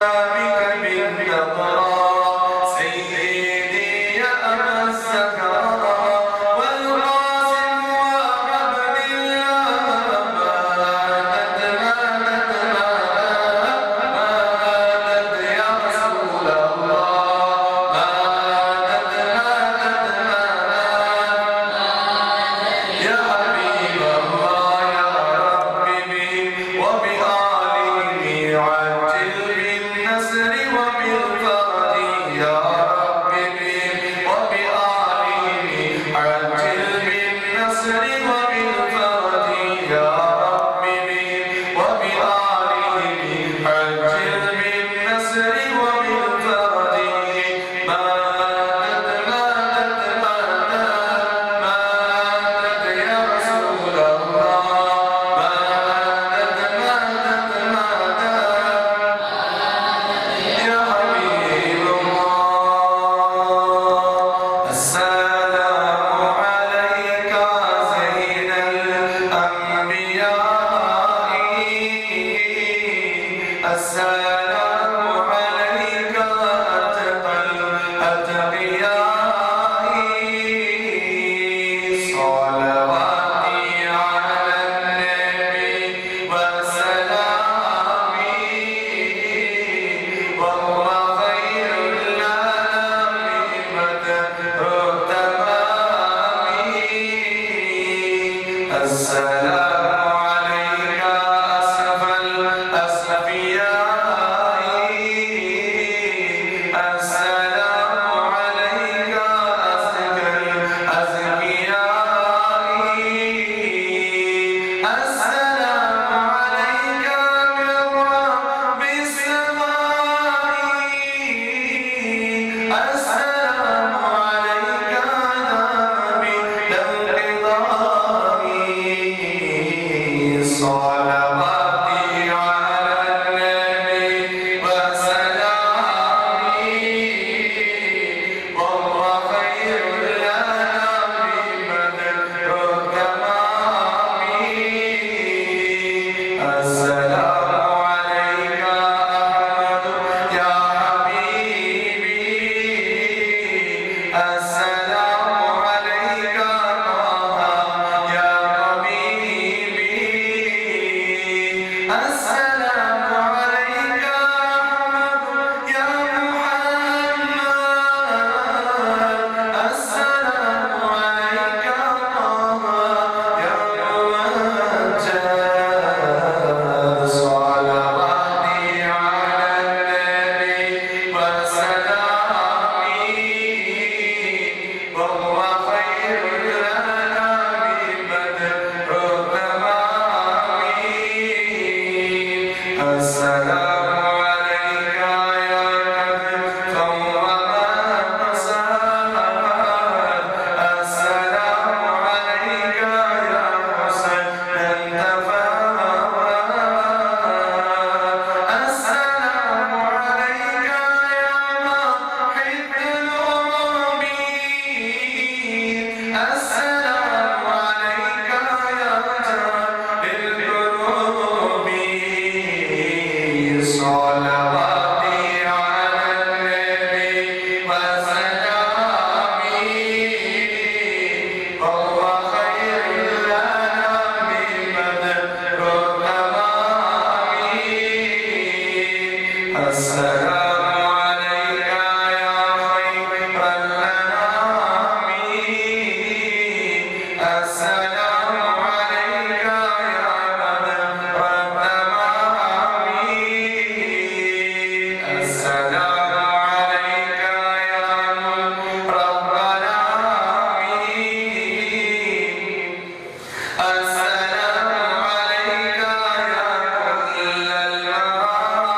بك بالنظرة سيدي يا أبا الزكريا والقاسم وعبد الله ماتت يا رسول الله يا حبيب الله يا ربي بي وبآله عجل بالنصر وبالفرج يا ربي بي وبآله عجل بالنصر وبالفرج يا ربي بي وبآله عجل بالنصر وبالفرج ماتت يا رسول الله يا حبيب الله السلام عليك زين الأنبياء السلام عليك أتقى الأتقياء صلواتي على النبي وسلامي وهو خير الأنام بدر تمامي السلام عليك أسرف الأسفياء السلام عليك أزكى الأزكياء السلام عليك من رب السماء السلام عليك نبي الانقضاء صلواتي على النبي وسلامي وهو خير الأنام بدر تمامي السلام عليك أحمد يا حبيبي السلام عليك طه يا طبيبي السلام عليك أحمد يا محمد السلام عليك طه يا ممجد صلواتي على النبي وسلامي وهو خير الأنام بدر تمامي السلام عليك يا كفر وما نصر السلام عليك يا حسين انتفى السلام عليك يا محب الأمين السلام عليك يا جار القلوب صلواتي على النبي وسلامي وهو خير الأنام بدر تمامي السلام عليك يا خير الأنام السلام عليك يا بدر تمامي السلام عليك يا نور الظلام السلام عليك يا كل المرام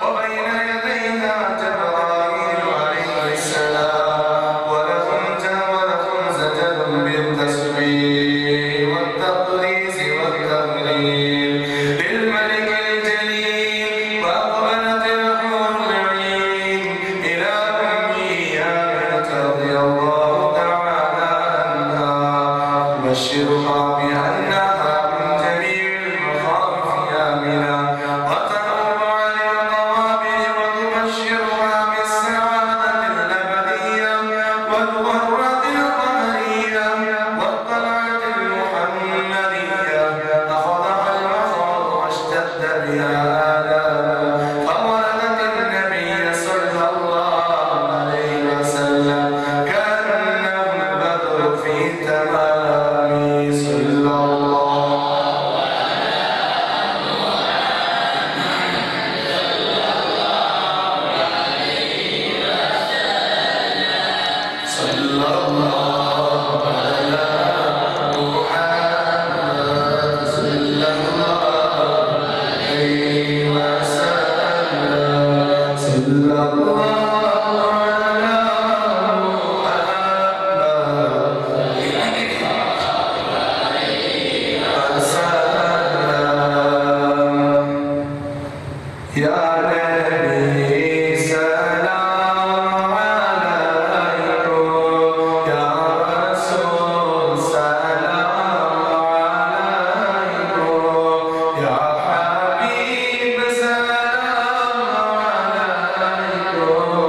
وبين يديه صلى الله على محمد وسلم يا نبي سلام عليكم يا رسول سلام عليكم يا حبيب سلام عليكم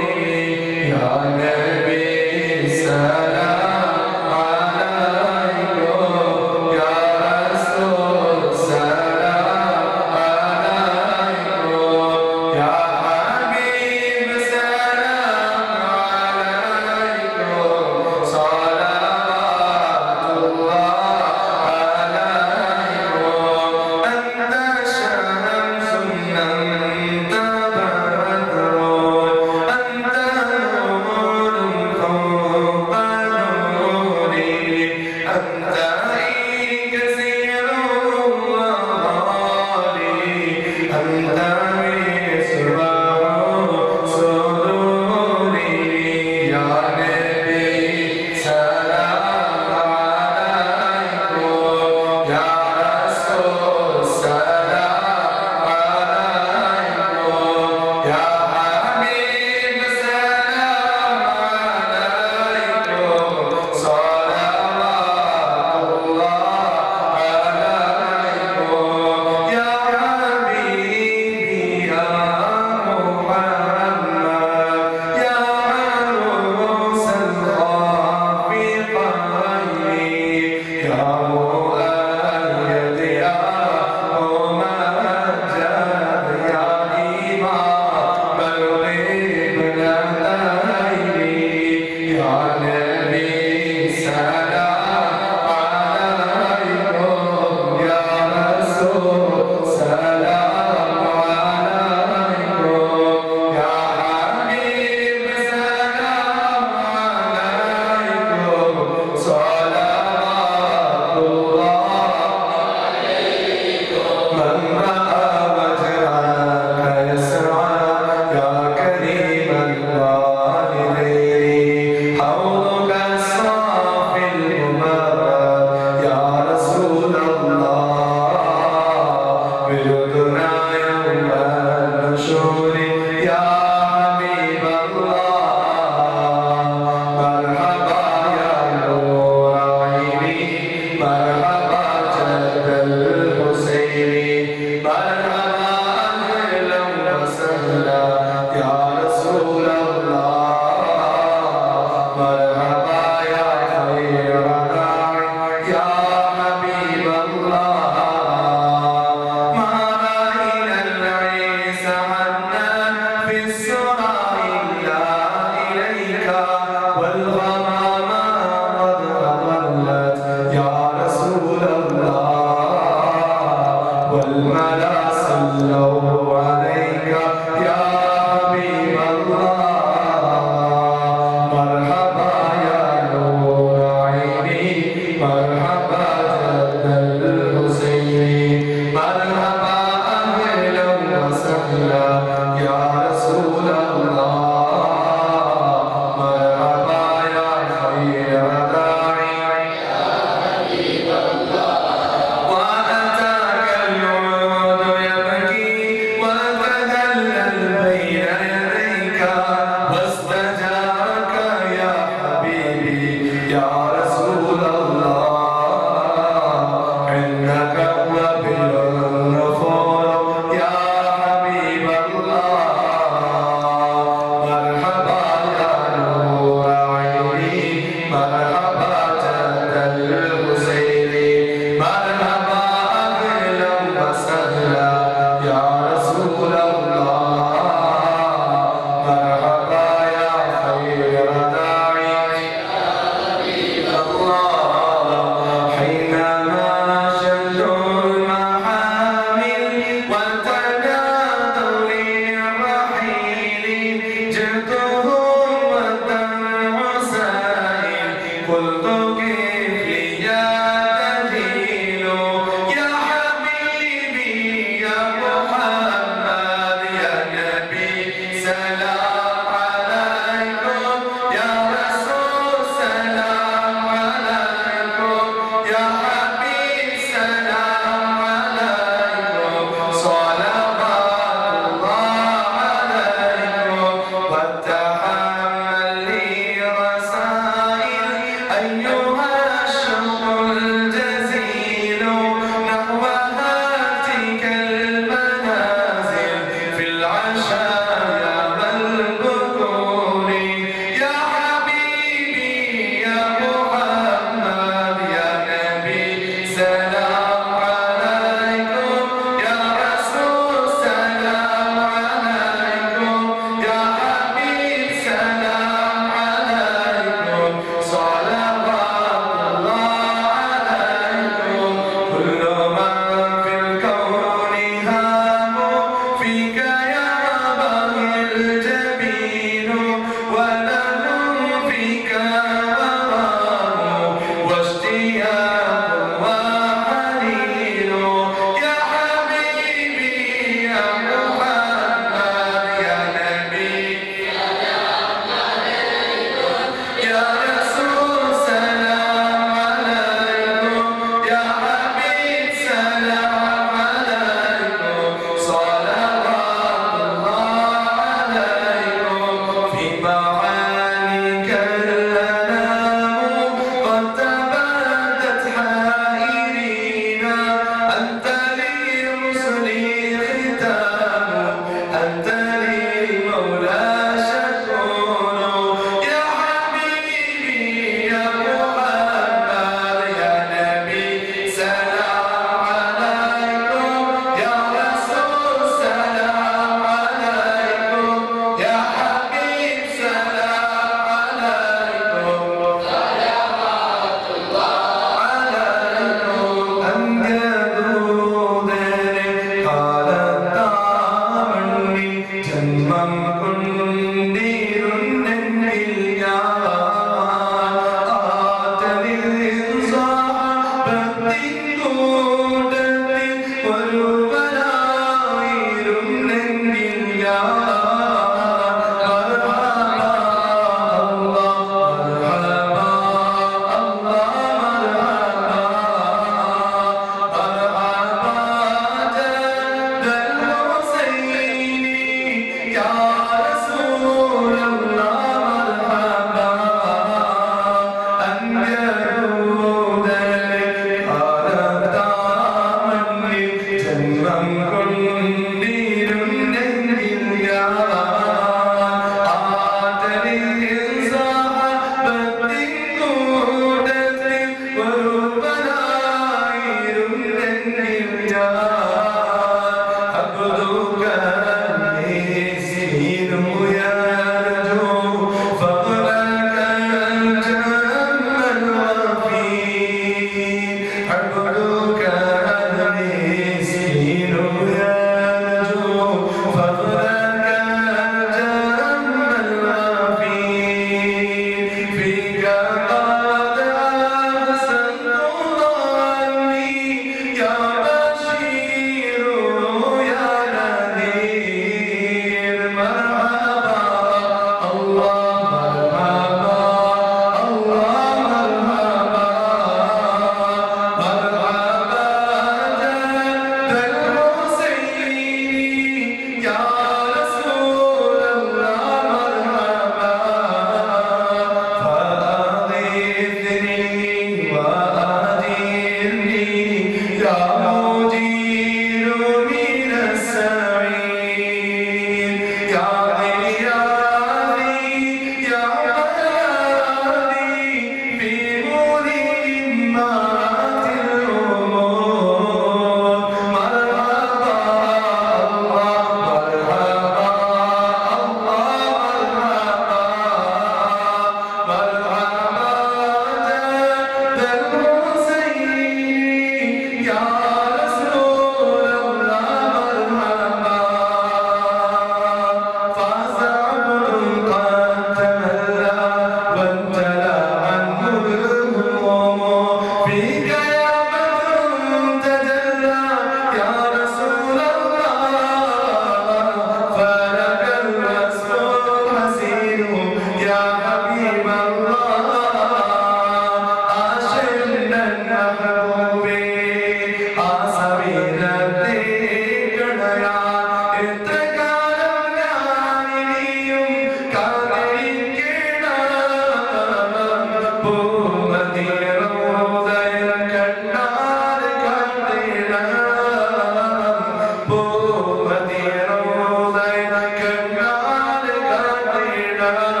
مرحبا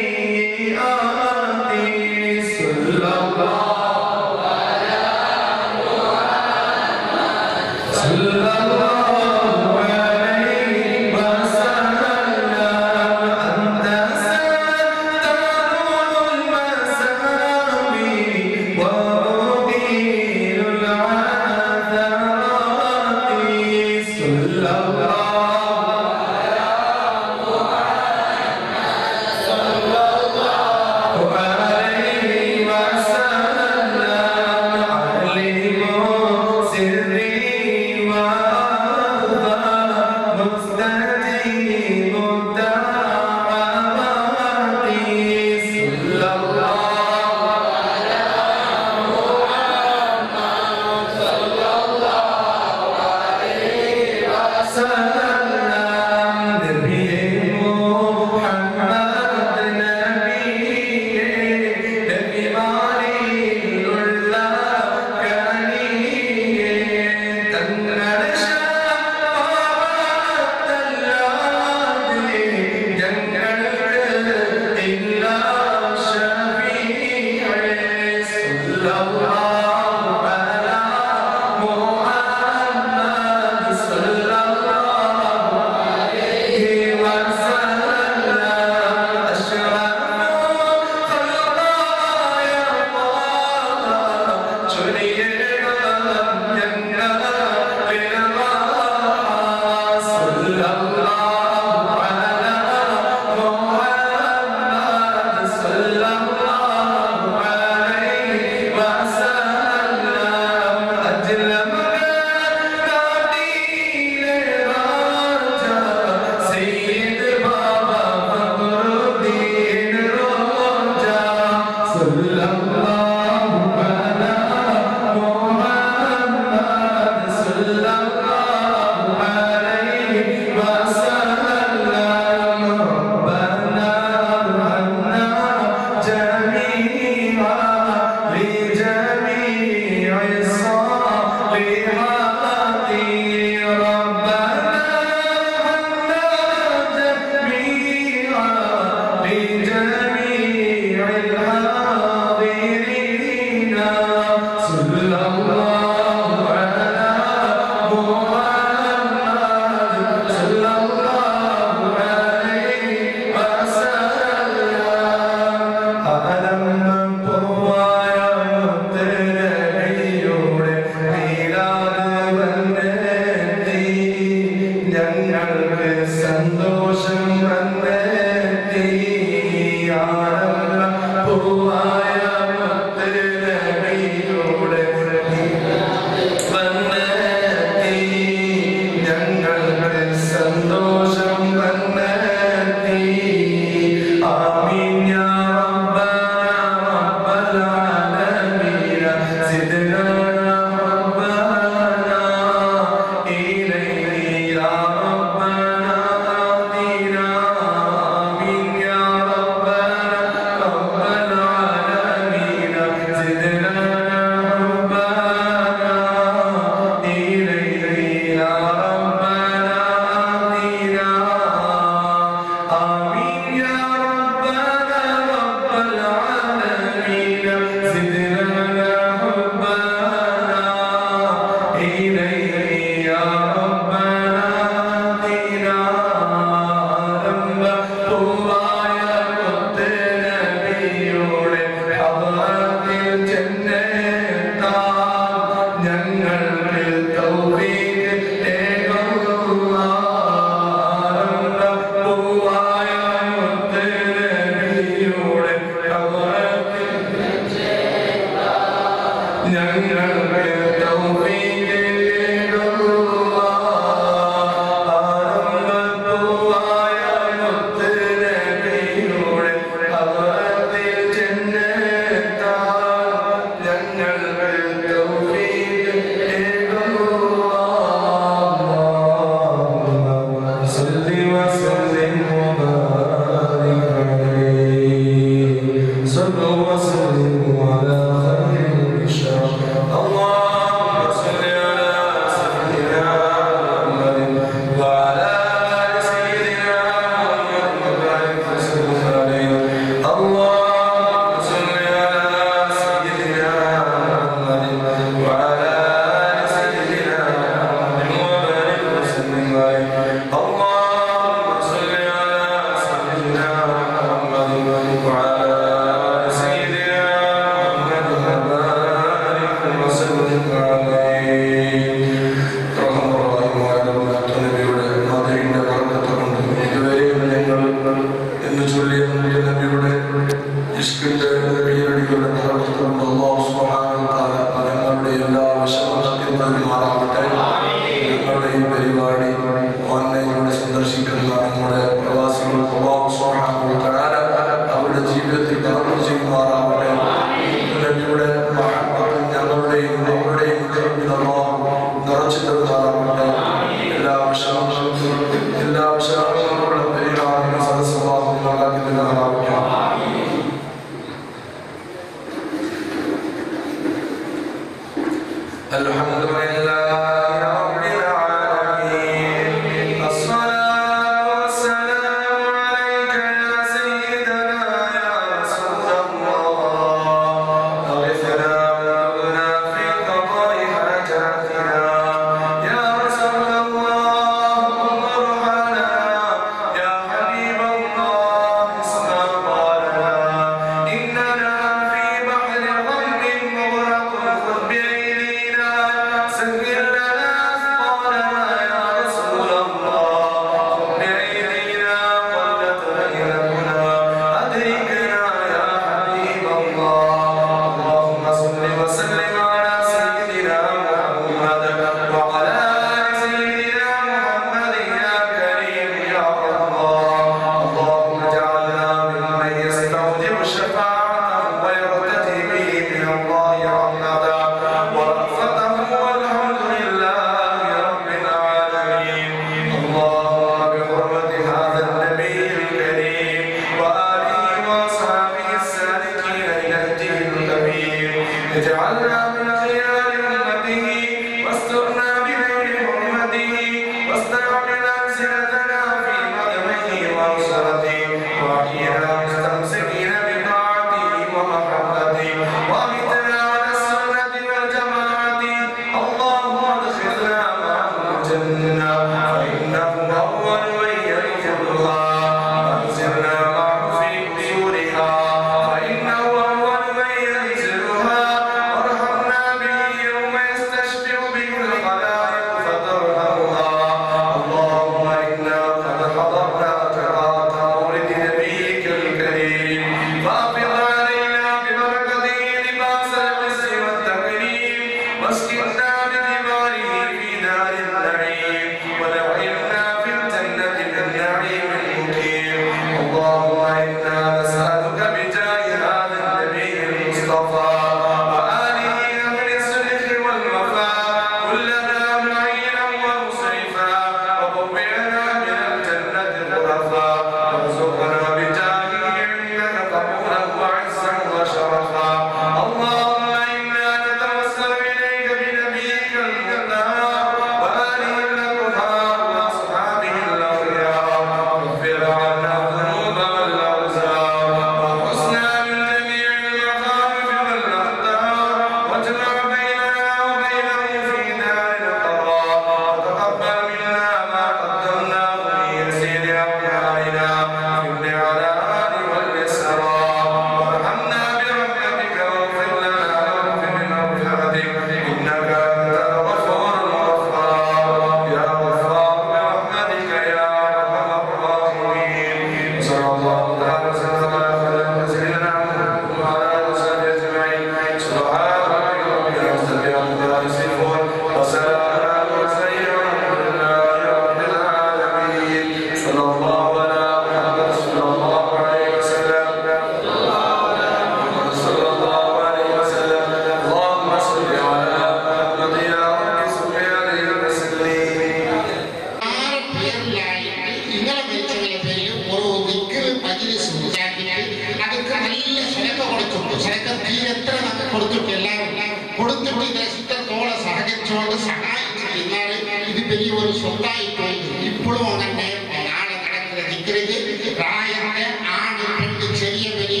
കൊടുത്തിട്ട് എല്ലാവരും കൊടുത്തിട്ട് ഇത് ഇഷ്ടത്തോടെ സഹകരിച്ചുകൊണ്ട് സഹായിച്ചു എന്നാൽ ഇത് വലിയൊരു സ്വത്തായി പോയി ഇപ്പോഴും അങ്ങനെ നാളെ നടക്കുന്ന ദിക്റിന് പ്രായത്തെ ആണ് പെണ്ണ് ചെറിയ വലിയ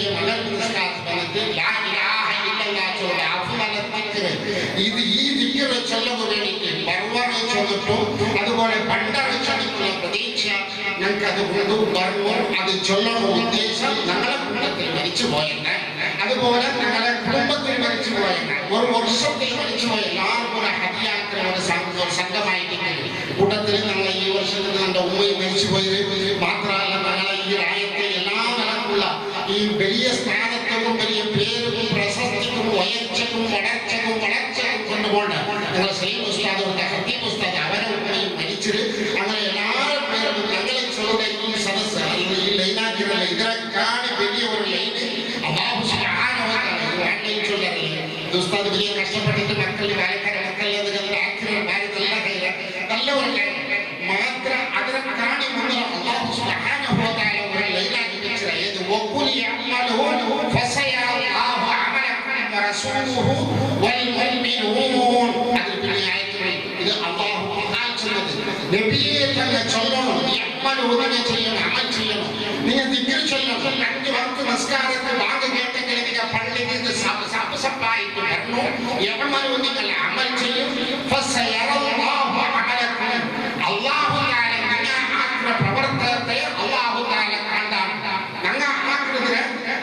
ഇത് ഈ ദിക്റ് ചൊല്ലുക വേണ്ടിയിട്ട് ബർവറ് ചൊല്ലിട്ടു അതുപോലെ പണ്ടറ് ചൊല്ലിട്ടുള്ള പ്രതീക്ഷ ഞങ്ങൾക്ക് അത് പറഞ്ഞു അത് ചൊല്ലണ ഉദ്ദേശം ഞങ്ങളെ കുടുംബത്തിൽ മരിച്ചു പോയെന്ന് അതുപോലെ ഞങ്ങളെ കുടുംബത്തിൽ മരിച്ചു പോയെന്ന് ഒരു വർഷത്തിൽ മരിച്ചു പോയ എല്ലാവർക്കും ഒരു ഹദിയാക്കുന്ന ഒരു സംഘമായിട്ട് കൂട്ടത്തിൽ ഞങ്ങളെ ഈ വർഷത്തിൽ നമ്മുടെ ഉമ്മയും മരിച്ചു പോയത് മാത്രമല്ല ഞങ്ങളെ ഈ രാജ്യത്തെ എല്ലാ നിലക്കുള്ള ഈ വലിയ സ്ഥാനത്തും വലിയ പേരും പ്രശസ്തിക്കും ഉയർച്ചക്കും വളർച്ചക്കും കൊണ്ടുകൊണ്ട് ഞങ്ങളെ സലീം ഉസ്താദ് ഹത്തീബ് ഉസ്താദ് അവരെ ഉമ്മയും മരിച്ചത് അങ്ങനെ എല്ലാവരും പേരും ഞങ്ങളെ ചൊല്ലുന്ന ഈ സദസ്സ് ഈ ലൈനാക്കിയുള്ള ഇതിനെക്കാണ് വലിയ ഒരു ലൈന് അല്ലാഹു സുബ്ഹാനഹു വ തആല ചൊല്ലറില്ല ഉസ്താദ് വലിയ കഷ്ടപ്പെട്ടിട്ട് മക്കളിൽ മക്കളിൽ നല്ല ഒരു മാത്രം അതിനെ കാണി അല്ലാഹു സുബ്ഹാനഹു വ തആല ഒരു ലൈനാക്കി വെച്ചത് ഏത് വഖുലി അമലുഹു ഫസയറല്ലാഹു അമലക്കും വറസൂലുഹു വൽ മുഅ്മിനൂൻ അതിൽ പിന്നെ ആയത്തിൽ ഇത് അല്ലാഹു ഖുർആൻ ചൊല്ലുന്നത് നബിയെ തന്നെ ചൊല്ലണം അമലുഹു നിങ്ങൾ ചെയ്യണം അമൽ ചെയ്യണം നിങ്ങൾ ദിക്ർ ചൊല്ലണം 5 വക്ത് നമസ്കാരത്തിൽ വാങ്ങ കേട്ടെങ്കിൽ നിങ്ങൾ പള്ളിയിൽ സപ്പായിട്ട് വരണം യഅമലു നിങ്ങൾ അമൽ ചെയ്യും ഫസയറല്ലാഹു അമലക്കും അല്ലാഹു തആല നിങ്ങൾ പ്രവർത്തനത്തെ അല്ലാഹു തആല കണ്ടാണ് ഞങ്ങൾ ആഗ്രഹത്തിന്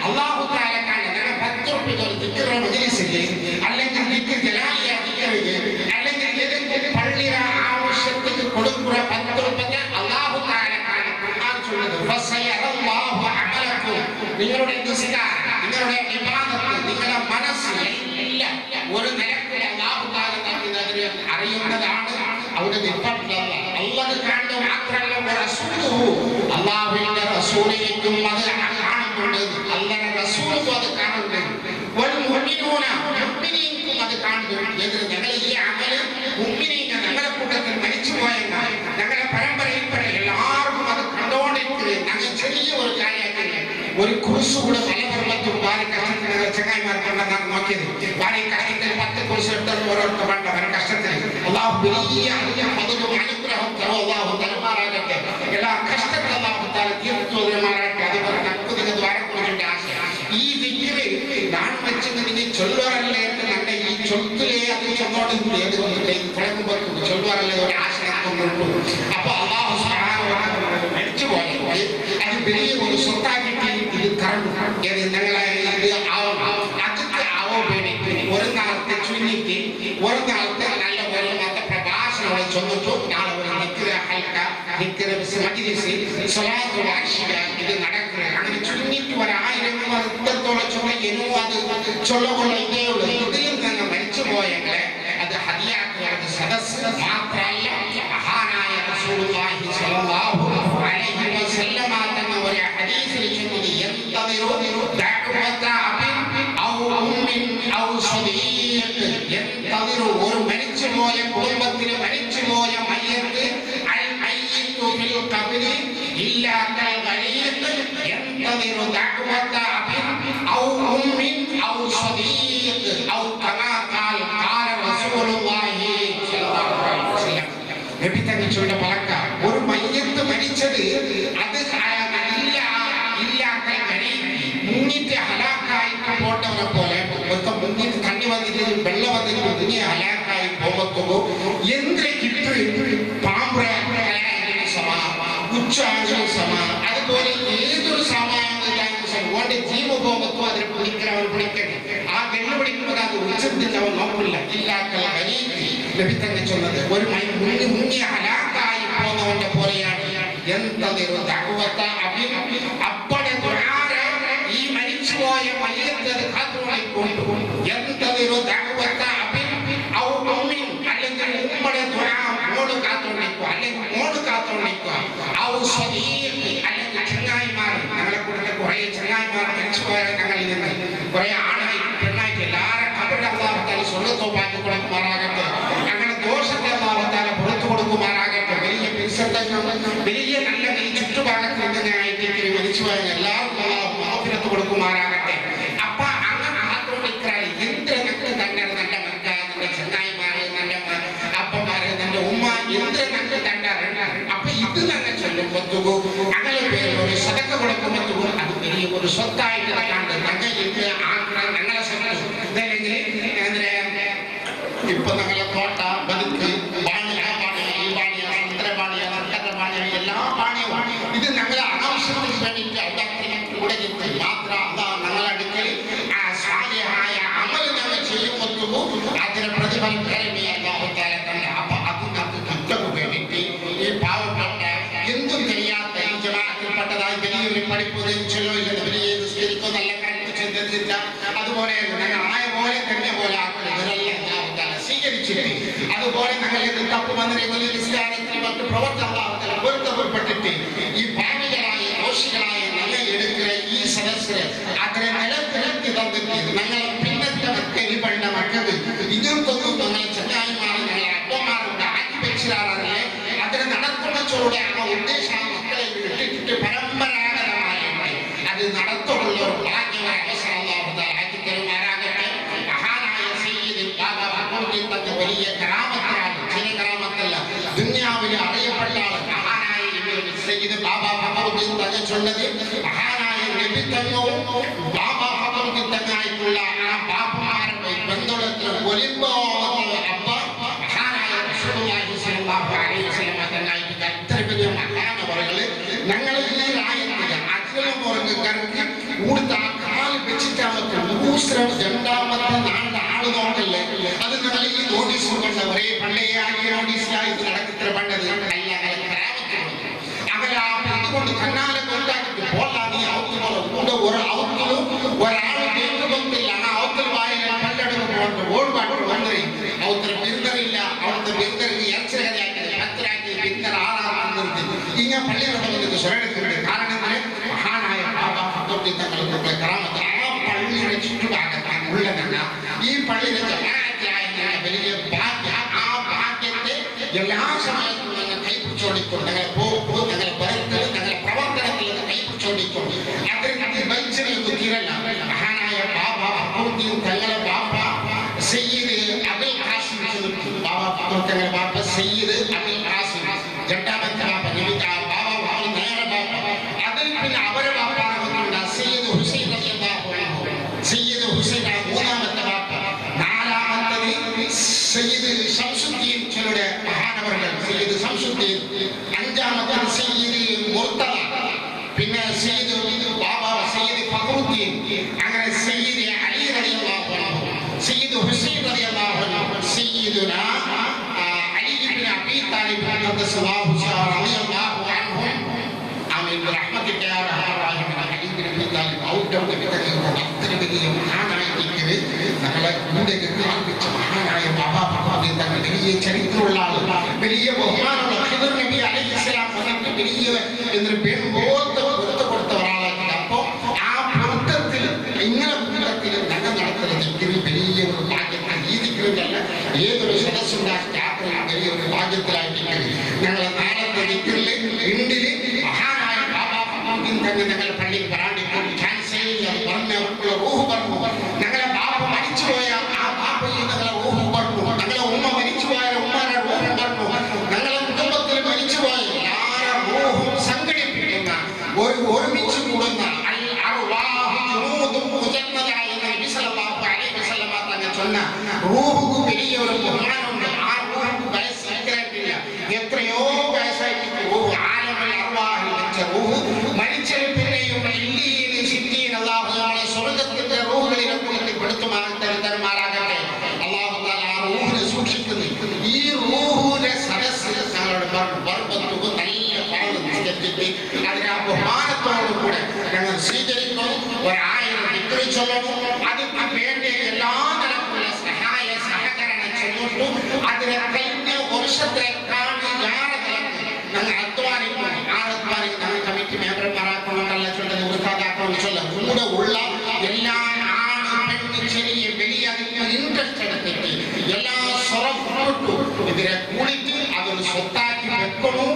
അല്ലാഹു തആല കണ്ട ഞങ്ങൾ 10 രൂപ ഒരു ദിക്ർ മജ്ലിസിൽ അല്ലെങ്കിൽ ദിക്ർ ജലാലിയ ദിക്റിಗೆ അല്ലെങ്കിൽ ഏതെങ്കിലും പള്ളിയുടെ ആവശ്യത്തിന് കൊടുക്കുന്ന 10 രൂപയ്ക്ക് അല്ലാഹു തആല കണ്ട ഖുർആൻ ചൊല്ലുന്നത് ഫസയറല്ലാഹു അമലക്കും നിങ്ങളുടെ നിസ്കാരം നിങ്ങളുടെ ഇബാദത്ത് നിങ്ങളുടെ മനസ്സ് എല്ലാം ഒരു നിലയ്ക്ക് അല്ലാഹു തആല നൽകുന്നതിനെ അറിയുന്നതാണ് അവിടെ നിൽപ്പട്ടല്ല അല്ലാഹു കാണുക മാത്രമല്ല റസൂലുഹു അല്ലാഹുവിന്റെ റസൂലിനും അത് കാണുന്നുണ്ട് അല്ലാഹുവിന്റെ റസൂലും അത് കാണുന്നുണ്ട് വൽ മുഅ്മിനൂന മുഅ്മിനീനും അത് കാണുന്നുണ്ട് എന്ന് ഞങ്ങൾ ഈ അമൽ മുഅ്മിനീന ഞങ്ങളുടെ കൂട്ടത്തിൽ മരിച്ചു പോയെന്ന ഞങ്ങളുടെ പരമ്പരയിൽപ്പെട്ട എല്ലാവർക്കും അത് കണ്ടുകൊണ്ടിരിക്കുന്നത് ഞങ്ങൾ ചെറിയ ഒരു കാര്യമാക്കില്ല ഒരു കുരിശ് കൂടെ മലപർവ്വത്തും വാരി കഷ്ടത്തിൽ ചങ്ങായിമാർക്കുണ്ടെന്നാണ് നോക്കിയത് വാരി കഷ്ടത്തിൽ 10 കുരിശ് എടുത്തത് ഓരോരുത്തർ വേണ്ട അവരുടെ കഷ്ടത്തിൽ അല്ലാഹു വലിയ പദവും അനുഗ്രഹം അല്ലാഹു തരുമാറാകട്ടെ എല്ലാ കഷ്ടത്തിൽ അല്ലാഹു തആല തീർത്തുമാറാകട്ടെ അതുപോലെ നമുക്ക് നിങ്ങൾ ദ്വാരക്കുറിച്ചിട്ട് ആശ ഈ ദിക്റ് ഞാൻ വെച്ചത് നിങ്ങൾ ചൊല്ലുവാറല്ലേ എന്ന് ഞങ്ങളുടെ ഈ ചൊല്ലിലെ അത് ചൊന്നോട് തുടങ്ങുമ്പോൾ ചൊല്ലുവാറല്ലേ ഒരു ആശയം കൊണ്ടുള്ളൂ അപ്പൊ അല്ലാഹു സുബ്ഹാനഹു വ തആല മരിച്ചു പോയത് അത് വലിയ ഒരു സ്വത്താക്കിയിട്ട് ഇത് കറന്നു ഞങ്ങളെ ഇത് അതൊക്കെ ആവോ വേണ്ടിയിട്ട് ഒരു നാളത്തെ ചുരുങ്ങിയിട്ട് ഒരു നാളത്തെ നല്ല ഒരു മതപ്രഭാഷണം ചൊന്നിട്ടു നാളെ ഒരു ദിക്ർ ഹൽക്ക ദിക്ർ മജ്ലിസ് സ്വലാത്ത് വാർഷിക ഇത് നടക്കുന്നത് അങ്ങനെ ചുരുങ്ങിയിട്ട് 1000 ഇത്രത്തോളം ചൊല്ലിക്കുന്നു അത് ചൊല്ലുകൊള്ള ഇതേ ഉള്ളൂ ഇതിൽ നിന്ന് മരിച്ചു പോയെങ്കിൽ അത് ഹദിയാക്കുള്ളത് സദസ്സ് മാത്രമല്ല മഹാനായ റസൂലുള്ളാഹി സ്വല്ലല്ലാഹു അലൈഹി വസല്ലമ തന്ന ഒരു ഹദീസിൽ ചൊല്ലുന്നത് യന്തദിറു ദഅവത അബിൻ ഔ ഉമ്മിൻ ഔ സ്വദീഖ് യന്തദിറു ഒരു മരിച്ചുപോയ കുടുംബത്തിൽ മരിച്ചുപോയ മയ്യത്ത് അൽ മയ്യിത്തു ഫിൽ ഖബ്രി ഇല്ലാ കൽ ഗരീഖ് യന്തദിറു ദഅവത അബിൻ ഔ ഉമ്മിൻ ഔ സ്വദീഖ് ഔ കമാ ഖാല റസൂലുള്ളാഹി സ്വല്ലല്ലാഹു അലൈഹി വസല്ലം നബി തങ്ങൾ ചൊല്ലുന്ന പലക്ക ഒരു മയ്യത്ത് മരിച്ചത് അത് മുങ്ങിട്ട് ഹലാക്കായിട്ട് പോട്ടവനെ പോലെ മൊത്തം മുങ്ങിട്ട് തണ്ണി വന്നിട്ട് വെള്ളം വന്നിട്ട് മുങ്ങി ഹലാക്കായി പോകുമ്പോ എന്തിട്ട് പാമ്പ് ഉച്ചാഞ്ചൽ സമാനം അതുപോലെ ഏതൊരു സമാനോണ്ട് ജീവ പോകുമ്പോ അതിനെ പിടിക്കാൻ പിടിക്കണം ആ വെള്ളം പിടിക്കുമ്പോൾ അത് ഉച്ചത്തിൽ അവൻ നോക്കില്ല ഇല്ലാക്കൽ ലഭിത്തന്നെ ചൊന്നത് ഒരു മുങ്ങിയ ഹലാക്കായി പോകുന്നവന്റെ പോലെയാണ് എന്തതിരു തഖ്വത അബിൻ അപ്പടെ ദുആര ഈ മരിച്ചുപോയ മയ്യത്ത് കാത്തുകൊണ്ടിരിക്കുന്നു എന്തതിരു തഖ്വത അബിൻ ഔ ഉമ്മിൻ അല്ലെങ്കിൽ ഉമ്മടെ ദുആ മോള് കാത്തുകൊണ്ടിരിക്കുക അല്ലെങ്കിൽ മോള് കാത്തുകൊണ്ടിരിക്കുക ഔ സ്വദീഖ് അല്ലെങ്കിൽ ചങ്ങായിമാർ ഞങ്ങളെ കൂടെ കുറേ ചങ്ങായിമാർ മരിച്ചുപോയ ഞങ്ങളിൽ നിന്ന് കുറേ ആണായി പെണ്ണായിട്ട് എല്ലാവരും അവരുടെ അല്ലാഹു തആല സ്വർഗ്ഗത്തോപ്പാക്കി കൊടുക്കുമാറാകട്ടെ അങ്ങനെ ദോഷത്തെ അല്ലാഹു തആല പുറത്തു കൊടുക്കുമാറാകട്ടെ വലിയ വലിയ നല്ല ചുറ്റുഭാഗത്ത് നിന്നായിട്ട് മരിച്ചുപോയ എല്ലാവർക്കും അല്ലാഹു മാഗ്ഫിറത്ത് കൊടുക്കുമാറാകട്ടെ അപ്പൊ അങ്ങനെ ആത്തോണ്ടിരിക്കാൻ എന്തിനാ ഇപ്പൊ ഞങ്ങളെ തോട്ട ബതുക്ക് ബാണി ആ ബാണി ഈ ബാണി സന്ദ്രബാണി നക്ഷത്രബാണി എല്ലാ ബാണിയും ഇത് ഞങ്ങളെ ആവശ്യത്തിന് വേണ്ടിയിട്ട് അള്ളാഹുവിനെ കൂടെ കിട്ടി മാത്രം ഞങ്ങളെ അടുക്കൽ ആ സ്വാലിഹായ അമൽ ഞങ്ങൾ ചെയ്യുമ്പോൾ അതിന് പ്രതിഫലം കരമേ അല്ലാഹു തആല കണ്ട. അപ്പൊ അത് നമുക്ക് കിട്ടുക വേണ്ടിയിട്ട് ഈ പാവപ്പെട്ട എന്തും ചെയ്യാത്ത ഈ ജമാഅത്തിൽപ്പെട്ടതായി വലിയൊരു പഠിപ്പ് ധരിച്ചല്ലോ ഇല്ലെന്ന് വലിയ നിസ്കരിക്കോ നല്ല കരുത്ത് ചിന്തിച്ചില്ല അതുപോലെ ഞങ്ങൾ ആയ പോലെ തന്നെ പോലെ ആക്കുന്നത് സ്വീകരിച്ചിട്ട് അതുപോലെ ഞങ്ങൾ ഇത് തപ്പ് വന്നിട്ട് വലിയ നിസ്കാരത്തിൽ മറ്റു പ്രവർത്തനത്തിൽ പൊരുത്തപ്പെട്ടിട്ട് ഈ ഭാവികളായ ദോഷികളായ നല്ല എടുക്കുന്ന ഈ സദസ്സിന് അതിനെ നിലനിർത്തി തന്നിട്ട് ഞങ്ങളെ പിന്നത്തെ മക്കൾ പണ്ട മക്കൾക്ക് ഇങ്ങനത്തൊന്നും ഞങ്ങളെ ചങ്ങായിമാരും ഞങ്ങളെ അപ്പന്മാരുടെ ആക്കി വെച്ചിരാറല്ലേ അതിനെ നടത്തുന്നതോടെ ആ ഉദ്ദേശം മക്കളെ വിട്ടിട്ട് പരമ്പരാഗതമായിട്ട് അത് നടത്തുള്ള ഒരു ഭാഗ്യമായ അവസരം ആക്കി തരുമാറാകട്ടെ. മഹാനായ സയ്യിദ് ബാബ ഫഖറുദ്ദീൻ തങ്ങൾ വലിയ കറാമത്താണ്, ചില കറാമത്തല്ല, ദുനിയാവിൽ അറിയപ്പെട്ട ആൾ മഹാനായ സയ്യിദ് ബാബ ഫഖറുദ്ദീൻ തങ്ങൾ ചൊല്ലത് മഹാനായ നബി തങ്ങളും ബാബ ഫഖറുദ്ദീൻ തങ്ങളായിട്ടുള്ള ആ ബാപ്പുമാരുടെ ബന്ധുളത്തിൽ ഒലിമ്പോത്തുള്ള അപ്പ മഹാനായ റസൂലുള്ളാഹി സ്വല്ലല്ലാഹു അലൈഹി വസല്ലം തങ്ങളായിട്ട് അത്ര വലിയ മഹാനവറുകള് ഞങ്ങളെ ഈ രാജ്യത്ത് അച്ഛനും പുറത്ത് കറക്കി കൂടുതൽ ആ കാല് വെച്ചിട്ടാമത്തെ മൂശ്രം രണ്ടാമത്തെ നാളുടെ ആള് നോക്കല്ലേ അത് ഞങ്ങൾ ഈ നോട്ടീസ് കൊണ്ട് ഒരേ പണ്ടേ ആക്കിയ നോട്ടീസിലായി നടക്കുന്ന പണ്ടത് നല്ല അവരെ അതുകൊണ്ട് കണ്ണാലെ കൊണ്ടാക്കിട്ട് പോലാ നീ അവത്തുപോലെ കൂടെ ഒരു അവത്തിലും ഒരാൾ കേട്ടുകൊണ്ടില്ല ആ അവത്തിൽ വായന പണ്ടെടുക്കുമ്പോൾ ഓടുപാട്ട് വന്നേ അവത്തിന് ബിരുദറില്ല അവിടുത്തെ ബിരുദറിന് എച്ചരകഥയാക്കിയത് പത്തരാക്കി ബിരുദർ ആറാറുണ്ട് ഇങ്ങനെ പള്ളിയുടെ സ്വരടുക്കുന്നുണ്ട്. കാരണം മഹാനായ ബാബ ഫഖറുദ്ദീൻ തങ്ങളുടെ കറാമത്ത് ആ പള്ളിയുടെ ചുറ്റുഭാഗത്താണ് ഉള്ളതെന്ന ഈ പള്ളിയുടെ ജമാഅത്തായ വലിയ ഭാഗ്യം. ആ ഭാഗ്യത്തെ എല്ലാ സമയത്തും ഞങ്ങൾ കൈപിടിച്ചോടിക്കൊണ്ട് ഞങ്ങളെ പോകുമ്പോൾ ഞങ്ങളെ ബലത്തിൽ ഞങ്ങളെ പ്രവർത്തനത്തിൽ കൈപിടിച്ചോടിക്കൊണ്ട് അതിന് മത്സരങ്ങൾക്ക് തീരല്ല. മഹാനായ ബാബ ഫഖറുദ്ദീൻ തങ്ങളുടെ ബാബ സയ്യിദ് അബുൽ ഖാസിം ബാബ ഫഖറുദ്ദീൻ തങ്ങളുടെ ബാബ സയ്യിദ് അബുൽ ഖാസിം രണ്ടാമത്തെ ബാബ നിമിത്ത ബാബ നേരെ ബാബ അതിൽ പിന്നെ അവരെ ബാബ സയ്യിദ് ഹുസൈൻ റളിയല്ലാഹു അൻഹു സയ്യിദ് ഹുസൈൻ മൂന്നാമത്തെ ബാബ നാലാമത്തത് സയ്യിദ് ശംസുദ്ദീൻ ചിലരുടെ മഹാനവറുകൾ സയ്യിദ് ശംസുദ്ദീൻ അഞ്ചാമത്തത് സയ്യിദ് മുർത്തദ പിന്നെ സയ്യിദ് ബാബ സയ്യിദ് ഫഖറുദ്ദീൻ അങ്ങനെ സയ്യിദ് അലി റളിയല്ലാഹു അൻഹു സയ്യിദ് ഹുസൈൻ റളിയല്ലാഹു അൻഹു സയ്യിദുന അലി ഇബ്നു അബീ താലിബ് റളിയല്ലാഹു അൻഹു ആമീൻ റഹ്മത്തിക യാ റഹ്മാൻ അലി ഇബ്നു അബീ താലിബ് ഔട്ടൗട്ട് വിതറിയ മഹാനായ നമ്മളെ മുന്നേക്ക് കാണിച്ച മഹാനായ ബാബ ഫഖറുദ്ദീൻ തങ്ങൾ വലിയ ചരിത്രമുള്ള ആൾ, വലിയ ബഹുമാനമുള്ള ഖിദർ നബി അലൈഹിസ്സലാം വന്നിട്ട് വലിയ എന്നൊരു പെൺപോത്ത് പൊരുത്ത കൊടുത്ത ഒരാളാണ്. അപ്പോൾ ആ പൊരുത്തത്തിൽ ഇങ്ങനെ പൊരുത്തത്തിൽ ഞങ്ങൾ നടത്തുന്നത് വലിയ ഒരു ഭാഗ്യത്തിൽ രീതിക്കുന്നതല്ല. ഏതൊരു സദസ്സുണ്ടാക്കി വലിയൊരു ഭാഗ്യത്തിലായിട്ട് ഞങ്ങളെ നാളത്തെ ദിക്റില് ഇന്ത്യയില് മഹാനായ ബാബ ഫഖറുദ്ദീൻ തങ്ങൾ ഞങ്ങളുടെ പള്ളിയിൽ വരാണ്ടിപ്പോൾ ക്യാൻസറിൽ അത് പറഞ്ഞ അവർക്കുള്ള റൂഹ് പറഞ്ഞു. ഞങ്ങളെ ബാപ്പ മരിച്ചുപോയ ആ ബാപ്പയിൽ ഞങ്ങളെ റൂഹ് പറഞ്ഞു. ഞങ്ങളെ ഉമ്മ മരിച്ചുപോയ ഉമ്മയുടെ റൂഹ് പറഞ്ഞു. ഞങ്ങളെ കുടുംബത്തിൽ മരിച്ചുപോയ എല്ലാവരുടെ റൂഹും സംഘടിപ്പിക്കുന്ന ഒരുമിച്ച് കൂടുന്ന சொன்ன ரூஹுக்கு பெரிய ஒரு புகழ் உண்டு. ஆ ரூஹுக்கு வயசு இருக்கிறதில்ல, எத்தனையோ வயசாயிட்டு ரூஹு ஆலமல் அர்வாஹில் வச்ச ரூஹு மனிதர் பின்னையும் இல்லீனி சித்தீன் அல்லாஹ் நம்மளை சொர்க்கத்தின் ரூஹுகளிൽ കൊടുത്തുമാറാകട്ടെ. അല്ലാഹു തആല ആ റൂഹിനെ സൂക്ഷിക്കുന്നു. ഈ റൂഹിന്റെ സദസ്സിൽ ഞങ്ങളുടെ ബർബത്തും നല്ല പറഞ്ഞു നിസ്കരിച്ചിട്ട് അതിനെ ആ ബഹുമാനത്തോടു കൂടെ ഞങ്ങൾ സ്വീകരിക്കണം. ഒരായിരം ദിക്ർ ചൊല്ലണം. അതിന് വേണ്ടി എല്ലാ തരത്തിലുള്ള സഹായ സഹകരണം ചെന്നിട്ടു അതിനെ കഴിഞ്ഞ വർഷത്തേക്കാണ് ഞങ്ങൾ അധ്വാനിക്കണം. ആ അധ്വാനിക്കും ഞങ്ങൾ കമ്മിറ്റി മെമ്പർമാരാക്കണമെന്നല്ല ചൊല്ലുന്നത്, ഉസ്താദാക്കണം ചൊല്ല കൂടെ ഉള്ള എല്ലാ ആണ് പെണ്ണ് ചെറിയ വലിയ ഇൻട്രസ്റ്റ് എടുത്തിട്ട് എല്ലാ സ്വറപ്പെട്ടു ഇതിനെ കൂടിയിട്ട് അതൊരു സ്വത്താക്കി വെക്കണം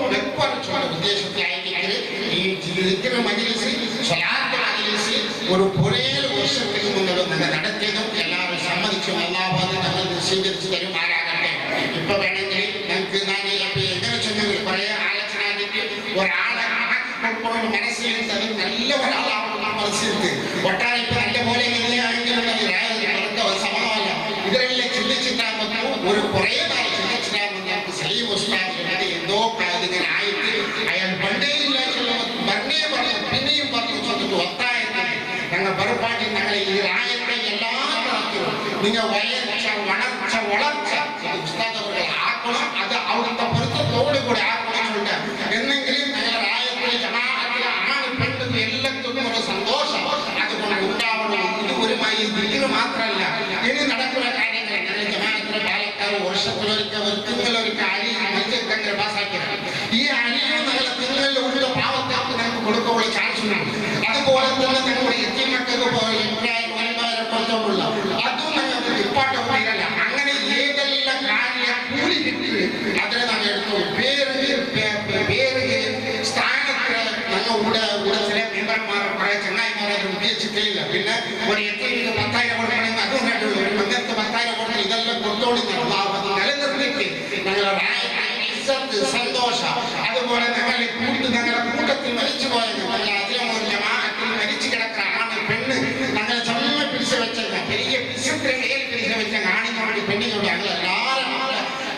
ചൊല്ല ഉദ്ദേശത്തിലായിരിക്കും ഈ ജീവിതത്തിന് മജ്‌ലിസ് സ്വലാത്ത് മജ്‌ലിസ് ഒരു പുരേൽ വർഷത്തിന് മുന്നേ നടത്തിയതും എല്ലാവരും സമ്മതിച്ചും അല്ലാഹു ഞങ്ങൾ സ്വീകരിച്ചു തരുമാറാകട്ടെ. ഇപ്പൊ വേണമെങ്കിൽ ഞങ്ങൾക്ക് എങ്ങനെ ചെന്നെങ്കിൽ കുറെ ആലോചനായിട്ട് ഒരാളെ മനസ്സിലെടുത്തത് നല്ല ഒരാളാണ് മനസ്സിലെടുത്ത് ഒട്ടാരെ ഇപ്പൊ നല്ല പോലെ എങ്ങനെയാണെങ്കിലും സമയമല്ല. ഇതിലെല്ലാം ചിന്തിച്ചിട്ടാകുമ്പോൾ ഒരു കുറേ നാൾ ചിന്തിച്ചിട്ടാകുമ്പോൾ സലീം ഉസ്താദ് എന്നത് എന്തോ ഇതിങ്ങനെ ആയിട്ട് അയാൾ പണ്ടേ ഇല്ല പറഞ്ഞേ പറഞ്ഞു പിന്നെയും പറഞ്ഞു ചെന്നിട്ട് ഒത്തായിരുന്നു ഞങ്ങൾ പുറപ്പാട്ടി ഞങ്ങളെ ഈ രായത്തെ എല്ലാ തരത്തിലും നിങ്ങൾ വളർച്ച ഉസ്താദ് അവരുടെ ആക്കണം അത് അവിടുത്തെ പൊരുത്തത്തോടു കൂടി ആക്കണമെന്നുണ്ട് എന്നെങ്കിലും ഞങ്ങൾ രായത്തിലെ ജമാഅത്തിലെ ആണ് പെണ്ണും എല്ലാത്തിനും ഒരു സന്തോഷം അതുകൊണ്ട് ഉണ്ടാവണം ഇത് ഒരു ഇതിന് മാത്രമല്ല ഇനി നടക്കുന്ന കാര്യങ്ങൾ ഞങ്ങൾ ജമാഅത്തിലെ പാലക്കാട് വർഷത്തിലൊരിക്കൽ തിങ്കളൊരിക്കൽ അരി മത്സ്യക്കങ്ങനെ പാസ്സാക്കിയത് ഈ അരിയും ഞങ്ങളെ തിങ്കളിലുള്ള പാവത്തേക്ക് ഞങ്ങൾക്ക് കൊടുക്കാനുള്ള ചാൻസ് ഉണ്ട് അതുപോലെ തന്നെ ഞങ്ങളുടെ എത്തിമക്കൾക്ക് കുറച്ചുള്ള അതും ഞങ്ങൾക്ക് ഇപ്പാട്ട് തീരല്ല അങ്ങനെ ഏതെല്ലാം കാര്യം കൂലി കിട്ടി അതിനെ ഞങ്ങൾ എടുത്തു പേര് സ്ഥാനത്ത് ഞങ്ങളുടെ കൂടെ ചില മെമ്പർമാർ കുറെ ചങ്ങായിമാരെ ഉപയോഗിച്ചിട്ടില്ല പിന്നെ ഒരു എത്തിക്ക് 10,000 കൊടുക്കണമെങ്കിൽ അതും വേണ്ടുള്ളൂ ഒരു മംഗലത്ത് 10,000 കൊടുക്കണം ഇതെല്ലാം കൊടുത്തോളി നിലനിർത്തിയിട്ട് ഞങ്ങളുടെ സന്തോഷം അതുപോലെ ഞങ്ങളെ ഞങ്ങളുടെ കൂട്ടത്തിൽ മരിച്ചു പോയത് അതിലൊരു ജമാഅത്തിൽ മരിച്ചു കിടക്കാണ് പെണ്ണ് ഞങ്ങളെ ചമ്മ പിടിച്ചു വെച്ചത് പെരിയ പിശുദ്രയിൽ പിടിച്ചു വെച്ച കാണിനോട് പെണ്ണിനോട് ഞങ്ങൾ എല്ലാവരും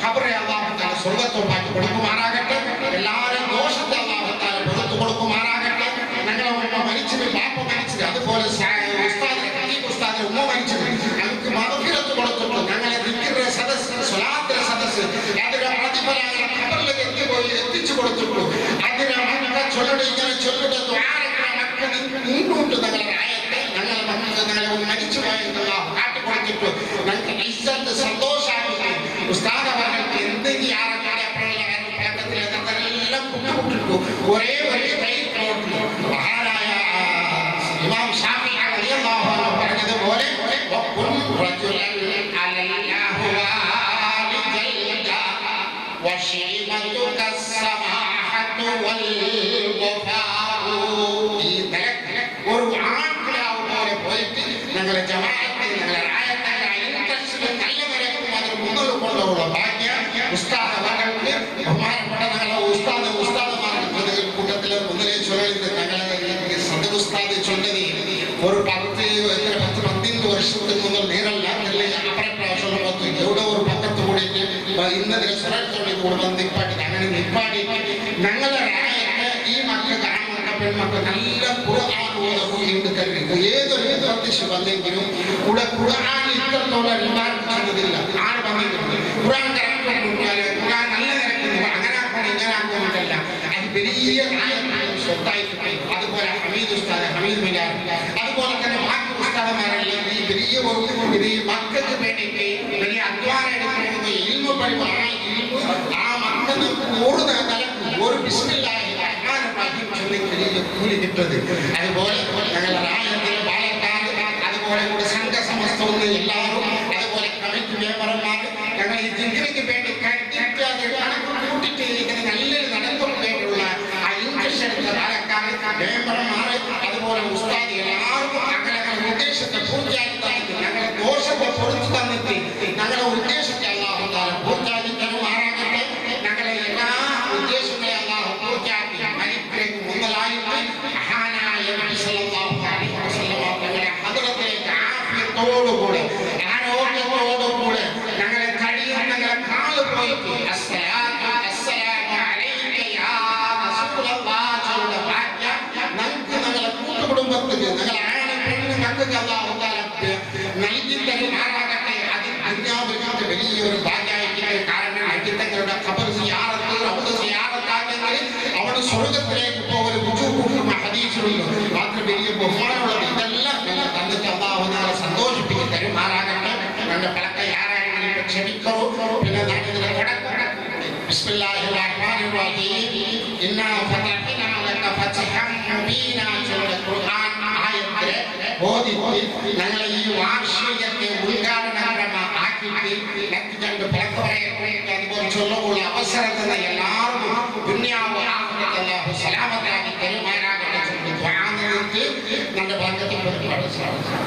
ഖബറെ അല്ലാഹുത്താല സ്വർഗ്ഗത്തോട്ടാക്കി കൊടുക്കുമാറാകട്ടെ എല്ലാവരും ദോഷത്തെ അല്ലാഹുത്താല പുറത്തു കൊടുക്കുമാറാകട്ടെ ഞങ്ങളെ ഉമ്മ മരിച്ചത് ബാപ്പ മരിച്ചത് അതുപോലെ ഉസ്താദ് ഉമ്മ മരിച്ചത് ഞങ്ങൾക്ക് മതഫിറത്ത് കൊടുത്തിട്ടു ഞങ്ങളെ ദിക്റിന്റെ സദസ്സ് സ്വലാത്തിന്റെ സദസ്സ് അതിന്റെ പ്രതിഫലങ്ങൾ ഖബറിലേക്ക് എത്തിച്ചു കൊടുത്തിട്ടു അതിനെ മക്കൾ ചൊല്ലട്ടെ ഇങ്ങനെ ചൊല്ലട്ടെ മുന്നോട്ട് ഞങ്ങളെ ആയത്തെ ഞങ്ങളെ മക്കൾക്ക് ഞങ്ങളെ മരിച്ചു പോയെന്നുള്ള കാട്ടിക്കൊടുത്തിട്ടു ഞങ്ങൾക്ക് ഇസ്സത്ത് സന്തോഷമാക്കി ഉസ്താദ് അവർക്ക് എന്തെങ്കിലും ആരെങ്കിലും പഴക്കത്തിൽ എല്ലാം കൂട്ടിട്ടു ഒരേ കൈ മഹാനായ ഇമാം ഷാഫി റളിയല്ലാഹു അൻഹു പറഞ്ഞതുപോലെ وشيمتك السماحة والوفاء ഒരു ആൺപിള്ളാവുപോലെ പോയിട്ട് ഞങ്ങളുടെ ജമാഅത്തിൽ ഞങ്ങളുടെ രായത്തിന്റെ ഇൻട്രസ്റ്റിൽ നല്ല നിരക്കും അതിന് മുന്നോട്ട് കൊണ്ടുള്ള ഭാഗ്യം ഉസ്താദ് അവർക്ക് ബഹുമാനപ്പെട്ട ഞങ്ങളെ ഉസ്താദുമാരുടെ കൂട്ടത്തിലെ മുന്നിലെ ചൊല്ലുന്നത് ഞങ്ങളെ സദർ ഉസ്താദ് ചൊല്ലത് ഒരു 10-15 വർഷത്തിന് മുതൽ നീറല്ല അപ്പുറം പ്രാവശ്യം എവിടെ ഒരു പക്കത്ത് കൂടിയിട്ട് ഇന്നതിനെ സ്വരത്തോടെ കൂടെ വന്ന് നിപ്പാട്ടി അങ്ങനെ നിപ്പാടി ഞങ്ങളുടെ രായത്തെ ഈ മക്കൾക്ക് പെൺമക്കൾ നല്ല ഖുർആൻ ഓതുകയുണ്ട് കരുതുക ഏതൊരു പ്രത്യക്ഷം വന്നെങ്കിലും ഇവിടെ ഖുർആൻ ഇത്രത്തോളം റിമാർക്കിച്ചതില്ല ആര് വന്നിട്ടുണ്ട് ഖുർആൻ ഖുർആൻ നല്ല നിരക്കുന്നു അങ്ങനെ ആക്കണം ഇങ്ങനെ ആക്കുന്നില്ല അത് വലിയ സ്വത്തായിട്ട് അതുപോലെ ഹമീദ് മിലാർ അതുപോലെ തന്നെ ബാക്കി ഉസ്താദന്മാരെല്ലാം ഈ വലിയ ഇത് ഈ മക്കൾക്ക് വേണ്ടിയിട്ട് വലിയ അധ്വാനം എടുക്കുന്നത് ഇൽമ പരിപാടി ആ മക്കൾക്ക് കൂടുതൽ തലക്കും ഒരു ബിസ്മില്ലാഹി കൂലി കിട്ടത് അതുപോലെ ഞങ്ങളുടെ രാജ്യത്തിലെ പാലക്കാട് അതുപോലെ കൂടെ സംഘസമസ്തവും എല്ലാവരും അതുപോലെ കമ്മിറ്റി മെമ്പർമാർ ഞങ്ങൾ ഈ ഡിഗ്രിക്ക് വേണ്ടി കണക്ക് കൂട്ടിട്ട് ഇതിന് നല്ലൊരു നടത്തും വേണ്ടിയുള്ള ആ ഇൻട്രസ്റ്റ് എടുത്ത പാലക്കാട് മെമ്പർമാർ അതുപോലെ ഉസ്താദ് എല്ലാവർക്കും ഞങ്ങളുടെ ഉദ്ദേശത്തെ പൂർത്തിയാക്കി തന്നിട്ട് ഞങ്ങളുടെ ദോഷത്തെ പൊറുത്തു തന്നിട്ട് ഞങ്ങളുടെ ഉദ്ദേശത്തെ അല്ലാഹു തആല പൂർത്തിയാക്കി തരുമാറാകട്ടെ ഞങ്ങളുടെ എല്ലാ ഉദ്ദേശങ്ങളെ അല്ലാഹു പൂർത്തിയാക്കി മരിപ്പിലേക്ക് മുന്നലായിട്ട് മഹാനായ നബി സല്ലല്ലാഹു അലൈഹി വസല്ലം തങ്ങളുടെ ഹദ്റത്തിലേക്ക് ആഫിയത്തോടുകൂടെ ആരോഗ്യത്തോടുകൂടെ ഞങ്ങളെ കഴിയും ഞങ്ങളെ കാല് പോയിട്ട് അസ്സലാമു അലൈക യാ റസൂലല്ലാഹ് ചൊല്ലുന്ന ഭാഗ്യം ഞങ്ങൾക്ക് ഞങ്ങളുടെ കൂട്ടുകുടുംബത്തിന് ഞങ്ങളെ ആണും പെണ്ണും മക്കൾക്ക് അല്ലാഹു തആല നൽകി തരുമാറാകട്ടെ അത് ദുനിയാവിനകത്ത് വലിയൊരു ഭാഗ്യമായിട്ട് കാരണം അജിത്തങ്ങളുടെ ഖബർ സിയാറത്ത് റൗദ സിയാറത്താണെങ്കിൽ അവിടെ സ്വർഗ്ഗത്തിലേക്ക് പോകലും ഹദീസിലുണ്ട് മാത്രം വലിയ ബഹുമാനമുള്ളത് ഇതെല്ലാം ഞങ്ങൾ തന്നിട്ട് അല്ലാഹു തആല സന്തോഷിപ്പിച്ച് തരുമാറാകട്ടെ ഞങ്ങളുടെ പലക്കെ ആരാണെങ്കിലും ക്ഷമിക്കൂ പിന്നെ നാട്ടിലെ ബിസ്മില്ലാഹിർ റഹ്മാനിർ റഹീം ഇന്നാ ഫതഹ്നാ ലക ഫതഹൻ മുബീനാ ചൊല്ലുന്ന ഖുർആൻ ആയത്തിലെ ഓതി ഞങ്ങളെ ഈ വാർഷികത്തെ ഉദ്ഘാടനമാക്കിയിട്ട് ഞങ്ങൾക്ക് പലക്കെ പറയാൻ അതുപോലെ ചൊല്ലുള്ള അവസരം തന്ന എല്ലാവർക്കും ദുനിയാവ് ആഖിറത്ത് അല്ലാഹു സലാമത്താക്കി തരുമാറാകട്ടെ എന്ന് ദുആ ചെയ്തിട്ട് നമ്മുടെ ഭാഗത്തിൽ പരിപാടി സാധിക്കും.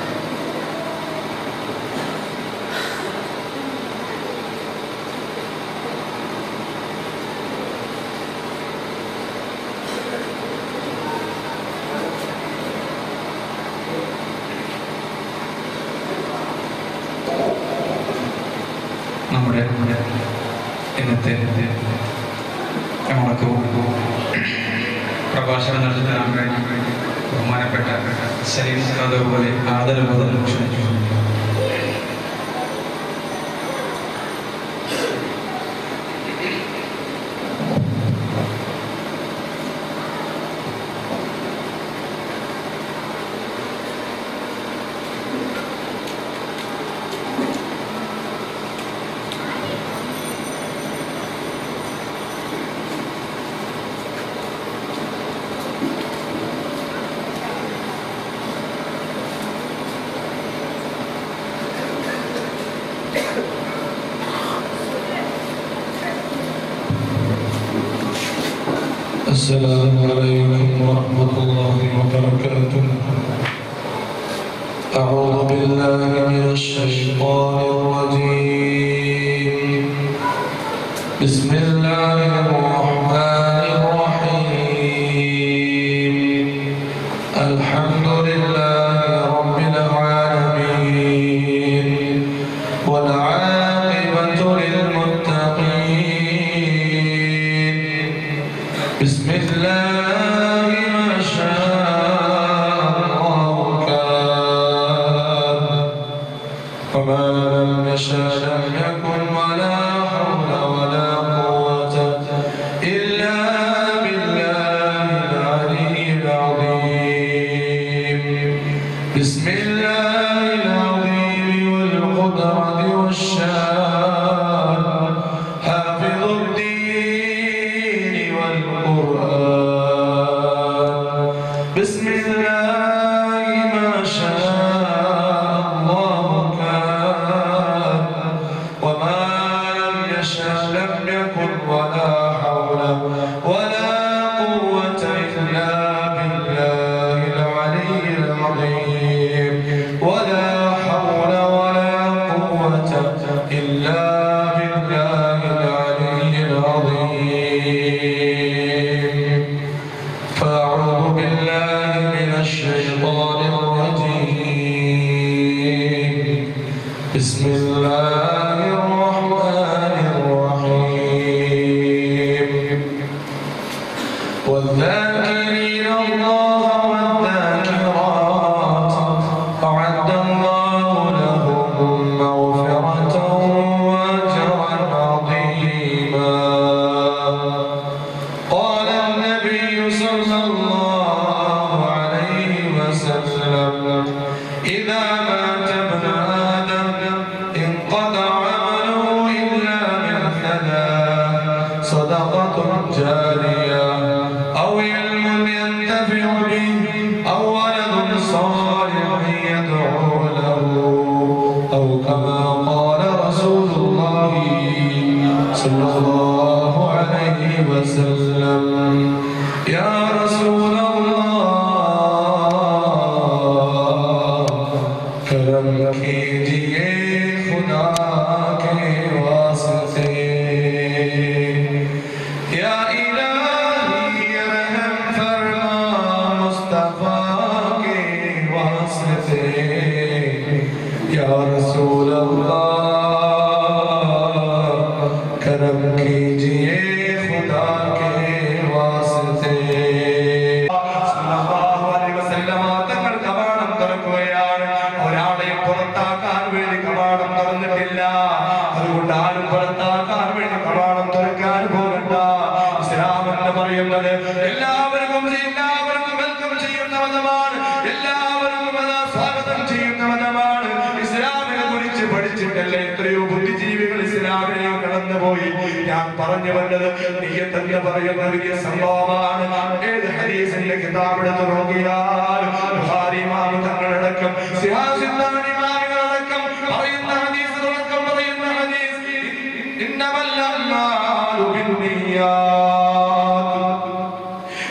നമ്മുടെ നമ്മുടെ ഇന്നത്തെ നമ്മൾക്ക് പ്രഭാഷണം നടത്താൻ വേണ്ടി ബഹുമാനപ്പെട്ട സലീം ഉസ്താദ് പോലെ ആദരവോടെ ക്ഷണിച്ചു. السلام عليكم ورحمة الله وبركاته. أعوذ بالله من الشيطان الرجيم. بسم الله الرحمن الرحيم. الحمد لله رب العالمين والعاقبة للمتقين. بسم الله ما شاء الله كان وما لم يشاء لم يكن ولا حول ولا قوة إلا بالله العلي العظيم. بسم الله العظيم والقدرة والشان حافظ الدين والقرآن. بسم الله ما شاء الله كان وما لم يشاء لم يكن ولا حول ولا قوة إلا بالله العلي العظيم. ولا حول ولا قوة إلا بالله العلي العظيم. فأعوذ بالله من الشيطان الرجيم. بسم الله الرحمن الرحيم. والذاكرين الله والذاكرات أعد الله لهم مغفرة وأجرا عظيما. قال النبي صلى الله عليه وسلم إذا مات ابن آدم انقطع عمله إلا من ثلاث: صدقة جارية أو علم ينتفع به أو ولد صالح يدعو له أو كما قال رسول الله صلى الله عليه وسلم. يا رسول الله کرم کیجئے خدا کے واسطے. یا الہی رحم فرما مصطفیٰ کے واسطے. یا رسول اللہ کرم کیجئے خدا کے واسطے. സല്ലല്ലാഹു അലൈഹി വസല്ലമ തങ്ങൾ കവാടം തുറക്കുകയാണ്. ഒരാളെയും പുറത്താക്കാൻ വേണ്ടി കവാടം തുറന്നിട്ടില്ല. അതുകൊണ്ട് ആരും പുറത്താക്കാൻ വേണ്ടി കവാടം തുറക്കാൻ പോകണ്ട. ഇസ്ലാം എന്ന് പറയുന്നത് എല്ലാവർക്കും വെൽക്കം ചെയ്യുന്ന മതമാണ്. എല്ലാവർക്കും സ്വാഗതം ചെയ്യുന്ന മതമാണ്. ഇസ്ലാമിനെ കുറിച്ച് പഠിച്ചിട്ടല്ലേ എത്രയോ ബുദ്ധിജീവികൾ ഇസ്ലാമിലേക്ക് കടന്നുപോയി. ഞാൻ പറഞ്ഞു വന്നത് നിയ്യത്ത് എന്ന് പറയുന്ന വലിയ സംഭവമാണ്. ഏത് ഹദീസിന്റെ കിതാബ് എടുത്ത് നോക്കിയാൽ ബുഖാരി ഇമാം തങ്ങളടക്കം സിഹാസിദ്ദാൻ ഇമാമികളടക്കം പറയുന്ന ഹദീസ് തുടക്കം പറയുന്ന ഹദീസ് ഇന്നമൽ അഅ്മാലു ബിന്നിയ്യാത്ത്.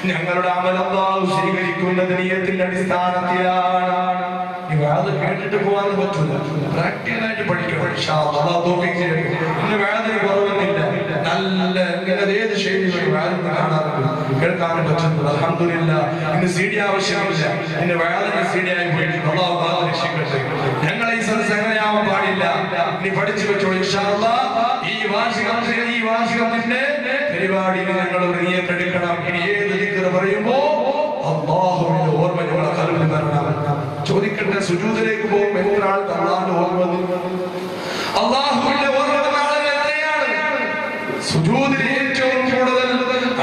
ഞങ്ങളുടെ അമൽ അല്ലാഹു സ്വീകരിക്കുന്നത് നിയ്യത്തിന്റെ അടിസ്ഥാനത്തിലാണ്. അത് കേട്ടിട്ട് പോകാൻ പറ്റില്ല, പ്രാക്ടിക്കലായിട്ട് പഠിക്കണം. ഇൻഷാ അല്ലാഹ് തൗഫീഖ് ചെയ്യട്ടെ. ഇന്ന് വേദന കുറവൊന്നുമില്ല, നല്ല ഇങ്ങനെ ഏത് ശൈലിയിലും വേദന കാണാറുണ്ട്, കേൾക്കാനും പറ്റുന്നുണ്ട്. അൽഹംദുലില്ലാഹ് ഇന്ന് CD ആവശ്യമില്ല. ഇന്ന് വേദന CD ആയി പോയിട്ടുണ്ട്. അല്ലാഹു കാത്ത് രക്ഷിക്കട്ടെ. ഞങ്ങളെ ഈ സദസ്സ് അങ്ങനെയാവാൻ പാടില്ല. ഇനി പഠിച്ചു വെച്ചോളൂ ഇൻഷാ അല്ലാഹ്. വാർഷികത്തിന്റെ പരിപാടിയിൽ ഞങ്ങൾ എടുക്കണം. ഇനി ഏത് ദിക്ർ പറയുമ്പോ അല്ലാഹുവിന്റെ ഓർമ്മ ഞങ്ങളെ ഖൽബിൽ വരണം. ചോദിക്കട്ടെ, സുജൂദിലേക്ക് പോകുമ്പോൾ എത്ര ആൾക്ക് അല്ലാഹുവിന്റെ ഓർമ്മ വന്നു? അല്ലാഹുവിന്റെ ഓർമ്മ വന്ന ആളുകൾ എത്രയാണ്? സുജൂദിൽ ഏറ്റവും കൂടുതൽ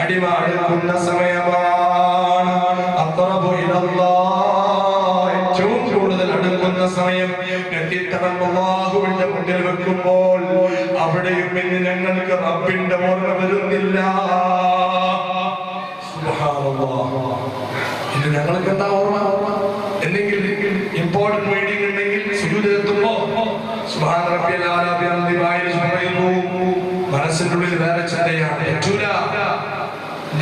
അടിമ അടുക്കുന്ന സമയമാണ്. അഖറബു ഇലല്ലാഹ്, ഏറ്റവും കൂടുതൽ അടുക്കുന്ന സമയം. നെറ്റിത്തടം അല്ലാഹുവിന്റെ മുന്നിൽ വെക്കുമ്പോൾ അവിടെയും ഇന്ന് ഞങ്ങൾക്ക് റബ്ബിന്റെ ഓർമ്മ വരുന്നില്ല. സുബ്ഹാനല്ലാഹ്. ഇത് ഞങ്ങൾക്ക് എന്താ ഓർമ്മ? എന്തെങ്കിലും ഇമ്പോർട്ടന്റ് മീറ്റിംഗ് ഉണ്ടെങ്കിൽ സുജൂദിലെത്തുമ്പോ സുബ്ഹാന റബ്ബിയൽ അഅ്ലാ ബിഹംദിഹി പറയുന്നു. മനസ്സിന്റെ ഉള്ളിൽ വേറെ ചിന്തയാണ്. പറ്റൂല.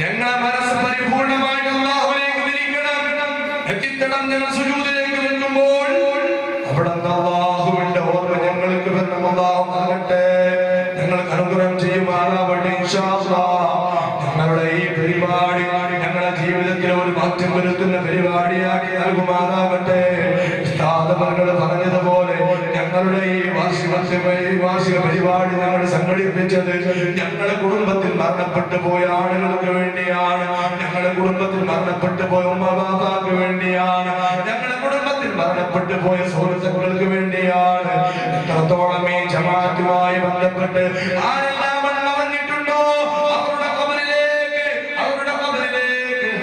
ഞങ്ങളെ മനസ്സ് പരിപൂർണമായിട്ട് അല്ലാഹുവിലേക്ക് തിരിക്കണം. നെറ്റിത്തടം ഞങ്ങൾ സുജൂദിലേക്ക് വെക്കുമ്പോൾ അവിടെ അല്ലാഹുവിന്റെ ഓർമ്മ ഞങ്ങൾക്ക് വരണം. അല്ലാഹു നൽകട്ടെ, ഞങ്ങൾക്ക് അനുഗ്രഹം ചെയ്യുമാറാവട്ടെ ഇൻഷാ അല്ലാഹ്. ഞങ്ങളുടെ ഈ പരിപാടി ഞങ്ങളുടെ ജീവിതത്തിൽ ഒരു മാറ്റം വരുത്തുന്ന പരിപാടിയാക്കി നൽകുമാറാവട്ടെ. ഉസ്താദുമാർ പറഞ്ഞതുപോലെ ഞങ്ങളുടെ ഈ വാർഷിക പരിപാടി ഞങ്ങൾ സംഘടിപ്പിച്ചത് ഞങ്ങളുടെ കുടുംബത്തിൽ മരണപ്പെട്ടു പോയ ആളുകൾക്ക് വേണ്ടിയാണ്. ഞങ്ങളുടെ കുടുംബത്തിൽ മരണപ്പെട്ടു പോയ ഉമ്മബാബാക്ക് വേണ്ടിയാണ്. ഞങ്ങളുടെ കുടുംബത്തിൽ മരണപ്പെട്ടു പോയ സുഹൃത്തുക്കൾക്ക് വേണ്ടിയാണ്. എത്രത്തോളം ഈ ജമാഅത്തുമായി ബന്ധപ്പെട്ട് ആരെല്ലാം വന്നിട്ടുണ്ടോ അവരുടെ ഖബറിലേക്ക്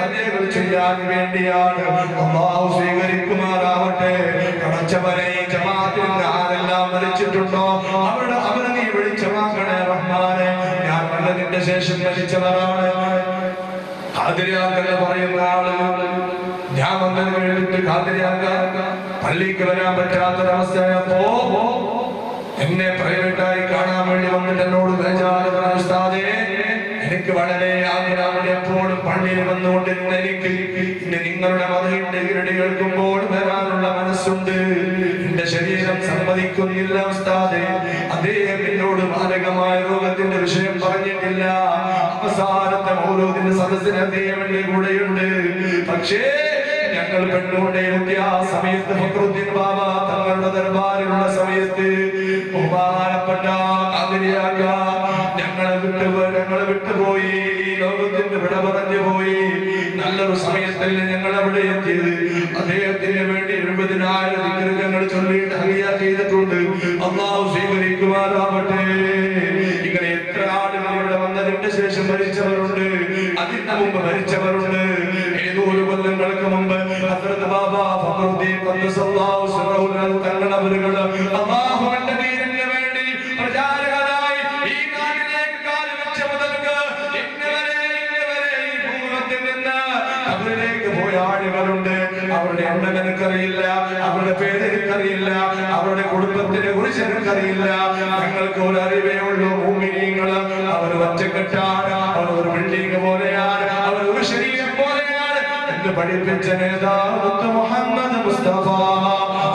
ഹദിയകൾ ചെയ്യാൻ വേണ്ടിയാണ്. അല്ലാഹു സ്വീകരിക്കുമാറാവട്ടെ. കടച്ചവനെ ഈ ജമാഅത്തിൽ ആരെല്ലാം മരിച്ചിട്ടുണ്ടോ അവരുടെ ഖബറിനെ നീ വിളിച്ചമാക്കണേ റഹ്മാനെ. ഞാൻ വന്നതിന്റെ ശേഷം മരിച്ചവരാണ്. ഖാദിരിയാക്കൾ പറയുന്ന ആളുകൾ ഞാൻ വന്നതിന് വേണ്ടിട്ട് ഖാദിരിയാക്കാൻ പള്ളിക്ക് വരാൻ പറ്റാത്തൊരവസ്ഥയപ്പോ എന്നെ പ്രൈവറ്റായി കാണാൻ വേണ്ടി വന്നിട്ട് എന്നോട് ബേജാറ് പറഞ്ഞു, ഉസ്താദേ എനിക്ക് വളരെ ആഗ്രഹമുണ്ട് എപ്പോഴും പള്ളിയിൽ വന്നുകൊണ്ടിരുന്ന എനിക്ക് ഇന്ന് നിങ്ങളുടെ മതത്തിന്റെ ഇരടി കേൾക്കുമ്പോൾ വരാനുള്ള മനസ്സുണ്ട്. എന്റെ ശരീരം സമ്മതിക്കുന്നില്ല ഉസ്താദേ. അദ്ദേഹം എന്നോട് മാരകമായ രോഗത്തിന്റെ വിഷയം പറഞ്ഞിട്ടില്ല. അവസാനത്തെ ഓരോന്നിന്റെ സദസ്സിന് അദ്ദേഹം എന്റെ കൂടെയുണ്ട്. പക്ഷേ ഞങ്ങൾ പെണ്ണുകൊണ്ടേരുത്തി ആ സമയത്ത് ഫഖറുദ്ദീൻ ബാബ തങ്ങളുടെ ദർബാറിലുള്ള സമയത്ത് ബഹുമാനപ്പെട്ട ഖാദിരിയാക്ക ഞങ്ങളെ വിട്ടുപോയി. ലോകത്തിന്റെ വിട പറഞ്ഞു പോയി. നല്ലൊരു സമയത്തിൽ ഞങ്ങൾ അവിടെ എത്തിയത്. അദ്ദേഹത്തിന് വേണ്ടി 70,000 ദിക്ർ ഞങ്ങൾ ചൊല്ലിയിട്ട് ഹദിയ ചെയ്തിട്ടുണ്ട്. അല്ലാഹു സ്വീകരിക്കുമാറാവട്ടെ. ഇങ്ങനെ എത്ര ആളുകൾ ഇവിടെ വന്നതിന്റെ ശേഷം മരിച്ചവരുണ്ട്, അതിന് മുമ്പ് മരിച്ചവരുണ്ട്. ഏതോ ഒരു കൊല്ലങ്ങൾക്ക് മുമ്പ് ഹസ്രത്ത് ബാബ ഫഖറുദ്ദീൻ ഖദ്ദസല്ലാഹു സിറഹുൽ തങ്ങളവരുകൾ അല്ലാഹുവിന്റെ ദീനിന് വേണ്ടി പ്രചാരകരായി ഈ നാട്ടിലേക്ക് കാല് വെച്ച മുതൽക്ക് ഇന്നവരെ ഈ ഭൂമുഖത്തിൽ നിന്ന് അവരിലേക്ക് പോയ ആളുകളുണ്ട്. അവരുടെ എണ്ണം എനിക്കറിയില്ല, അവരുടെ പേര് എനിക്കറിയില്ല, അവരുടെ കുടുംബത്തിനെ കുറിച്ച് എനിക്കറിയില്ല. ഞങ്ങൾക്ക് ഒരു അറിവേ ഉള്ളൂ. മുഅ്മിനീങ്ങൾ അവർ ഒറ്റക്കെട്ടാണ്, അവർ ഒരു ബിൽഡിംഗ് പോലെയാണ്, അവർ ഒരു ശരീരം പോലെയാണ് എന്ന് പഠിപ്പിച്ച നേതാവ് മുഹമ്മദ് മുസ്തഫ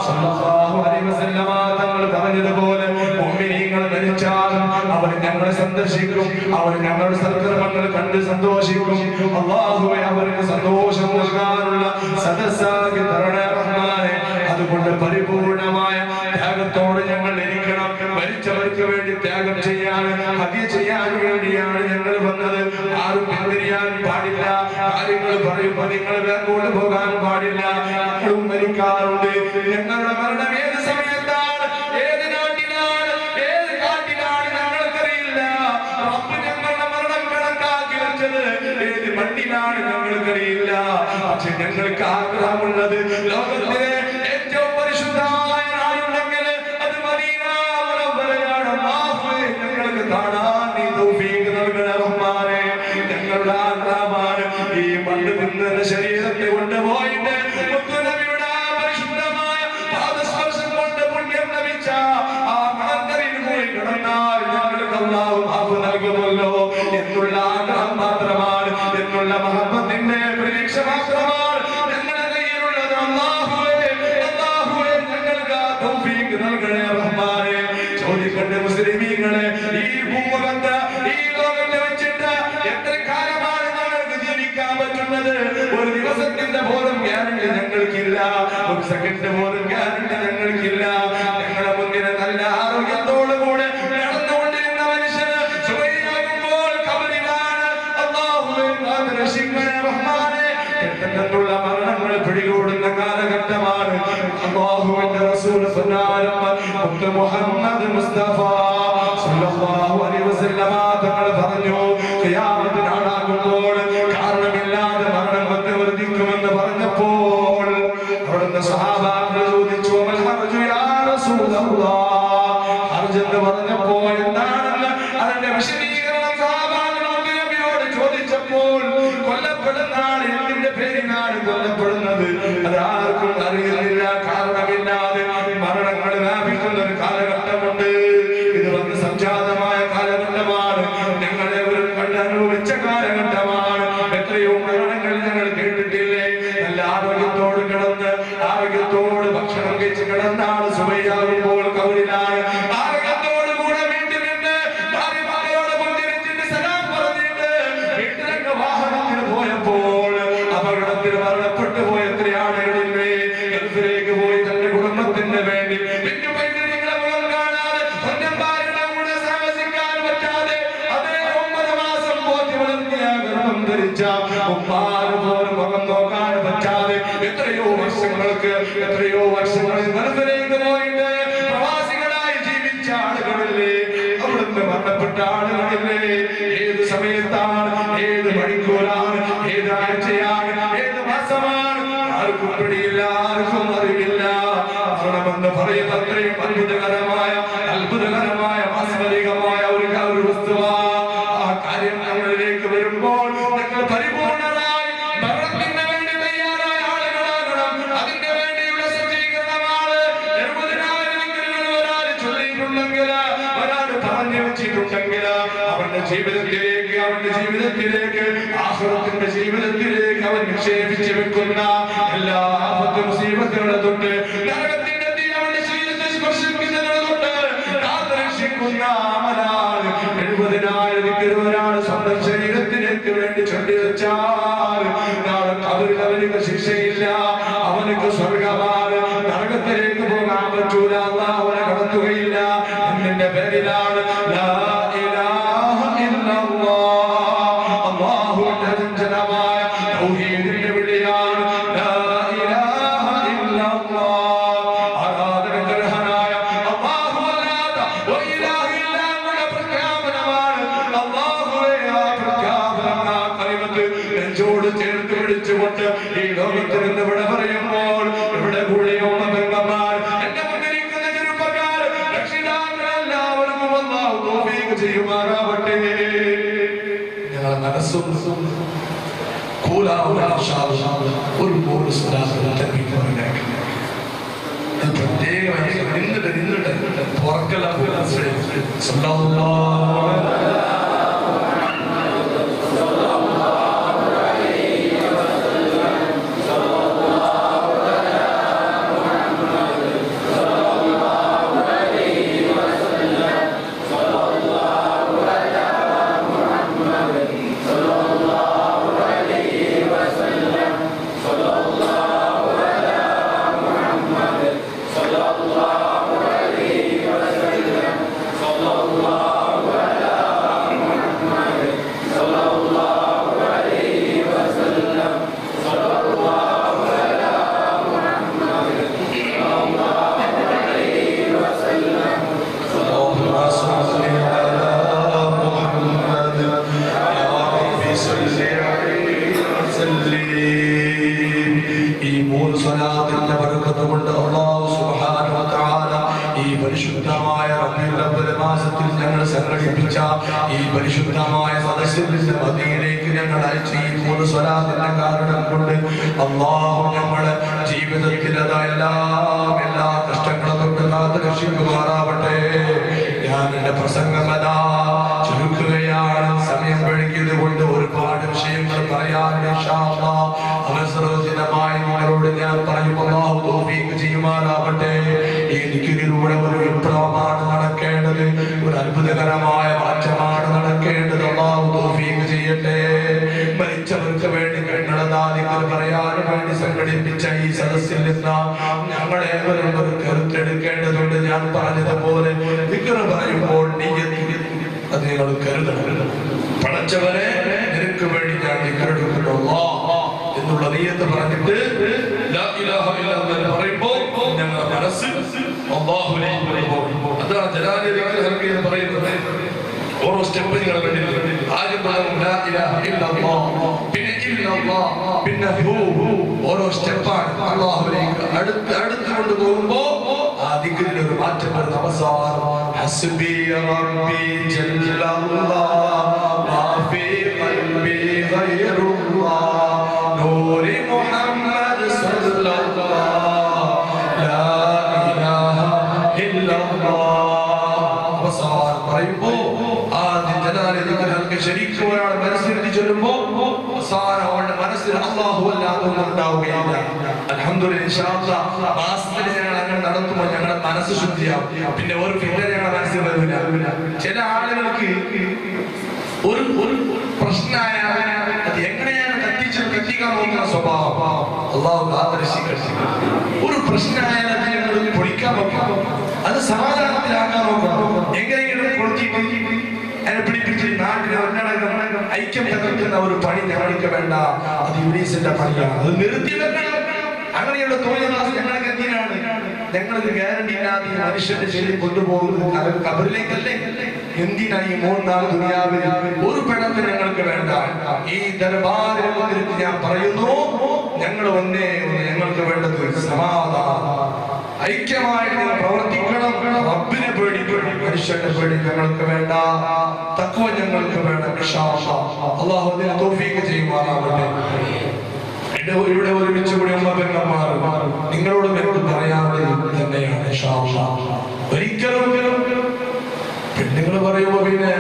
സല്ലല്ലാഹു അലൈഹി വസല്ലമ തങ്ങൾ പറഞ്ഞതുപോലെ മുഅ്മിനീങ്ങൾ മരിച്ചാലും അവർ ഞങ്ങളെ സന്ദർശിക്കും, അവർ ഞങ്ങളുടെ സൽക്കർമ്മങ്ങൾ കണ്ട് സന്തോഷിക്കും. അല്ലാഹുവേ അവർക്ക് സന്തോഷം നൽകാനുള്ള സദസ്സാക്കി തരണേ റഹ്മാനെ. അതുകൊണ്ട് പരിപൂർണമായ ത്യാഗത്തോടെ ഞങ്ങൾ ഇരിക്കണം. മരിച്ചവർക്ക് വേണ്ടി ത്യാഗം ചെയ്യാൻ ഹദിയ ചെയ്യാൻ വേണ്ടിയാണ് ഞങ്ങൾ വന്നത്. ആരും പിന്തിരിയാൻ പാടില്ല. കാര്യങ്ങൾ പറയുമ്പോൾ നിങ്ങൾ വേർക്കൊണ്ട് പോകാൻ പാടില്ല. ഞങ്ങളും മരിക്കാറുണ്ട്. ഞങ്ങളുടെ മരണം ഏത് സമയത്താണ്, ഏത് നാട്ടിലാണ്, ഏത് കാട്ടിലാണ് ഞങ്ങൾക്കറിയില്ല. റബ്ബ് ഞങ്ങളുടെ മരണം കണക്കാക്കി വെച്ചത് ഏത് മണ്ണിലാണ് ഞങ്ങൾക്കറിയില്ല. പക്ഷെ ഞങ്ങൾക്ക് ആഗ്രഹമുള്ളത് ലോകത്തിലെ ഏറ്റവും പരിശുദ്ധമായ നാടുണ്ടെങ്കിൽ അത് മദീന മുനവ്വറയാണ്. അല്ലാഹുവേ ഞങ്ങൾക്ക് കാണാൻ നീ തൗഫീഖ് നൽകണേ റഹ്മാനേ. ഞങ്ങളുടെ ആഗ്രഹമാണ് ഈ മണ്ണ് നിന്ന് ശരീരത്തെ കൊണ്ടുപോയിട്ട് മുത്തുനബിയുടെ പരിശുദ്ധമായ പാദസ്പർശം കൊണ്ട് പുണ്യം ലഭിച്ച ആ മണത്തറിയിൽ പോയി കിടന്നാൽ ഞങ്ങൾക്ക് അല്ലാഹു മാഫ് നൽകുമല്ലോ എന്നുള്ള ആഗ്രഹം മാത്രമാണ്, എന്നുള്ള മഹബത്തിന്റെ പ്രതീക്ഷ മാത്രമാണ് ഞങ്ങളുടെ കയ്യിലുള്ളത്. അല്ലാഹുവേ ഞങ്ങൾക്ക് തൗഫീഖ് നൽകണേ റഹ്മാനേ. ചോദിക്കട്ടെ മുസ്ലിമീങ്ങളെ, ഈ ഭൂമുഖത്ത് ഈ ലോകത്ത് വെച്ചിട്ട് എത്ര കാലമാണ് ഞങ്ങൾക്ക് ജീവിക്കാൻ പറ്റുന്നത്? ഒരു ദിവസത്തിന്റെ പോലും ഗ്യാരണ്ടി ഞങ്ങൾക്കില്ല, ഒരു സെക്കൻഡ് പോലും ഗ്യാരണ്ടി ഞങ്ങൾക്കില്ല. ഞങ്ങളുടെ മുന്നിൽ നല്ല ആരോഗ്യത്തോടുകൂടെ നടന്നുകൊണ്ടിരുന്ന മനുഷ്യന് മുസ്തഫ സല്ലല്ലാഹു അലൈഹി വസല്ലമ തങ്ങൾ പറഞ്ഞു ഖിയാമത്ത് നാളാകുമ്പോൾ കാരണമില്ലാതെ മരണം വർദ്ധിക്കുമെന്ന് പറഞ്ഞപ്പോൾ അവിടുന്ന് സ്വഹാബാക്കൾ ചോദിച്ചു മൽ ഹർജു യാ റസൂലല്ലാഹ് ഹർജ് എന്ന് പറഞ്ഞപ്പോ എന്താണെന്ന് അതിന്റെ വിശദീകരണം സ്വഹാബാക്കൾ നബിയോട് ചോദിച്ചപ്പോൾ കൊല്ലപ്പെടുന്നാണ് എന്തിന്റെ പേരിനാണ് കൊല്ലപ്പെടുന്നത് അത് ആർക്കും അറിയുന്നില്ല കാരണമില്ലാതെ മരണങ്ങൾ വ്യാപിക്കുന്ന ഒരു കാലഘട്ടമുണ്ട് ഇത് വന്ന് സംജാതമായ കാലഘട്ടമാണ് ഞങ്ങളെ ഒരു അനുഭവിച്ച കാലഘട്ടമാണ് എത്രയോ മരണങ്ങൾ ഞങ്ങൾ കേട്ടിട്ടില്ലേ നല്ല ആരോഗ്യത്തോട് കിടന്ന് ആരോഗ്യത്തോട് ഭക്ഷണം കഴിച്ച് കിടന്നാണ് സുബഹിയാകുമ്പോൾ കൗലിലാണ് ആരോഗ്യത്തോട് കൂടെ വീട്ടിൽ നിന്ന് ഭാര്യമാരോട് മുന്തിരിച്ചിട്ട് സലാം പറഞ്ഞിട്ട് വീട്ടിലൊക്കെ വാഹനത്തിന് പോയപ്പോൾ അപകടത്തിൽ മരണപ്പെട്ടു പോയ എത്ര ആളുകളില്ലേ ഗൾഫിലേക്ക് പോയി തന്റെ കുടുംബത്തിന് വേണ്ടി പെറ്റുപൈതൃകളെ മുഖം കാണാതെ സ്വന്തം ഭാര്യയുടെ കൂടെ താമസിക്കാൻ പറ്റാതെ അതേ 9 മാസം പോറ്റി വളർത്തിയ ഗർഭം ധരിച്ച ഉമ്മാന് പോലും മുഖം നോക്കാൻ പറ്റാതെ എത്രയോ വർഷങ്ങളിൽ ഗൾഫിലേക്ക് പോയിട്ട് പ്രവാസികളായി ജീവിച്ച ആളുകളില്ലേ അവിടുന്ന് മരണപ്പെട്ട ആളുകളില്ലേ ഏത് സമയത്താണ് ഏത് മണിക്കൂറാണ് ഏത് ആഴ്ചയാണ് ഏത് മാസമാണ് ആർക്കും പിടിയില്ല ആർക്കും അറിവില്ല മരണമെന്ന് പറയുന്ന അത്രയും അത്ഭുതകരമായ മാസ്മരികമായ ഒരു വസ്തുവാ ആ കാര്യം നമ്മളിലേക്ക് വരുമ്പോൾ ഞങ്ങൾ പരിപൂർണരായി മരണത്തിന് വേണ്ടി തയ്യാറായ ആളുകളാകണം അതിന്റെ വേണ്ടിയുള്ള സജ്ജീകരണമാണ് 70,000 ഒരാൾ ചൊല്ലിയിട്ടുണ്ടെങ്കിൽ ഒരാൾ പറഞ്ഞു വെച്ചിട്ടുണ്ടെങ്കിൽ അവന്റെ ജീവിതത്തിലേക്ക് ആഖിറത്തിന്റെ ജീവിതത്തിലേക്ക് അവൻ നിക്ഷേപിച്ചു വെക്കുന്ന എല്ലാ മുസീബത്തുകളെ തൊട്ട് നരകത്തിന്റെ തീ അവന്റെ ശരീരത്തെ സ്പർശിക്കുന്നതിനെ തൊട്ട് കാത്തുരക്ഷിക്കുന്ന അമലാണ് 70,000 ഒരാൾ സ്വന്തം ശരീരത്തിലേക്ക് വേണ്ടി ചൊല്ലിവെച്ചാൽ നാളെ അവരിൽ അവർക്ക് ശിക്ഷയില്ല അവനക്ക് സ്വർഗമാണ് നരകത്തിലേക്ക് പോകാൻ പറ്റൂല അല്ലാഹു അവനെ കടത്തുകയില്ല എന്നിന്റെ പേരിലാണ് ലാ ഇലാഹ ഇല്ലല്ലാഹ് അല്ലാഹുവിന്റെ അചഞ്ചലമായ തൗഹീദിന്റെ വിളിയാണ് ലാ ഇലാഹ ഇല്ലല്ലാഹ് ആരാധനകർഹനായ അല്ലാഹു അല്ലാതെ ഒരു ഇലാഹില്ല എന്ന പ്രഖ്യാപനമാണ് അല്ലാഹുവേ ആ പ്രഖ്യാപനം ആ കലിമത്ത് നെഞ്ചോട് ചേർത്ത് പിടിച്ചുകൊണ്ട് ഈ ലോകത്തിൽ നിന്ന് ഇവിടെ പറയുമ്പോൾ ഇവിടെ കൂടെയോ പെങ്ങന്മാർ എന്റെ മുന്നിരിക്കുന്ന ചെറുപ്പക്കാർ രക്ഷിതാക്കൾ എല്ലാവർക്കും അല്ലാഹു തൗഫീഖ് ചെയ്യുമാറാവട്ടെ ഞങ്ങളുടെ മനസ്സും ഒരു പ്രത്യേകമായി നിന്നിട്ട് പുറക്കല ഈ മൂന്ന് സ്വലാത്തിന്റെ ബർക്കത്ത് കൊണ്ട് അല്ലാഹു സുബ്ഹാനഹു വ തആല ഈ പരിശുദ്ധമായ റബീഉൽ അവ്വൽ മാസത്തിൽ ഞങ്ങൾ സംഘടിപ്പിച്ച ഈ പരിശുദ്ധമായ സദസ്സിന്റെ മദീനയിലേക്ക് ഞങ്ങൾ അയച്ച ഈ മൂന്ന് സ്വലാത്തിന്റെ കാരണം കൊണ്ട് അല്ലാഹു നമ്മുടെ ജീവിതത്തിൽ എല്ലാ കഷ്ടങ്ങളും തൊട്ട് കാത്ത് രക്ഷിക്കുമാറാവട്ടെ. ഞാൻ എന്റെ പ്രസംഗം ചുരുക്കുകയാണ്. സമയം വഴുകിയത് കൊണ്ട് ഒരുപാട് വിഷയങ്ങൾ പറയാൻ അവസരോചിതമായി നിങ്ങളോട് ഞാൻ പറയും. അല്ലാഹു തൗഫീഖ് ചെയ്യുമാറാവട്ടെ. ഈ ദിക്റിലൂടെ ഒരു വിപ്ലവമാണ് നടക്കേണ്ടത്, ഒരു അത്ഭുതകരമായ മാറ്റമാണ് നടക്കേണ്ടത്. അല്ലാഹു തൗഫീഖ് ചെയ്യട്ടെ. മരിച്ചവർക്ക് വേണ്ടി കണ്ണടനാദികൾ പറയാൻ വേണ്ടി സംഘടിപ്പിച്ച ഈ സദസ്സിൽ നിന്ന് ഞങ്ങളേവരും ഒരു കരുത്തെടുക്കേണ്ടതുണ്ട്. ഞാൻ പറഞ്ഞതുപോലെ ദിക്ർ പറയുമ്പോൾ അത് നിങ്ങൾ കരുതണം. പടച്ചവരെ നിനക്ക് വേണ്ടി ഞാൻ ദിക്റെടുക്കുന്നു എന്നുള്ള നിയ്യത്ത് പറഞ്ഞിട്ട് ലാ ഇലാഹ ഇല്ലല്ലാഹ് പറയുമ്പോൾ ഞങ്ങളുടെ മനസ്സ് അല്ലാഹുവിലേക്ക് പോകുമ്പോൾ അതാണ് ജലാലിയതിക്ക് എന്ന് പറയുന്നത്. ഓരോ സ്റ്റെപ്പ് നിങ്ങൾ കണ്ടില്ല. ആദ്യം തുടങ്ങും ലാ ഇലാഹ ഇല്ലല്ലാഹ്, പിന്നെ ഇല്ലല്ലാഹ്, പിന്നെ ഹു. ഓരോ സ്റ്റെപ്പാണ് അല്ലാഹുവിലേക്ക് അടുത്ത് കൊണ്ടുപോകുമ്പോ ആ ദിക്റിൽ ഒരു മാറ്റം വരുന്ന അവസാനം ഹസ്ബി റബ്ബി ജല്ലല്ലാഹ് മാ ഫീ ഖൽബി ഗൈറുല്ലാഹ് നൂരി മുഹമ്മദ് സല്ലല്ലാഹ് ലാ ഇലാഹ ഇല്ലല്ലാഹ്. അവസാനം പറയുമ്പോ ശരിക്കും ഒരാൾ മനസ്സിരുത്തി ചൊല്ലുമ്പോ അവസാനം അവളുടെ മനസ്സിൽ അല്ലാഹു അല്ലാതെ ഒന്നും ഉണ്ടാവുകയില്ല. അൽഹംദുലില്ലാഹ് ഇൻഷാ അല്ലാഹ് മാസത്തിൽ ഞങ്ങൾ അങ്ങനെ നടത്തുമ്പോൾ ഞങ്ങളുടെ മനസ്സ് ശുദ്ധിയാവും. പിന്നെ ഒരു ഫിത്തന ഞങ്ങളുടെ മനസ്സിൽ വരില്ല. ചില ആളുകൾക്ക് ഒരു പ്രശ്നമായ അത് എങ്ങനെയാണ് കത്തിക്കാൻ നോക്കുന്ന സ്വഭാവം അല്ലാഹു ആദർശിക്കട്ടെ. ഒരു പ്രശ്നമായാൽ അത് ഞങ്ങൾ പൊളിക്കാൻ നോക്കാം, അത് സമാധാനത്തിലാക്കാൻ നോക്കാം. എങ്ങനെയെങ്കിലും കൊടുത്തിട്ട് അതിനെ പിടിപ്പിച്ച് നാട്ടിലെ ഒന്നടങ്കം ഐക്യം തകർക്കുന്ന ഒരു പണി ഞങ്ങൾക്ക് വേണ്ട. അത് ഇബ്ലീസിന്റെ പണിയാണ്. അത് നിർത്തി വെക്കണം. അങ്ങനെയുള്ള തോന്നിയ ഞങ്ങൾക്ക് എന്തിനാണ്? ഞങ്ങൾക്ക് ഗ്യാരണ്ടി ഇല്ലാതെ ഈ മനുഷ്യന്റെ ശരീരം കൊണ്ടുപോകുന്നത് കബറിലേക്കല്ലേ? എന്തിനായി 3 നാൾ ദുനിയാവിൽ ഒരു പെടത്തിന് ഞങ്ങൾക്ക് വേണ്ട. ഈ ദർബാറിൽ വന്നിട്ട് ഞാൻ പറയുന്നു, ഞങ്ങൾ ഒന്നേ ഞങ്ങൾക്ക് വേണ്ടത് സമാധാനം. ഐക്യമായിട്ട് നിങ്ങൾ പ്രവർത്തിക്കണം. റബ്ബിനെ പേടിക്കണം, മനുഷ്യന്റെ പേടി ഞങ്ങൾക്ക് വേണ്ട. തഖ്വ ഞങ്ങൾക്ക് വേണം. ഇൻഷാ അല്ലാഹ് അല്ലാഹു അതിനെ തൗഫീഖ് ചെയ്യുമാറാവട്ടെ. ഇവിടെ ഒരുമിച്ച് കൂടി ഉമ്മമാർ നിങ്ങളോട് എനിക്ക് പറയാനുള്ളത് തന്നെയാണ്. ഇൻഷാ അല്ലാഹ് ഒരിക്കലും പെണ്ണുങ്ങൾ പറയുമ്പോ പിന്നെ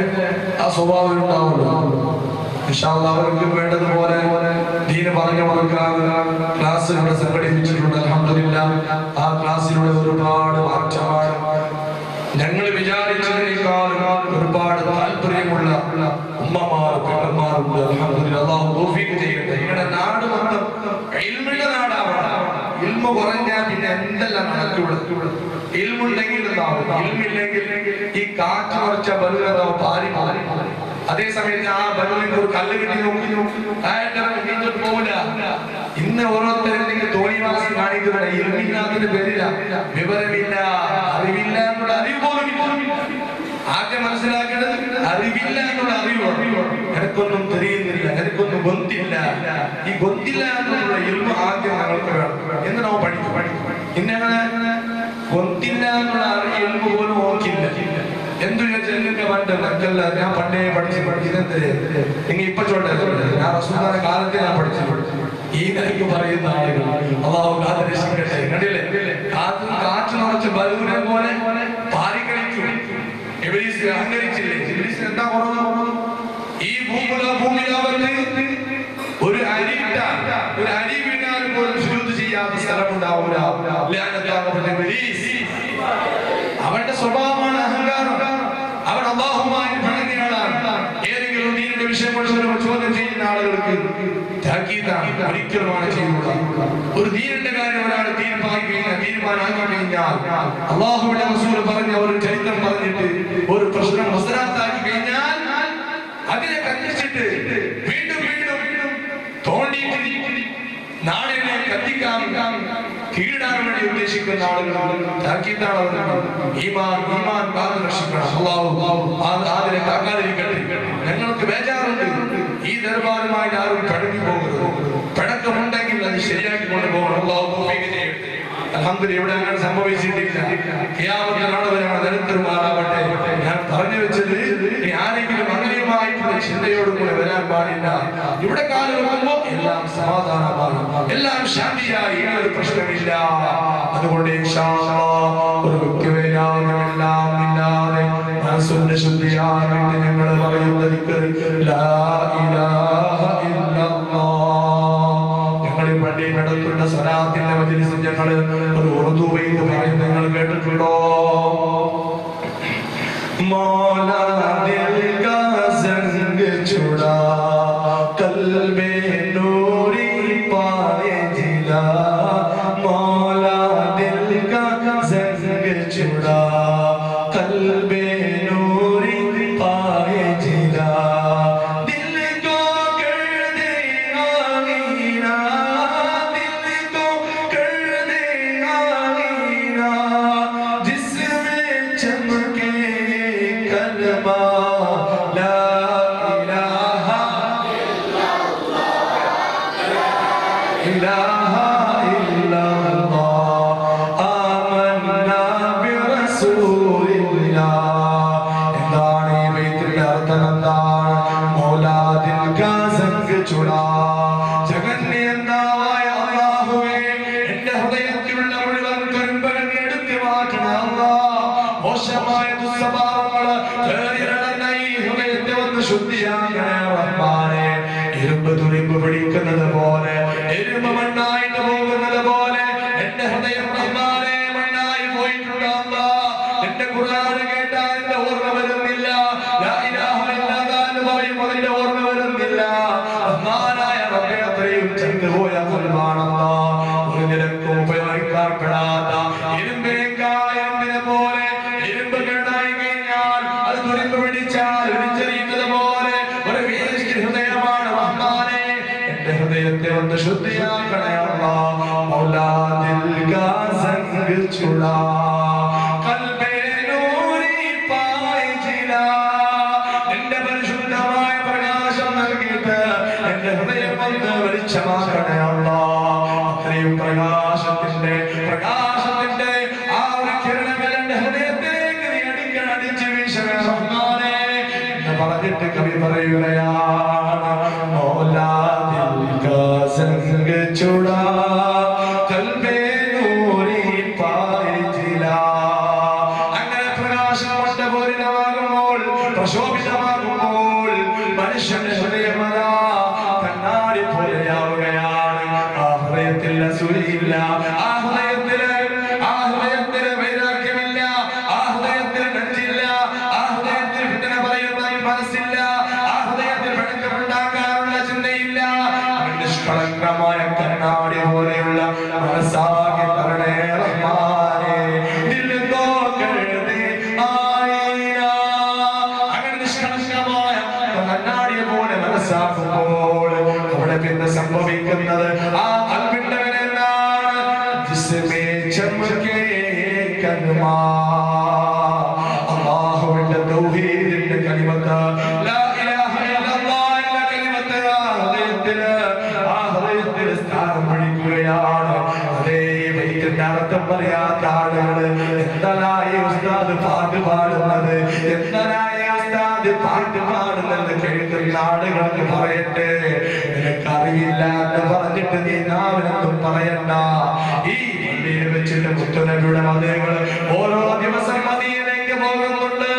ആ സ്വഭാവം ഉണ്ടാവുള്ളൂ. ഇൻഷാ അല്ലാഹ് അവർക്ക് വേണ്ടതുപോലെ ദീന് പറഞ്ഞു കൊടുക്കാൻ ക്ലാസ്സിലൂടെ സംഘടിപ്പിച്ചിട്ടുണ്ട്. അൽഹംദുലില്ലാഹ് ആ ക്ലാസ്സിലൂടെ ഒരുപാട് മാറ്റമാണ്. ഞങ്ങൾ വിചാരിച്ചതിനേക്കാളും ഒരുപാട് താല്പര്യമുള്ള ഉമ്മമാർ പെണ്ണന്മാരുണ്ട്. അൽഹംദുലില്ലാഹ് അല്ലാഹു തൗഫീഖ് ചെയ്യട്ടെ. നിങ്ങളുടെ നാട് മൊത്തം ഇൽമിന്റെ നാടാവണം. ഇൽമ കുറഞ്ഞാൽ പിന്നെ എന്തെല്ലാം നടക്കുള്ളൂ. ഇൽമുണ്ടെങ്കിൽ ഉണ്ടാവും, ഇൽമില്ലെങ്കിൽ ഈ കാറ്റ് കുറച്ച ബലൂണ്ടാവും പാരി മാറി. അതേ സമയത്ത് ആ ബലൂണിൽ ഒരു കല്ല് കിട്ടി നോക്കി പോവില്ല. ഇന്ന് ഓരോരുത്തരും നിങ്ങൾ തോന്നിവാസം കാണിക്കുന്നത് ഇൽമില്ലാത്തതിന്റെ പേരില്ല, വിവരമില്ല, അറിവില്ല എന്നുള്ള അറിവ് പോലും ഇല്ല. ആദ്യം മനസ്സിലാക്കേണ്ടത് അറിവില്ല എന്നുള്ള അറിവാണ്. എനിക്കൊന്നും തെരിയുന്നില്ല, എനിക്കൊന്നും ഗൊന്തില്ല. ഈ ഗൊന്തില്ല എന്നുള്ള ഇൽമ ആദ്യം ഞങ്ങൾക്ക് വേണം എന്ന് നാം പഠിക്കും. ഇന്നങ്ങനെ ഗൊന്തില്ല എന്നുള്ള ഇൽമ പോലും ഓർക്കില്ല. എന്തു ചോദിച്ചാൽ പണ്ടല്ല, ഞാൻ പണ്ടേ പഠിച്ചെന്തേ നിങ്ങൾ ഇപ്പൊ ചോട്ടെ, ഞാൻ റസൂലുള്ളാഹിന്റെ കാലത്തെ ഞാൻ പഠിച്ചു. ഈ നിലയ്ക്ക് പറയുന്ന ആളുകൾ അല്ലാഹു കാത്തിരക്ഷിക്കട്ടെ. കണ്ടില്ലേ, കാറ്റ് നിറച്ച ബലൂനെ പോലെ പാരിക്കളിക്കും. ഇബ്ലീസ് അഹങ്കരിച്ചില്ലേ? ഇബ്ലീസ് എന്താ കുറവ്? ഈ ഭൂമിയിലാവത്ത് ഒരു അരി വീണാലും പോലും സുജൂദ് ചെയ്യാത്ത സ്ഥലമുണ്ടാവൂല. അവന്റെ സ്വഭാവമാണ് അഹങ്കാരം. അവൻ അല്ലാഹുവുമായി പിണങ്ങിയാണ്. ഏതെങ്കിലും ദീനിന്റെ വിഷയം ചോദ്യം ചെയ്യുന്ന ആളുകൾക്ക് ഒരിക്കലുമാണ് ചെയ്യുക. ഒരു ദീനിന്റെ കാര്യം ഒരാൾ തീരുമാനമാക്കി കഴിഞ്ഞാൽ അല്ലാഹുവിന്റെ റസൂൽ പറഞ്ഞ ഒരു ചരിത്രം പറഞ്ഞിട്ട് ഒരു പ്രശ്നം മുസ്തറാത്താക്കി കഴിഞ്ഞാൽ അതിനെ കത്തിച്ചിട്ട് വീണ്ടും തോണ്ടിയിട്ട് നാടിനെ കത്തിക്കാൻ കീഴാൻ വേണ്ടി ഉദ്ദേശിക്കുന്ന ആളുകൾ ഈമാൻ കാത്തു രക്ഷിക്കണം. അതിനെ കാക്കാതിരിക്കട്ടെ. ഞങ്ങൾക്ക് ബേജാറുണ്ട്. ഈ ദർബാറുമായി ആരും പിണങ്ങി പോകരുത്. പിണക്കമുണ്ടെങ്കിൽ അത് ശരിയാക്കി കൊണ്ടുപോകണം. അല്ലാഹു തൗഫീഖ് ചെയ്യട്ടെ. അൽഹംദുലില്ലാഹ് ഇവിടെ അങ്ങനെ സംഭവിച്ചിട്ടില്ല. ഖിയാമത്ത് നാൾ വരെ നിരന്തരമാകട്ടെ. ഞാൻ പറഞ്ഞു വെച്ചത് ആരെങ്കിലും അങ്ങനെയുമായിട്ടുള്ള ചിന്തയോടുകൂടെ വരാൻ പാടില്ല. ഇവിടെ കാലം വെക്കുമ്പോൾ എല്ലാം സമാധാനമാണ്, എല്ലാം ശാന്തിയായി, ഒരു പ്രശ്നമില്ല. അതുകൊണ്ട് ഇൻഷാ അല്ലാഹ് ഒരു വ്യക്തിവേദനയെല്ലാം ഇല്ലാതെ മനസ്സിന്റെ ശുദ്ധിയായിട്ട് ഞങ്ങൾ പറയുന്ന ദിക്ർ ലാ ഇലാഹ ഇല്ലല്ലാഹ്. ഞങ്ങൾ പള്ളി നടത്തുന്ന സ്വലാത്തിന്റെ മജ്ലിസിൽ ഞങ്ങൾ ഒരു ഉറുദു ബൈത്ത് പറയുന്നത് നിങ്ങൾ കേട്ടിട്ടുണ്ടോ? मौला दिल का जंग छुड़ा, कल्बे नूरी पाए जिला, मौला दिल का जंग छुड़ा, कल्बे नूरी पाए जिला, दिल को कर दे आईना, दिल को कर दे आईना, ഹൃദയത്തെ ഒന്ന് ശുദ്ധിയാക്കണേ റഹ്മാനെ. ഇരുമ്പ് തുരുമ്പ് പിടിക്കുന്നത് പോലെ, ഇരുമ്പ് മണ്ണായിട്ട് പോകുന്നത് പോലെ എന്റെ ഹൃദയം റഹ്മാനെ മണ്ണായി പോയിട്ടുണ്ട് അല്ലാഹ്. എന്റെ ഖുർആൻ കേട്ടാൽ എന്റെ ഓർമ്മ വരുന്നില്ല, ലാ ഇലാഹ ഇല്ലല്ലാഹ് എന്ന് പറയുമ്പോൾ എന്റെ ഓർമ്മ വരുന്നില്ല. റഹ്മാനായ റബ്ബേ, അത്രയും ചത്തുപോയ ഖുർആനല്ലാഹ്, ഒരു നിലക്കും ഉപയോഗിക്കപ്പെടാത്ത ഇരുമ്പിനെ പോലെ. ഇരുമ്പ് കേടായി കഴിഞ്ഞാൽ അത് തുരുമ്പ് പിടിച്ചാൽ വലിച്ചെറിയുന്നത് പോലെ ഒരു വേസ്റ്റ് ഹൃദയമാണ് റഹ്മാനെ. എന്റെ ഹൃദയത്തെ ഒന്ന് ശുദ്ധിയാക്കണേ അല്ലാഹ്. മൗലാ ദിൽ കാ സംഗ് ചുടാ കൽബേ നൂരി പായ് ജിലാ. എന്റെ പരിശുദ്ധമായ പ്രകാശം നൽകിയിട്ട് എന്റെ ഹൃദയം ഒന്ന് വെളിച്ചമാക്കണേ അല്ലാഹ്. അത്രയും പ്രകാശത്തിന്റെ ആ ഒരു കിരണങ്ങൾ എന്റെ ഹൃദയത്തിലേക്ക് നീ അടിച്ച് വീശണേ റഹ്മാനെ എന്ന് പറഞ്ഞിട്ട് കവി പറയുകയാണ്. മൗലാ ദിൽ കാ സംഗ് ചുടാ കൽബേ നൂരി പായ് ജിലാ. അങ്ങനെ പ്രകാശം പൂരിതമാകുമ്പോൾ, പ്രശോഭിതമാകുമ്പോൾ മനുഷ്യന്റെ ഹൃദയമതാ കണ്ണാടി പോലെയാവുകയാണ്. ആ ഹൃദയത്തിൽ അസൂയയില്ല, ആ ഹൃദയത്തിൽ വൈരാഗ്യമില്ല, ആ ഹൃദയത്തിൽ നെഞ്ചില്ല, ആ ഹൃദയത്തിൽ ഫിത്ന പറയുന്ന മനസ്സില്ല, ആ ഹൃദയത്തിൽ പിണക്കമുണ്ടാക്കാനുള്ള ചിന്തയില്ല. നിഷ്കളങ്കമായ കണ്ണാടി പോലെയുള്ള മനസ്സാകെ തരണേ റഹ്മാനേ. അങ്ങനെ നിഷ്കളങ്കമായ കണ്ണാടിയെ പോലെ മനസ്സാകുമ്പോൾ അവിടെ പിന്നെ സംഭവിക്കുന്നത് ആ കൽബിന്റെ അല്ലാഹുവിന്റെ തൗഹീദിന്റെ കലിമത്ത്, ലാ ഇലാഹ ഇല്ലല്ലാഹ് എന്ന കലിമത്ത് ആ ഹൃദയത്തിൽ സ്ഥാനം പിടിക്കുകയാണ്. അതേ ബൈത്തിന്റെ അർത്ഥം പറയാത്ത ആളുകള് എന്തായി ഉസ്താദ് പാട്ട് പാടുന്നത്, എന്തായി ഉസ്താദ് പാട്ട് പാടുന്നത് കേൾക്കുന്ന ആളുകൾക്ക് പറയട്ടെ, നിനക്കറിയില്ല എന്ന് പറഞ്ഞിട്ട് നീ നാവിനൊന്നും പറയണ്ട. ഈ പള്ളിയിൽ വെച്ചിട്ട് മുത്തുനബിയുടെ മതങ്ങൾ ഓരോ ദിവസം മദീനയിലേക്ക് പോകുന്നുണ്ട്.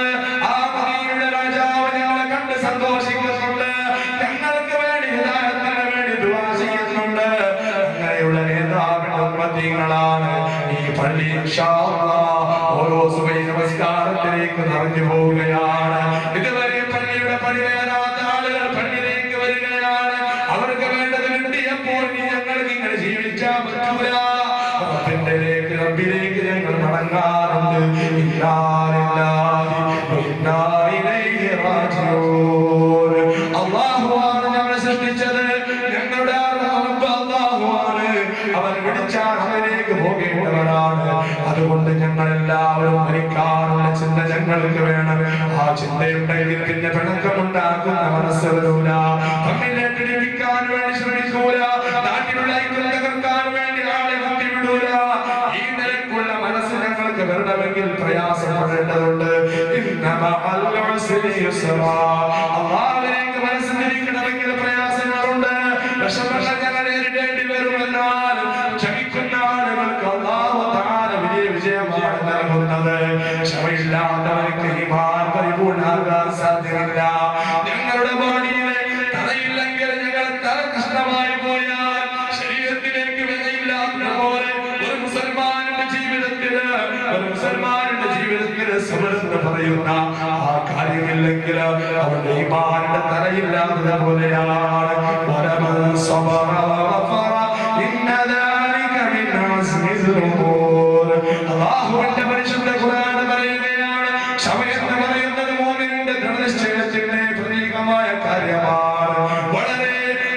ആ മദീനയുടെ രാജാവ് ഞങ്ങളെ കണ്ട് സന്തോഷിക്കുന്നുണ്ട്, ഞങ്ങൾക്ക് വേണ്ടി ഹിദായത്തിന് വേണ്ടി ദുആ ചെയ്യുന്നുണ്ട്. അങ്ങനെയുള്ള നേതാവിന്റെ ഉമ്മത്തീങ്ങളാണ് ഈ പള്ളി. ഇൻഷാ അല്ലാഹ് ഓരോ സുബഹി നമസ്കാരത്തിലേക്ക് നിറഞ്ഞു പോവുകയാണ്. ഇതുവരെ പള്ളിയുടെ പണി വരാത്ത ആളുകൾ പള്ളിയിലേക്ക് വരികയാണ്. അവർക്ക് വേണ്ടത് കിട്ടിയപ്പോൾ ഞങ്ങൾക്ക് ഇങ്ങനെ ജീവിച്ചാൽ പറ്റൂല. റബ്ബിലേക്ക് ഞങ്ങൾ മടങ്ങാറുണ്ട്. അല്ലാഹുവാണ് ഞങ്ങളെ സൃഷ്ടിച്ചത്, ഞങ്ങളുടെ അല്ലാഹുവാണ്. അവൻ വിളിച്ചാൽ അവനിലേക്ക് പോകേണ്ടവരാണ്. അതുകൊണ്ട് ഞങ്ങൾ എല്ലാവരും മരിക്കാനുള്ള ചിന്ത ഞങ്ങൾക്ക് വേണം. ആ ചിന്തയുണ്ടെങ്കിൽ പിന്നെ പിണക്കമുണ്ടാക്കുന്ന മനസ്സ് വരൂല, തമ്മിലേറ്റിടിപ്പിക്കാൻ വേണ്ടി ശ്രമിക്കൂല, നാട്ടിലുള്ള ഐക്യം തകർക്കാൻ വേണ്ടി ആളെ വിടൂല. ഈ നിലക്കുള്ള മനസ്സ് ഞങ്ങൾക്ക് വരണമെങ്കിൽ പ്രയാസപ്പെടേണ്ടതുണ്ട്. അല്ലാഹുവിലേക്ക് മനസ്സ് തിരിക്കണമെങ്കിൽ പ്രയാസങ്ങളുണ്ട്, വിഷമങ്ങൾ ഞങ്ങൾ നേരിടേണ്ടി വരുമെന്നാൽ ക്ഷമിക്കുന്ന ആളുകൾക്ക് അല്ലാഹു തആല വലിയ വിജയമാണ് നൽകുന്നത്. ക്ഷമയില്ലാത്തവർക്ക് ഈമാൻ പരിപൂർണ്ണമാകാൻ സാധ്യമല്ല. ഞങ്ങളുടെ ബോഡിയിലെ തലയില്ലെങ്കിൽ ഞങ്ങൾ തല കഷ്ണമായി പോയാൽ ശരീരത്തിലേക്ക് വിലയില്ലാത്ത പോലെ ഒരു മുസൽമാന്റെ ജീവിതത്തിന് സമരത്തിന് പറയുന്ന ആ കാര്യമില്ലെങ്കിൽ അവരുടെ ഈമാനിന്റെ തലയില്ലാത്തത് പോലെയാണ്. അല്ലാഹുവിന്റെ പരിശുദ്ധ ഖുർആൻ പറയുകയാണ്, ക്ഷമ എന്ന് പറയുന്നത് മുഅ്മിനിന്റെ ദൃഢനിശ്ചയത്തിന്റെ പ്രതീകമായ കാര്യമാണ്. വളരെയേറെ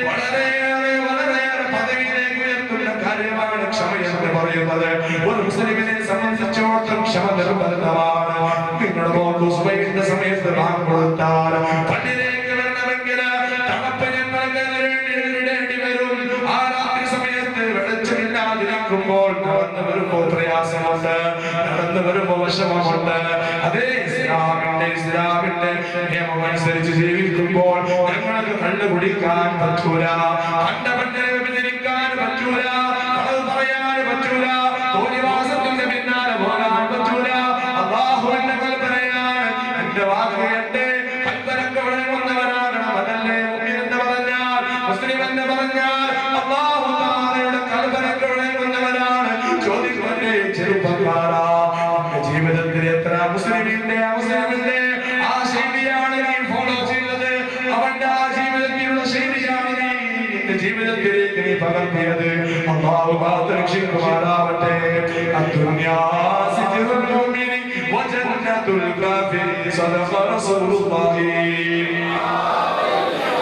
പദവിയിലേക്ക് ഉയർത്തുന്ന കാര്യമാണ് ക്ഷമ എന്ന് പറയുന്നത്. ഒരു മുസ്ലിമിനെ സംബന്ധിച്ചിടത്തോളം ക്ഷമ നിർബന്ധമാണ്. നിങ്ങളുടെ മോക്ക് സുബഹിന്റെ സമയത്ത് ബാങ്ക് കൊടുത്താൽ പള്ളിയിലേക്ക് വരണമെങ്കിൽ തണുപ്പ് ഞങ്ങൾക്ക് നേരിടേണ്ടി വരും. ആ രാത്രി സമയത്ത് വെളിച്ചമില്ലാതിരിക്കുമ്പോൾ നടന്നു വരുമ്പോൾ പ്രയാസമുണ്ട്, നടന്നു വരുമ്പോൾ വിഷമമുണ്ട്. അതേ ഇസ്ലാമിന്റെ നിയമം അനുസരിച്ച് ജീവിക്കുമ്പോൾ ഞങ്ങൾക്ക് കള്ളു കുടിക്കാൻ പറ്റൂല, കണ്ടവന്റെ വിഭജിക്കാൻ പറ്റൂല, കളവ് പറയാൻ പറ്റൂല, തോന്നിവാസത്തിന്റെ പിന്നാലെ പോകാൻ പറ്റൂല. അല്ലാഹുവിന്റെ കൽപ്പനയാണ്. എന്റെ വാക്കുകേട്ട് കൽബനൊക്കെ വഴങ്ങുന്നവരാകണം. അതല്ലേ മുഅ്മിൻ എന്ന് പറഞ്ഞാൽ, മുസ്ലിം എന്ന് പറഞ്ഞാൽ അല്ലാഹു തആലയുടെ കൽബനൊക്കെ വഴങ്ങുന്നവരാണ്. ചോദിക്കട്ടെ ചെറുപ്പക്കാരാ, ജീവിതത്തിൽ എത്ര മുസ്ലിമിന്റെ ആ ശൈലിയാണ് നീ ഫോളോ ചെയ്യുന്നത്? അവന്റെ ആ ജീവിതത്തിലുള്ള ശൈലിയാണ് നീ ജീവിതത്തിലേക്ക് നീ പകർത്തിയത്. അല്ലാഹു കാത്തുരക്ഷിക്കുമാറാവട്ടെ. അദ്ദുനിയാ സിജ്നുൽ മുഅ്മിനി വജന്നത്തുൽ കാഫിരി സദഖ റസൂലുള്ളാഹി.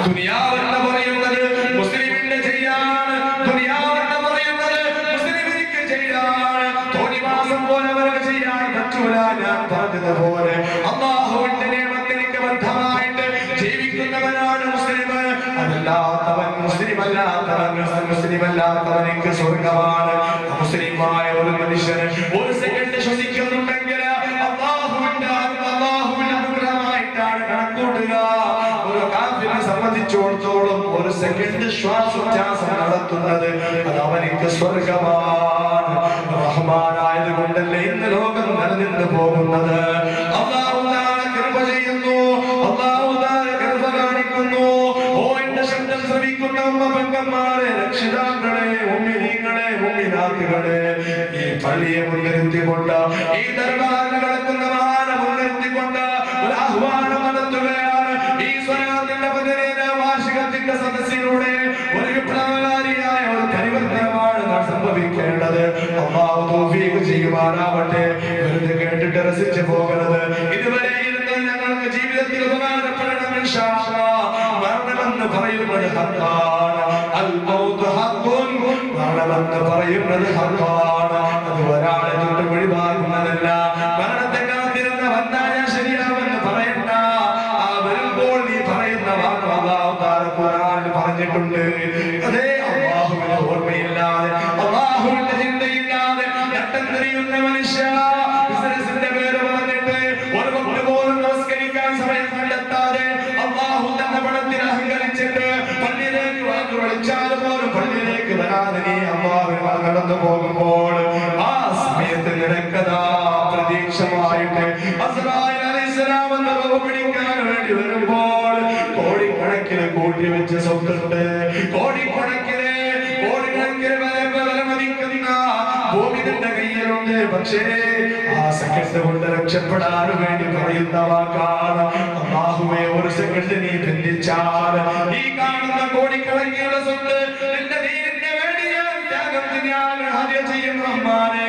ദുനിയാവ് എന്ന് പറയുന്നത് മുസ്ലിമിന്റെ ചെയ്യാണ്. ദുനിയാവ് എന്ന് പറയുന്നത് മുസ്ലിമിനിക്ക് ചെയ്യാണ്. തോന്നിവാസം പോലെ അവർക്ക് ചെയ്യാൻ പറ്റൂല. ഞാൻ പറഞ്ഞതുപോലെ അല്ലാഹുവിന്റെ നിയമത്തിലേക്ക് ബദ്ധമായിട്ട് ജീവിക്കുന്നവനാണ് മുസ്ലിം. അതല്ലാത്തവൻ മുസ്ലിമല്ലാത്തവനിക്ക് സ്വർഗമാണ്. മുസ്ലിമായ ഒരു മനുഷ്യന് ഒരു സെക്കൻഡ് ശ്വസിക്കുന്നുണ്ടെങ്കിൽ അല്ലാഹുവിന്റെ അനുഗ്രഹമായിട്ടാണ് കണക്കൂട്ടുക. ഒരു കാഫിറിനെ സംബന്ധിച്ചിടത്തോളം ഒരു സെക്കൻഡ് ശ്വാസോച്ഛ്വാസം നടത്തുന്നത് അത് അവനിക്ക് സ്വർഗമാണ്. റഹ്മാനായത് കൊണ്ടല്ലേ ഇന്ന് ലോകം നിലനിന്ന് പോകുന്നത്. അല്ലാഹു തആല കൃപ ചെയ്യുന്നു, അല്ലാഹു തആല കൃപ കാണിക്കുന്നു. ഓ എന്റെ ശബ്ദം ശ്രവിക്കുന്ന ഉമ്മ പെങ്ങന്മാരെ, രക്ഷിതാക്കളെ, മുഅ്മിനീങ്ങളെ, മുഅ്മിനാത്തുകളെ, ഈ പള്ളിയെ മുൻനിർത്തിക്കൊണ്ട്, ഈ ദർബാറിൽ കിടക്കുന്ന മഹാനെ മുൻനിർത്തിക്കൊണ്ട് ഒരു ആഹ്വാനം നടത്തുകയാണ്. ഈ സ്വലാത്തിന്റെ വാർഷികത്തിന്റെ സദസ്സിലൂടെ ഒരു വിപ്ലവകാരിയായ ഒരു പരിവർത്തനമാണ് സംഭവിക്കേണ്ടത്. അല്ലാഹു തൗഫീഖ് ചെയ്യുമാറാവട്ടെ. വെറുതെ കേട്ടിട്ട് രസിച്ചു പോകരുത്. ഇതുവരെ ഇരുന്നത് ഞങ്ങൾക്ക് ജീവിതത്തിൽ ഉപകാരപ്പെടണം. ഇൻഷാ അല്ലാഹ് മരണമെന്ന് പറയുന്നത് ഹഖാണ്. അൽ മൗത്ത് ഹഖുൻ. മരണമെന്ന് പറയുന്നത് ഹഖാണ്. അത് ഒരാളെ തൊട്ട് ഒഴിവാകുന്നതല്ല. മരണത്തെ കാത്തിരുന്ന വന്നാൽ ശരിയാവെന്ന് പറയണ്ട. ആ വരുമ്പോൾ നീ പറയുന്ന വാക്ക് അല്ലാഹു തആല ഖുർആനിൽ പറഞ്ഞിട്ടുണ്ട്. അതേ അല്ലാഹുവിനെ ഓർമ്മയില്ലാതെ, അല്ലാഹുവിന്റെ ചിന്തയില്ലാതെ നട്ടംതിരിയുന്ന മനുഷ്യ, ബിസിനസിന്റെ പേര് പറഞ്ഞിട്ട് ഒരു വക്ത് പോലും നമസ്കരിക്കാൻ സമയം കണ്ടെത്താതെ അല്ലാഹു തന്റെ പണത്തിൽ അഹങ്കരിച്ചിട്ട് പള്ളിയിലേക്ക് വിളിച്ചാൽ പോലും പള്ളിയിലേക്ക് വരാതെ നീ അല്ലാഹുവിനെ നടന്നു പോകുമ്പോൾ ആ സമയത്ത് നിനക്കതാ പ്രതീക്ഷമായിട്ട് അസ്റായീൽ അലൈഹിസ്സലാം എന്ന റൂഹ് പിടിക്കാൻ വേണ്ടി വരുമ്പോൾ കോടിക്കണക്കിന് കൂട്ടി വെച്ച സ്വത്തുണ്ട്, കോടിക്കണക്കിന് വിലമതിക്കുന്ന ഭൂമി നിന്റെ കയ്യിലുണ്ട്. പക്ഷേ ആ സെക്കൻഡ് കൊണ്ട് രക്ഷപ്പെടാൻ വേണ്ടി പറയുന്ന വാക്കാണ് അല്ലാഹുവേ, ഒരു സെക്കൻഡ് നീ ബന്ധിച്ചാൽ ഈ കാണുന്ന കോടിക്കണക്കിനുള്ള സ്വത്ത് നിന്റെ ദീനിന് വേണ്ടി ഞാൻ ത്യാഗം ചെയ്യും റഹ്മാനേ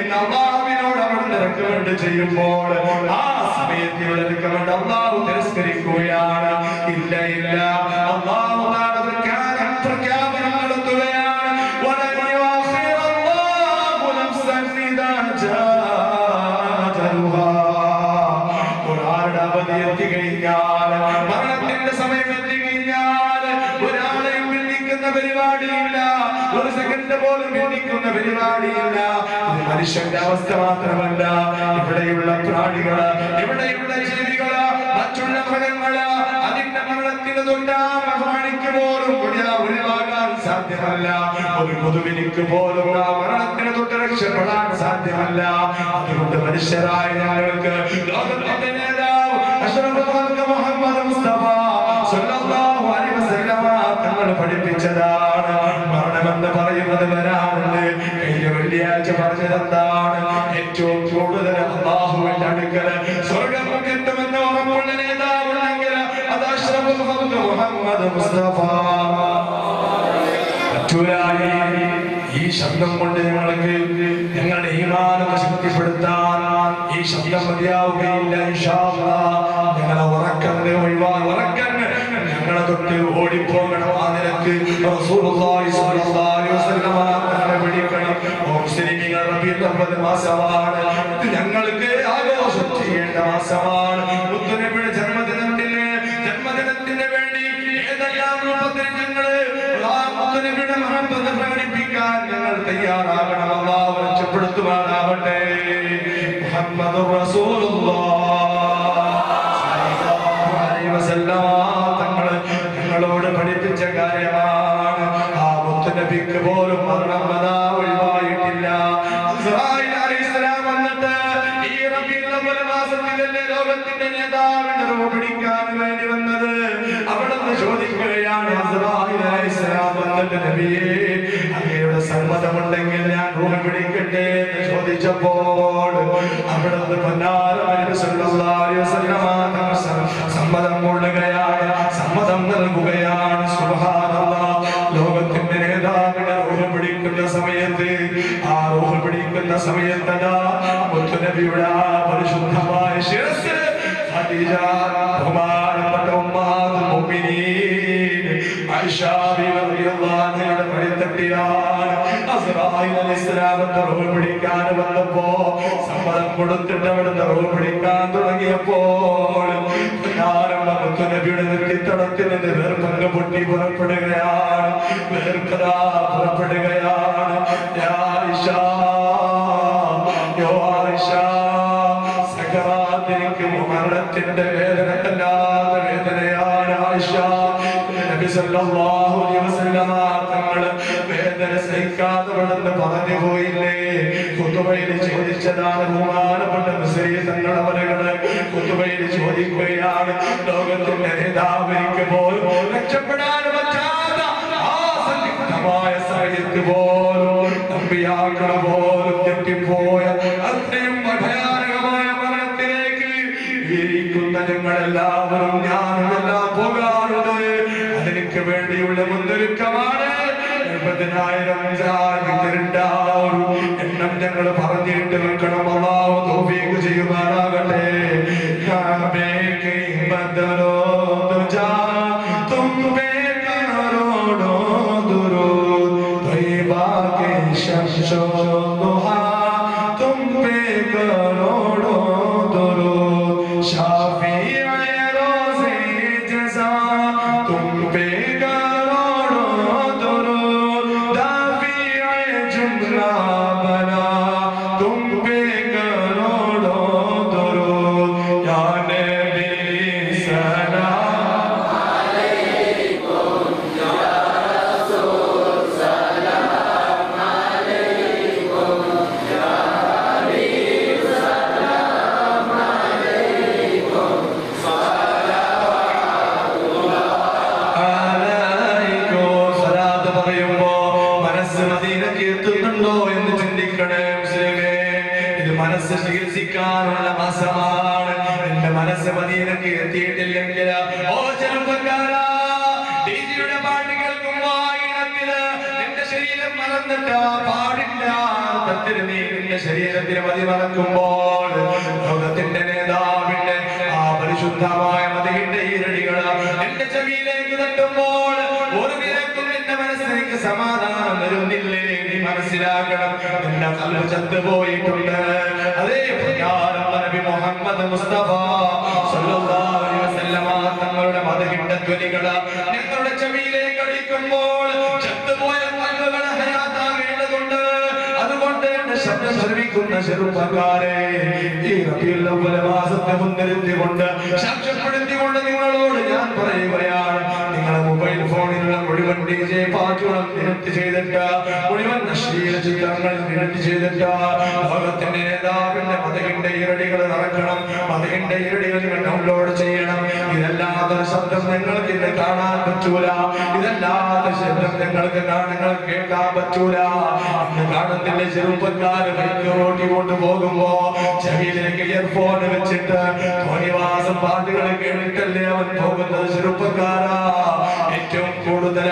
എന്ന് അല്ലാഹുവിനോട് അവിടുന്ന് റെക്കമെൻഡ് ചെയ്യുമ്പോൾ ആ സമയത്ത് റെക്കമെൻഡ് അല്ലാഹു തിരസ്കരിക്കുകയാണ്. ഇല്ല ഇല്ല, അല്ലാഹു പ്രഖ്യാപനം നടത്തുകയാണ്. മരണത്തിന്റെ സമയം എത്തിക്കഴിഞ്ഞാൽ ഒരാളെയും ബന്ധിക്കുന്ന പരിപാടിയില്ല, ഒരു സെക്കൻഡ് പോലും ബന്ധിക്കുന്ന പരിപാടിയില്ല. മനുഷ്യന്റെ അവസ്ഥ മാത്രമല്ല, ഇവിടെയുള്ള പ്രാണികള്, ഇവിടെയുള്ള ജീവികള്, മറ്റുള്ള മൃഗങ്ങള്, അതിന്റെ മരണത്തിന് തൊട്ടാ പ്രാണിക്ക് പോലും ഒഴിവാകാൻ സാധ്യമല്ല. ഒരു കൊതുവിനിക്ക് പോലും ആ മരണത്തിന് തൊട്ട് രക്ഷപ്പെടാൻ സാധ്യമല്ല. അതുകൊണ്ട് മനുഷ്യരായ ഞങ്ങൾക്ക് ലോകത്തിന്റെ നേതാവ് മുഹമ്മദ് മുസ്തഫ സ്വല്ലല്ലാഹു അലൈഹി വസല്ലമ തങ്ങൾ പഠിപ്പിച്ചതാണ് മരണമെന്ന് പറയുന്നത് വരാറുണ്ട്. കഴിഞ്ഞ വെള്ളിയാഴ്ച പറഞ്ഞതെന്താണ്? ഏറ്റവും കൂടുതൽ അല്ലാഹുവിന്റെ അടുക്കൽ സ്വർഗ്ഗം കിട്ടുമെന്ന് ഉറപ്പുള്ള നേതാവുണ്ടെങ്കിൽ അത് അഷ്റഫുൽ ഖൽഖ് മുഹമ്മദ് മുസ്തഫ. ഈ ശബ്ദം കൊണ്ട് ഞങ്ങൾക്ക് ഞങ്ങളുടെ ഈമാനത്തെ ശക്തിപ്പെടുത്താൻ ഈ ശബ്ദം മതിയാവുകയില്ല. ഇൻഷാ അല്ലാഹ് ഞങ്ങളെ ഉറക്കങ്ങ് ഞങ്ങളെ തൊട്ട് ഓടിപ്പോകണം. ആ നിലക്ക് റസൂലുള്ളാഹി സ്വല്ലല്ലാഹു അലൈഹി വസല്ലം തങ്ങളെ വിളിക്കണം. മുസ്ലിമീങ്ങൾ റബീഉൽ അവ്വൽ മാസമാണ്. ഇത് ഞങ്ങൾക്ക് ആഘോഷം ചെയ്യേണ്ട മാസമാണ്. മുത്തുനബിയുടെ ജന്മദിനത്തിന് വേണ്ടി ഏതെല്ലാം രൂപത്തിൽ ഞങ്ങള് മുത്തുനബിയുടെ മഹബത്ത് പ്രകടിപ്പിക്കാൻ ഞങ്ങൾ തയ്യാറാകണം. അല്ലാഹു രക്ഷപ്പെടുത്തുമാറാവട്ടെ. മുഹമ്മദുർ റസൂലുള്ളാഹ് സ്വല്ലല്ലാഹു അലൈഹി വസല്ലം തങ്ങൾ ഞങ്ങളോട് പഠിപ്പിച്ച കാര്യമാണ്. ആ മുത്തുനബിക്ക് പോലും മരണം ഒഴിവായിട്ടില്ല. ഇസ്രായീൽ അലൈഹിസ്സലാം വന്നിട്ട് ഈ റബീഉൽ അവ്വൽ മാസത്തിലെ ലോകത്തിന്റെ നേതാവ് റൂഹ് പിടിക്കാൻ വേണ്ടി വന്നത്. അവിടുന്ന് ചോദിക്കുകയാണ്, അസ്റായീൽ അലൈഹിസ്സലാം വന്നിട്ട് നബിയേ അങ്ങയുടെ സമ്മതമുണ്ടെങ്കിൽ ഞാൻ റൂഹ് പിടിക്കട്ടെ എന്ന് ചോദിച്ചപ്പോൾ അവിടുന്ന് പൊന്നാര നബി സല്ലല്ലാഹു അലൈഹി വസല്ലം സമ്മതം കൊള്ളുകയാണ്, സമ്മതം നൽകുകയാണ്. സുബ്ഹാനല്ലാഹ്. ലോകത്തിന്റെ നേതാവിനെ റൂഹ് പിടിക്കുന്ന സമയത്ത്, ആ റൂഹ് പിടിക്കുന്ന സമയത്തതാ മുത്തുനബിയുടെ ആ പരിശുദ്ധമായ ശിരസ് ഖദീജ ബഹുമാനപ്പെട്ട ഉമ്മാത്തുൽ മുഅ്മിനീൻ ആയിഷ ബിബി റളിയല്ലാഹു അൻഹയുടെ മടിത്തട്ടിലാണ് അസ്റായീൽ അലൈഹിസ്സലാമിന്റെ റൂഹ് പിടിക്കാൻ വന്നപ്പോ സമ്മതം കൊടുത്തിട്ട് അവിടുന്ന് റൂഹ് പിടിക്കാൻ തുടങ്ങിയപ്പോൾ മുത്തുനബിയുടെ നെറ്റിത്തടത്തിൽ നിന്ന് വേർപ്പങ്ങ് പൊട്ടി പുറപ്പെടുകയാണ്, വേർക്കഥ പുറപ്പെടുകയാണ്. ആയിഷ, സകറാത്തിലേക്ക് മരണത്തിന്റെ വേദനയല്ലാത്ത വേദനയാണ് ആയിഷ. നബി സല്ലല്ലാഹു അലൈഹി വസല്ലം തങ്ങൾ വേദന സഹിക്കാതെ വിടുന്ന് പറഞ്ഞു പോയില്ലേ? ഖുതുബയിൽ ചോദിച്ചതാണ് ബഹുമാനപ്പെട്ട മുസ്ലിം തങ്ങളവരുകള്. ഖുതുബയിൽ ചോദിക്കുകയാണ്, ലോകത്തിന്റെ നേതാവിനിക്ക് പോലും രക്ഷപ്പെടാൻ പറ്റാത്ത ആ സന്നിഗ്ധമായ സമയത്ത് പോലും നബിയാക്കളെ പോലും തെറ്റിപ്പോയ അത്രയും ഭയാനകമായ മരണത്തിലേക്ക് ഇരിക്കുന്ന ഞങ്ങളെല്ലാവരും ഞാനെല്ലാം പോകാറുണ്ട്. അതിനു വേണ്ടിയുള്ള മുന്നൊരുക്കമാണ്. 70,000 എണ്ണം ഞങ്ങൾ പറഞ്ഞിട്ട് വെക്കണം. അല്ലാഹു തൗഫീഖ് ചെയ്യുമാറാകട്ടെ. മനസ്സ് ചികിത്സിക്കാനുള്ള മാസമാണ്. എന്റെ മനസ്സ് മദീനക്ക് എത്തിയിട്ടില്ലെങ്കിൽ ഓ ചെറുപ്പക്കാരാ, ഡിജിയുടെ പാട്ട് കേൾക്കുമ്പോ ഈണത്തില് നിന്റെ ശരീരം മറന്നിട്ട് പാടില്ല. നീ നിന്റെ ശരീരത്തിന് മതി മറക്കുമ്പോൾ ലോകത്തിന്റെ നേതാവിന്റെ ആ പരിശുദ്ധമായ മദീന്റെ ഈരടികള് നിന്റെ ചെവിയിലേക്ക് തട്ടുമ്പോൾ ഒരു നിരക്കും നിന്റെ മനസ്സിലേക്ക് സമാധാനം വരുന്നില്ലേ? നീ മനസ്സിലാക്കണം, നിന്റെ കൽബ് ചത്തുപോയിട്ടുണ്ട്. അതേ പ്രകാരം നബി മുഹമ്മദ് മുസ്തഫ സല്ലല്ലാഹു അലൈഹി വസല്ലമ തങ്ങളുടെ മദഹിന്റെ ധ്വനികള് ഞങ്ങളുടെ ചെവിയിലേക്ക് അടിക്കുമ്പോൾ ചത്തുപോയ കൽബുകളെ ഹയാത്താകേണ്ടതുണ്ട്. അതുകൊണ്ട് എന്റെ ശബ്ദം ശ്രവിക്കുന്ന ചെറുപ്പക്കാരെ, ഈ റബീഉൽ അവ്വൽ മാസത്തെ മുൻനിർത്തിക്കൊണ്ട് സാക്ഷ്യപ്പെടുത്തിക്കൊണ്ട് നിങ്ങളോട് ഞാൻ പറയുകയാണ്, നിങ്ങളുടെ മൊബൈൽ ഫോണിലുള്ള മുഴുവൻ ഡിജെ പാട്ടുകളും ഡിലീറ്റ് ചെയ്തിട്ട്, മുഴുവൻ അശ്ലീല ചിത്രങ്ങൾ ഡിലീറ്റ് ചെയ്തിട്ട് ലോകത്തിന്റെ നേതാവിന്റെ മദഹിന്റെ ഇരടികൾ നടക്കണം. മദഹിന്റെ ഇരടികൾ നിങ്ങൾ ഡൗൺലോഡ് ചെയ്യണം. ഇതല്ലാത്തൊരു ശബ്ദം നിങ്ങൾക്ക് ഇന്ന് കാണാൻ പറ്റൂല. ഇതല്ലാത്ത ശബ്ദം നിങ്ങൾക്ക് കേൾക്കാൻ പറ്റൂല. ഇന്ന് കാണുന്നില്ല ചെറുപ്പക്കാര് ബൈക്ക് റോട്ടി കൊണ്ടുപോകുമ്പോ ചെവിയിലേക്ക് ഇയർഫോൺ വെച്ചിട്ട് തോന്നിവാസം പാട്ടുകൾ കേട്ടിട്ടല്ലേ അവൻ പോകുന്നത്. ചെറുപ്പക്കാരാ, ഏറ്റവും കൂടുതൽ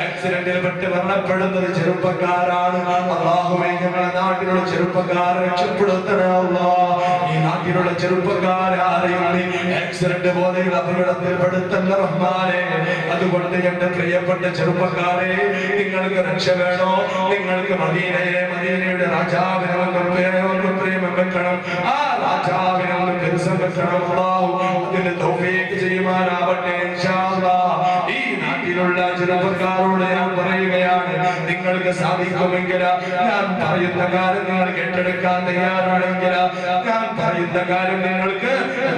ആക്സിഡന്റിൽ പെട്ട് മരണപ്പെടുന്നത് ചെറുപ്പക്കാരാണ്. അല്ലാഹുവേ, ഞങ്ങളുടെ നാട്ടിലുള്ള ചെറുപ്പക്കാരെ രക്ഷപ്പെടുത്തണേ അല്ലാഹ്. ഈ നാട്ടിലുള്ള ചെറുപ്പക്കാരെയും നീ ആക്സിഡന്റ് പോലെയുള്ള അപകടത്തിൽ പെടുത്തല്ല റഹ്മാനേ. അതുകൊണ്ട് എന്റെ പ്രിയപ്പെട്ട ചെറുപ്പക്കാരെ, നിങ്ങൾക്ക് രക്ഷ വേണോ? നിങ്ങൾക്ക് മദീനയുടെ രാജാവിനെ പ്രേമം വെക്കണം. ആ രാജാവിനെ ദിവസം വെക്കണം. അല്ലാഹു അതിന് തൗഫീഖ് ചെയ്യുമാറാവട്ടെ ഇൻഷാ അല്ലാഹ്. ഈ നാട്ടിലുള്ള ചെറുപ്പക്കാരോട് ഞാൻ പറയുകയാണ്, നിങ്ങൾക്ക് സാധിക്കുമെങ്കിൽ ഞാൻ പറയുന്ന കാര്യം നിങ്ങൾ കേട്ടെടുക്കാൻ തയ്യാറാണെങ്കിൽ, ഞാൻ പറയുന്ന കാര്യം നിങ്ങൾക്ക്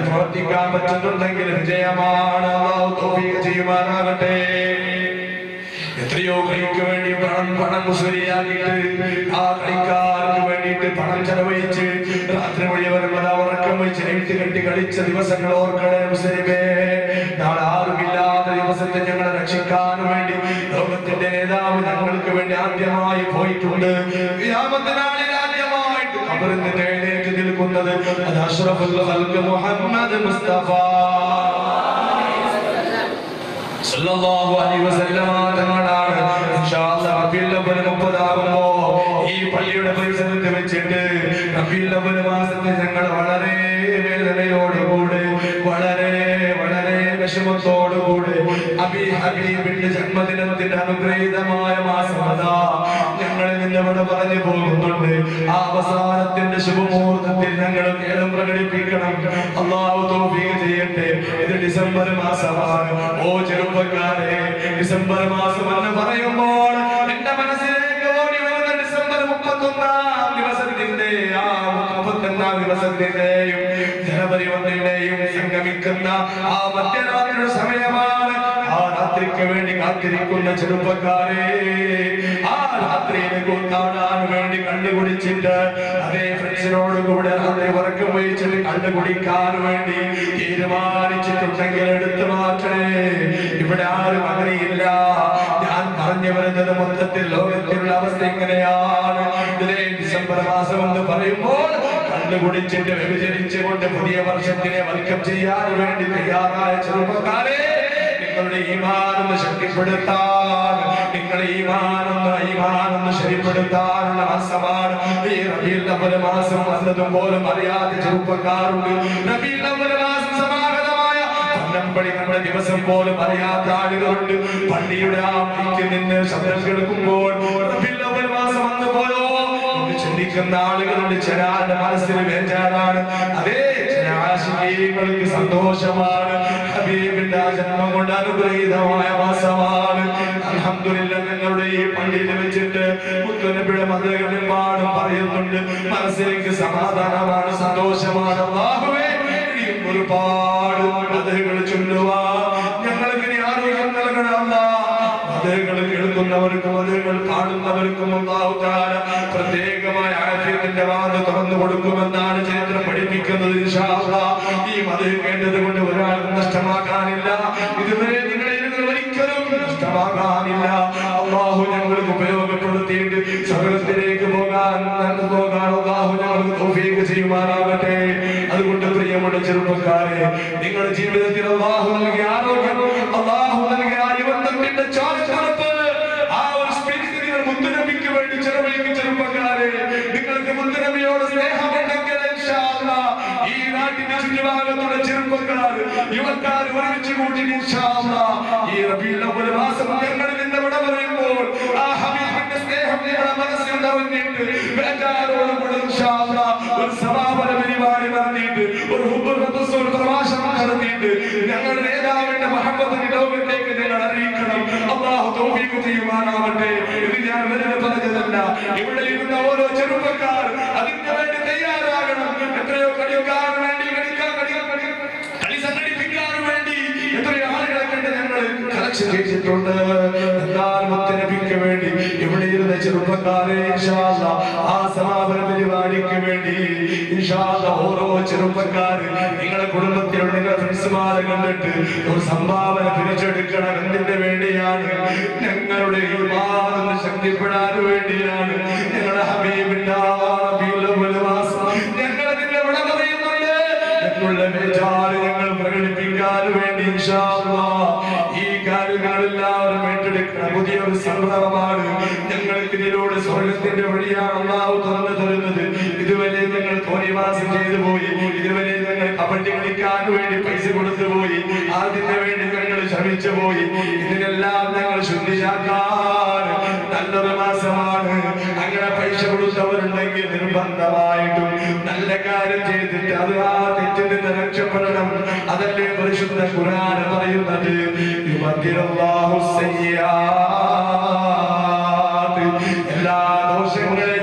പ്രവർത്തിക്കാൻ പറ്റുന്നുണ്ടെങ്കിൽ വിജയമാണ്. അല്ലാഹു തൗഫീഖ് ചെയ്യുമാറാകട്ടെ. എത്രയോ കളിക്ക് വേണ്ടി പണം മുസ്ലിയാക്കിയിട്ട് ആ കളിക്കാർക്ക് വേണ്ടിയിട്ട് പണം ചെലവഴിച്ച് രാത്രി മുഴുവൻ ഉറക്കം വെച്ച് നെയ്ത്ത് കെട്ടി കളിച്ച ദിവസങ്ങൾ ഓർക്കണേ മുസ്ലിമേ. ആദ്യമായി പോയിട്ടുണ്ട്. ഖിയാമത്ത് നാളിൽ ആദ്യമായിട്ട് ഖബറിൽ നിന്ന് എഴുന്നേറ്റ് നിൽക്കുന്നത് അത് അഷ്റഫുൽ ഖൽഖ് മുഹമ്മദ് മുസ്തഫ സല്ലല്ലാഹു അലൈഹി വസല്ലം തങ്ങളാണ്. ഇൻഷാ അല്ലാഹ് റബീഉൽ അവ്വൽ 30 ആകുമ്പോ ഈ പള്ളിയുടെ പരിസരത്ത് വെച്ചിട്ട് റബീഉൽ അവ്വൽ മാസത്തിൽ ഞങ്ങൾ വളരെ വേദനയോടുകൂടെ വളരെ വിഷമത്തോടുകൂടെ ഹബീബിന്റെ ജന്മദിനത്തിന്റെ അനുഗ്രഹീതമായ മാസം അതാ ഞങ്ങളിൽ നിന്ന് ഇവിടെ പറഞ്ഞു പോകുന്നുണ്ട്. ആ അവസാനത്തിന്റെ ശുഭമുഹൂർത്തത്തിൽ ഞങ്ങൾ കേളം പ്രകടിപ്പിക്കണം. അല്ലാഹു തൗഫീഖ് ചെയ്യട്ടെ. ഇത് ഡിസംബർ മാസമാണ്. ഓ ചെറുപ്പക്കാരെ, ഡിസംബർ മാസം എന്ന് പറയുമ്പോൾ എന്റെ മനസ്സിലേക്ക് ഓടി വരുന്ന ഡിസംബർ 31-ാം ദിവസത്തിന്റെ ആ 31-ാം ദിവസത്തിന്റെയും ജനുവരി 1-ന്റെയും സംഗമിക്കുന്ന ആ മധ്യരാത്രിയുടെ സമയമാണ്. ആ രാത്രിക്ക് വേണ്ടി കാത്തിരിക്കുന്ന ചെറുപ്പക്കാരെ, ആ രാത്രിയിലെ കൂത്താടാൻ വേണ്ടി കണ്ടുപിടിച്ചിട്ട് അതേ ഫ്രണ്ട്സിനോട് കൂടെ അതേ ഉറക്കം വഹിച്ചിട്ട് കണ്ടുപിടിക്കാൻ വേണ്ടി തീരുമാനിച്ചിട്ടുണ്ടെങ്കിൽ എടുത്തു മാറ്റണേ. ഇവിടെ ആരും അങ്ങനെയില്ല. ഞാൻ പറഞ്ഞു വരുന്നത് മൊത്തത്തിൽ ലോകത്തിലുള്ള അവസ്ഥ ഇങ്ങനെയാണ്. ഇതിലെ ഡിസംബർ മാസം എന്ന് പറയുമ്പോൾ കണ്ടുപിടിച്ചിട്ട് വ്യഭിചരിച്ചുകൊണ്ട് പുതിയ വർഷത്തിനെ വെൽക്കം ചെയ്യാൻ വേണ്ടി തയ്യാറായ ചെറുപ്പക്കാരെ, നിങ്ങളുടെ ഈമാനൊന്ന് ശക്തിപ്പെടുത്താൻ, നിങ്ങളുടെ ഈമാനൊന്ന് ശരിപ്പെടുത്താനുള്ള മാസമാണ് ഈ റബീഉൽ അവ്വൽ മാസം. വന്നതും പോലും അറിയാത്ത ചെറുപ്പക്കാരുണ്ട്. റബീഉൽ അവ്വൽ മാസം സമാഗതമായ പന്നമ്പടി നമ്മുടെ ദിവസം പോലും അറിയാത്ത ആളുകളുണ്ട്. പള്ളിയുടെ ആ മൈക്കിൽ നിന്ന് ശബ്ദം കേൾക്കുമ്പോൾ റബീഉൽ അവ്വൽ മാസം വന്നു പോയോ എന്ന് ചിന്തിക്കുന്ന ആളുകളുണ്ട്. ചിലരുടെ മനസ്സിന് ബേജാറാണ്. അതേ ചില ആശികൾക്ക് സന്തോഷമാണ്. ഹബീബിന്റെ ജന്മം കൊണ്ട് അനുഗ്രഹീതമായ മാസമാണ്. അൽഹംദുലില്ലാഹ്, ഞങ്ങളുടെ ഈ പള്ളിയിൽ വെച്ചിട്ട് മുത്തുനബിയുടെ മതകളിലും പറയുന്നുണ്ട്. മനസ്സിലേക്ക് സമാധാനമാണ്, സന്തോഷമാണ്. അല്ലാഹുവേ, ഇനിയും ഒരുപാട് മതകൾ ചൊല്ലുവാ ഞങ്ങൾക്ക് നീ ആരോഗ്യം നൽകണം. മതകൾ കേൾക്കുന്നവർക്കും മതകൾ കാണുന്നവർക്കും അല്ലാഹു തആല പ്രത്യേകമായ ആഫിയത്തിന്റെ വാതിൽ തുറന്നു കൊടുക്കുമെന്നാണ് ചരിത്രം പഠിപ്പിക്കുന്നത്. ഇൻഷാ അല്ലാഹ് ഈ മതം കേട്ടത് കൊണ്ട് ഒരാളും നഷ്ടമാകാനില്ല. ഇതുവരെ നിങ്ങളിൽ നിന്ന് ഒരിക്കലും നഷ്ടമാകാനില്ല. അല്ലാഹു ഞങ്ങൾക്ക് ഉപയോഗപ്പെടുത്തിയിട്ട് സ്വർഗ്ഗത്തിലേക്ക് പോകാൻ അല്ലാഹു ഞങ്ങൾക്ക് തൗഫീഖ് ചെയ്യുമാറാകട്ടെ. അതുകൊണ്ട് പ്രിയമുള്ള ചെറുപ്പക്കാരെ, നിങ്ങളുടെ ജീവിതത്തിൽ അല്ലാഹു നൽകിയ ആരോഗ്യം, അല്ലാഹു നൽകിയ യുവത്വത്തിന്റെ ചാർച്ചറപ്പ്, ആ ഒരു സ്പിരിറ്റ് നിങ്ങൾ മുത്തുനബിക്ക് വേണ്ടി ചെലവഴിക്കും. ചെറുപ്പക്കാരെ, നിങ്ങൾക്ക് മുത്തുനബിയോട് സ്നേഹമുണ്ടെങ്കിൽ ഇൻഷാ അല്ലാഹ് ഈ നാട്ടിന്റെ ചുറ്റുഭാഗത്തുള്ള ചെറുപ്പക്കാർ യുവക്കാർ ഒരുമിച്ച് കൂട്ടി ഇൻഷാ അല്ലാഹ് ഈ റബീഉൽ അവ്വൽ മാസം ഞങ്ങളിൽ നിന്ന് ഇവിടെ പറയുമ്പോൾ ആ ഹബീബിന്റെ സ്നേഹം നിങ്ങളുടെ മനസ്സിൽ നിറഞ്ഞിട്ട് ബേജാറോടുകൂടി ഇൻഷാ അല്ലാഹ് ഒരു സമാപന പരിപാടി നടത്തിയിട്ട് ഒരു ഹുബ്ബുർ റസൂൽ പ്രഭാഷണം നടത്തിയിട്ട് ഞങ്ങളുടെ നേതാവിന്റെ മഹബത്ത് ലോകത്തേക്ക് നിങ്ങൾ അറിയിക്കണം. അല്ലാഹു തൗഫീഖ് ചെയ്യുമാറാവട്ടെ. ഇത് ഞാൻ വെറുതെ പറഞ്ഞതല്ല. ഇവിടെ ഇരുന്ന ഓരോ ചെറുപ്പക്കാർ അതിന് വേണ്ടി തയ്യാറാകണം. എത്രയോ കളിക്കാൻ വേണ്ടി കളി സംഘടിപ്പിക്കാൻ വേണ്ടി എത്രയോ ആളുകളെ കണ്ട് ഞങ്ങൾ കളക്ഷൻ ചെയ്തിട്ടുണ്ട്. എന്നാൽ മുത്തുനബിക്ക് വേണ്ടി ഇവിടെ ഇരുന്ന ചെറുപ്പക്കാരെ ഇൻഷാ അല്ലാഹ് ആ സമാപന പരിപാടിക്ക് വേണ്ടി ഇൻഷാ അല്ലാഹ് ഓരോ ചെറുപ്പക്കാര് നിങ്ങളുടെ കുടുംബത്തിലുള്ള നിങ്ങളുടെ ഫ്രണ്ട്സുമാരെ കണ്ടിട്ട് ഒരു സംഭാവന പിരിച്ചെടുക്കണം. എന്തിന്റെ വേണ്ടിയാണ്? ഞങ്ങളുടെ ഈമാനൊന്ന് ശക്തിപ്പെടാൻ വേണ്ടിയാണ്. ഞങ്ങളുടെ ഹബീബിന്റെ റബീഉൽ അവ്വൽ മാസം ഞങ്ങൾ അതിന്റെ ഇവിടെ പറയുന്നുണ്ട്. ഞങ്ങളുടെ ബേജാറ് ഞങ്ങൾ പ്രകടിപ്പിക്കാൻ വേണ്ടി ഇൻഷാ അല്ലാഹ് ഈ കാര്യങ്ങളെല്ലാവരും ഏറ്റെടുക്കണം. പുതിയൊരു സംഭവമാണ്. ഞങ്ങൾക്ക് ഇതിലൂടെ സ്വർഗത്തിന്റെ വഴിയാണ് അല്ലാഹു തുറന്നു തരുന്നത്. ഇതുവരെ ഞങ്ങൾ തോന്നിവാസം ചെയ്തു പോയി. ഇതുവരെ ഞങ്ങൾ കബഡി കളിക്കാൻ വേണ്ടി പൈസ കൊടുത്തു പോയി. അതിന് വേണ്ടി ഞങ്ങൾ ശ്രമിച്ചു പോയി. ഇതിനെല്ലാം ഞങ്ങൾ ശുദ്ധിയാക്കാൻ നല്ലൊരു മാസമാണ്. അങ്ങനെ പൈസ കൊടുത്തവരുണ്ടെങ്കിൽ നിർബന്ധമായിട്ടും നല്ല കാര്യം ചെയ്തിട്ട് അത് ആ തെറ്റിൽ നിന്ന് രക്ഷപ്പെടണം. അതല്ലേ പരിശുദ്ധ ഖുർആൻ പറയുന്നത്. യുബദ്ദിലുല്ലാഹു സയ്യിആത്ത്, എല്ലാ ദോഷങ്ങളെ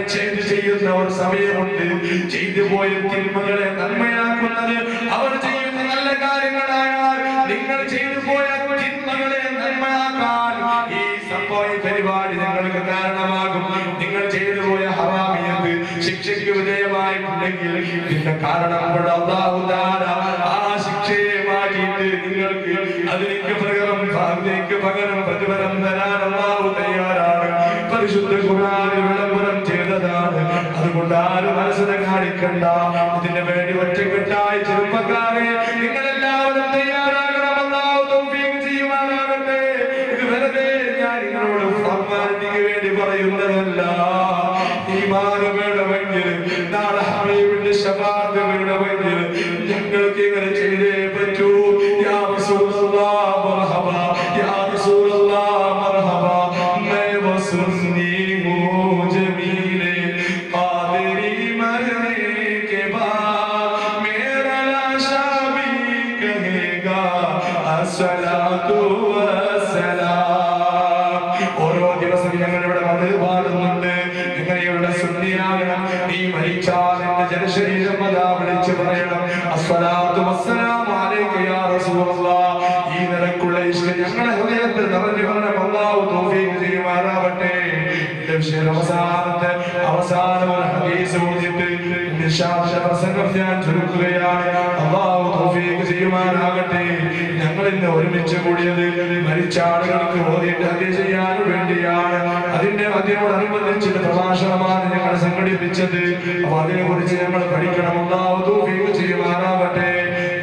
ചെയ്യുന്ന ഒരു സമയമുണ്ട്. ചെയ്തു പോയ തിന്മകളെ നന്മയാക്കുന്നത് അവർ ചെയ്യുന്ന നല്ല കാര്യങ്ങളായാൽ നിങ്ങൾ ചെയ്തു പോയ തിന്മകളെ നന്മയാക്കാൻ ഈ സംഭവ പരിപാടി നിങ്ങൾക്ക് കാരണമാകും. നിങ്ങൾ ചെയ്തു പോയ ഹറാമിയത്ത് ശിക്ഷയ്ക്ക് വിധേയമായിട്ടുണ്ടെങ്കിൽ ഇതിന്റെ കാരണം കൊണ്ട് അല്ലാഹു തആല ആ ശിക്ഷയെ മാറ്റിയിട്ട് നിങ്ങൾക്ക് അതിലേക്ക് പകരം പ്രതിഫലം തരാൻ അല്ലാഹു തയ്യാറാണ്. പരിശുദ്ധ ഖുർആനിൽ വിളംബരം ചെയ്തതാണ്. അതുകൊണ്ട് ആരും മനസ്സിനെ കാണിക്കണ്ട. ഇതിനു വേണ്ടി ഒറ്റക്കെട്ടായി ചെറുപ്പക്കാരെ നിങ്ങളെല്ലാവരും തയ്യാറാകണം. അല്ലാഹു തൗഫീഖ് ചെയ്യുമാറാകട്ടെ. ഇത് വെറുതെ ഞാൻ നിങ്ങളോട് ഫോർമാലിറ്റിക്ക് വേണ്ടി പറയുന്നതല്ല. ഈമാൻ വേണമെങ്കിൽ, നാളെ ഹബീബിന്റെ ശഫാഅത്ത് വേണമെങ്കിൽ ഞങ്ങൾക്ക് ഇങ്ങനെ ചെയ്തേ പറ്റൂ. യാ റസൂലല്ലാഹ് മർഹബ, യാ റസൂലല്ലാഹ് മർഹബ, മൈ വസുന്നി ഹൂ ജമീലെ ഖാദിരി മർനെ के बाद मेरा लाशा भी कहेगा अस्सलातु वस्सलाम. ഓരോ ദിവസം ഞങ്ങൾ ഇവിടെ വന്ന് പാടുന്നുണ്ട്. നിങ്ങളുടെ സുന്നിയാകണം. നീ മരിച്ചാൽ എന്റെ ജനശരീരം അതാ വിളിച്ചു പറയണം അസ്സലാത്തു വസ്സലാമു അലൈക യാ റസൂലല്ലാഹ്. ഈ നിലക്കുള്ള ഇഷ്ക് ഞങ്ങളുടെ ഹൃദയത്തിൽ നിറഞ്ഞു വരണം. അല്ലാഹു തൗഫീഖ് ചെയ്യുമാറാവട്ടെ. എന്റെ വിഷയം അവസാനം ഒരു ഹദീസ് ഓതിയിട്ട് പ്രസംഗം ഞാൻ ചുരുക്കുകയാണ്. അല്ലാഹു തൗഫീഖ് ചെയ്യുമാറാകട്ടെ. ഞങ്ങൾ ഇന്ന് ഒരുമിച്ച് കൂടിയത് മരിച്ച ആളുകൾക്ക് ഓതിയിട്ട് ഹദീസ് ചെയ്യാൻ വേണ്ടിയാണ്. അതിന്റെ അതിനോടനുബന്ധിച്ചിട്ട് പ്രഭാഷണമാണ് ഞങ്ങൾ സംഘടിപ്പിച്ചത്. അപ്പൊ അതിനെ കുറിച്ച് ഞങ്ങൾ പഠിക്കണം. അല്ലാഹു തൗഫീഖ് ചെയ്യുമാറാകട്ടെ.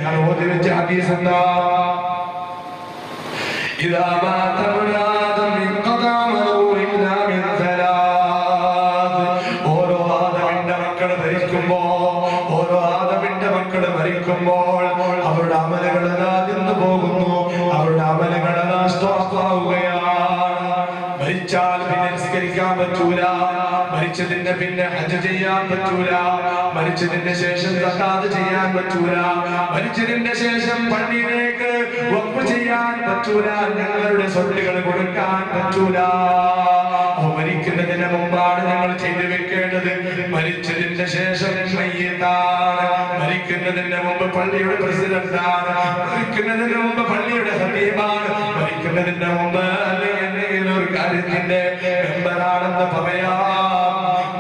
ഞാൻ ഓതി വെച്ച ഹദീസ് എന്താ? ഇദാ മാത മുനാദം മിൻ ഖദാമഹു ഇല്ലാ മിൻ സലാത്ത്. ഓരോ ആദമിന്റെ മക്കൾ മരിക്കുമ്പോൾ അവരുടെ അമലുകൾ നിന്ന് പോകുന്നു. അവരുടെ അമലുകൾ നഷ്ടമാവുകയാണ്. മരിച്ചാൽ പിന്നെ നിസ്കരിക്കാൻ പറ്റൂല. മരിച്ചതിന്റെ പിന്നെ ഹജ്ജ് ചെയ്യാൻ പറ്റൂല. മരിച്ചതിന്റെ ശേഷം സക്കാത്ത് ചെയ്യാൻ പറ്റൂല. മരിച്ചതിന്റെ ശേഷം പള്ളിയിലേക്ക് വഖഫ് ചെയ്യാൻ പറ്റൂല. ഞങ്ങളുടെ സ്വത്തുകൾ കൊടുക്കാൻ പറ്റൂല. മരിക്കുന്നതിന് മുമ്പാണ് ഞങ്ങൾ ചെയ്തു വെക്കേണ്ടത്. മരിച്ചതിന്റെ ശേഷം മയ്യിത്താണ്. മരിക്കുന്നതിന് മുമ്പ് പള്ളിയുടെ പ്രസിഡന്റാണ്. മരിക്കുന്നതിന് മുമ്പ് പള്ളിയുടെ ഹബീബാണ്. മരിക്കുന്നതിന് മുമ്പ് എന്തെങ്കിലും ഒരു കാര്യത്തിന്റെ മെമ്പറാണെന്ന് പറയാം.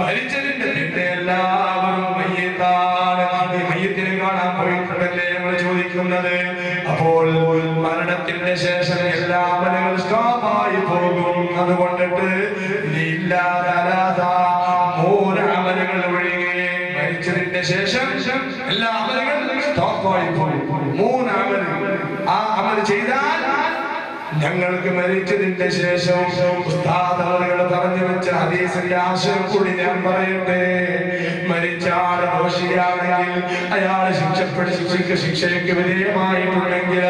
മരിച്ചതിന്റെ പിന്നെ എല്ലാവരും മയ്യിത്താണ്. ഈ മയ്യിത്തിനെ കാണാൻ പോയിട്ടുണ്ടല്ലേ ഞങ്ങൾ ചോദിക്കുന്നത്. അപ്പോൾ മരണത്തിന്റെ ശേഷം എല്ലാ അമലുകളും സ്റ്റോപ്പായി പോകും. അതുകൊണ്ടിട്ട് മൂന്ന് അമലുകൾ ഒഴികെ മരിച്ചതിന്റെ ശേഷം എല്ലാ അമലുകളും സ്റ്റോപ്പായി പോകും. മൂന്ന് അമലുകൾ ആ അമൽ ചെയ്താൽ ഞങ്ങൾക്ക് മരിച്ചതിന്റെ ശേഷം ഉസ്താദുകൾ പറഞ്ഞു വെച്ച ഹദീസിന്റെ ആശയം കൂടി ഞാൻ പറയട്ടെ. മരിച്ച ആൾ ദോഷിയാണെങ്കിൽ അയാൾ ശിക്ഷയ്ക്ക് വിധേയമായിട്ടുണ്ടെങ്കിൽ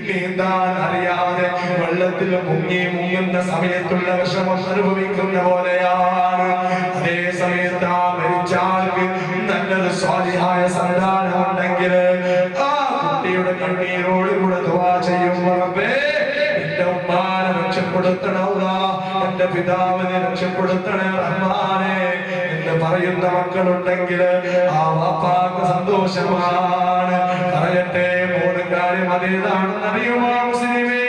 നീന്താൻ അറിയാതെ വെള്ളത്തിൽ മുങ്ങുന്ന സമയത്തുള്ള വിഷമം അനുഭവിക്കുന്ന പോലെയാണ്. അതേ സമയത്ത് ആ മരിച്ച ആൾക്ക് നല്ലൊരു സ്വാലിഹായ സന്താനം ഉണ്ടെങ്കിൽ ആ കുട്ടിയുടെ കണ്ണീരോട് കൂടെ ദുആ ചെയ്യുമ്പോൾ എന്റെ ഉമ്മാനെ രക്ഷപ്പെടുത്തണ, എന്റെ പിതാവിനെ രക്ഷപ്പെടുത്തണേ റഹ്മാനെ എന്ന് പറയുന്ന മക്കളുണ്ടെങ്കിൽ ആ വാപ്പാക്ക് സന്തോഷമാണ്. പറയട്ടെ, മൂന്ന് കാര്യം അതേതാണെന്ന് അറിയുമോ മുസ്ലിമേ?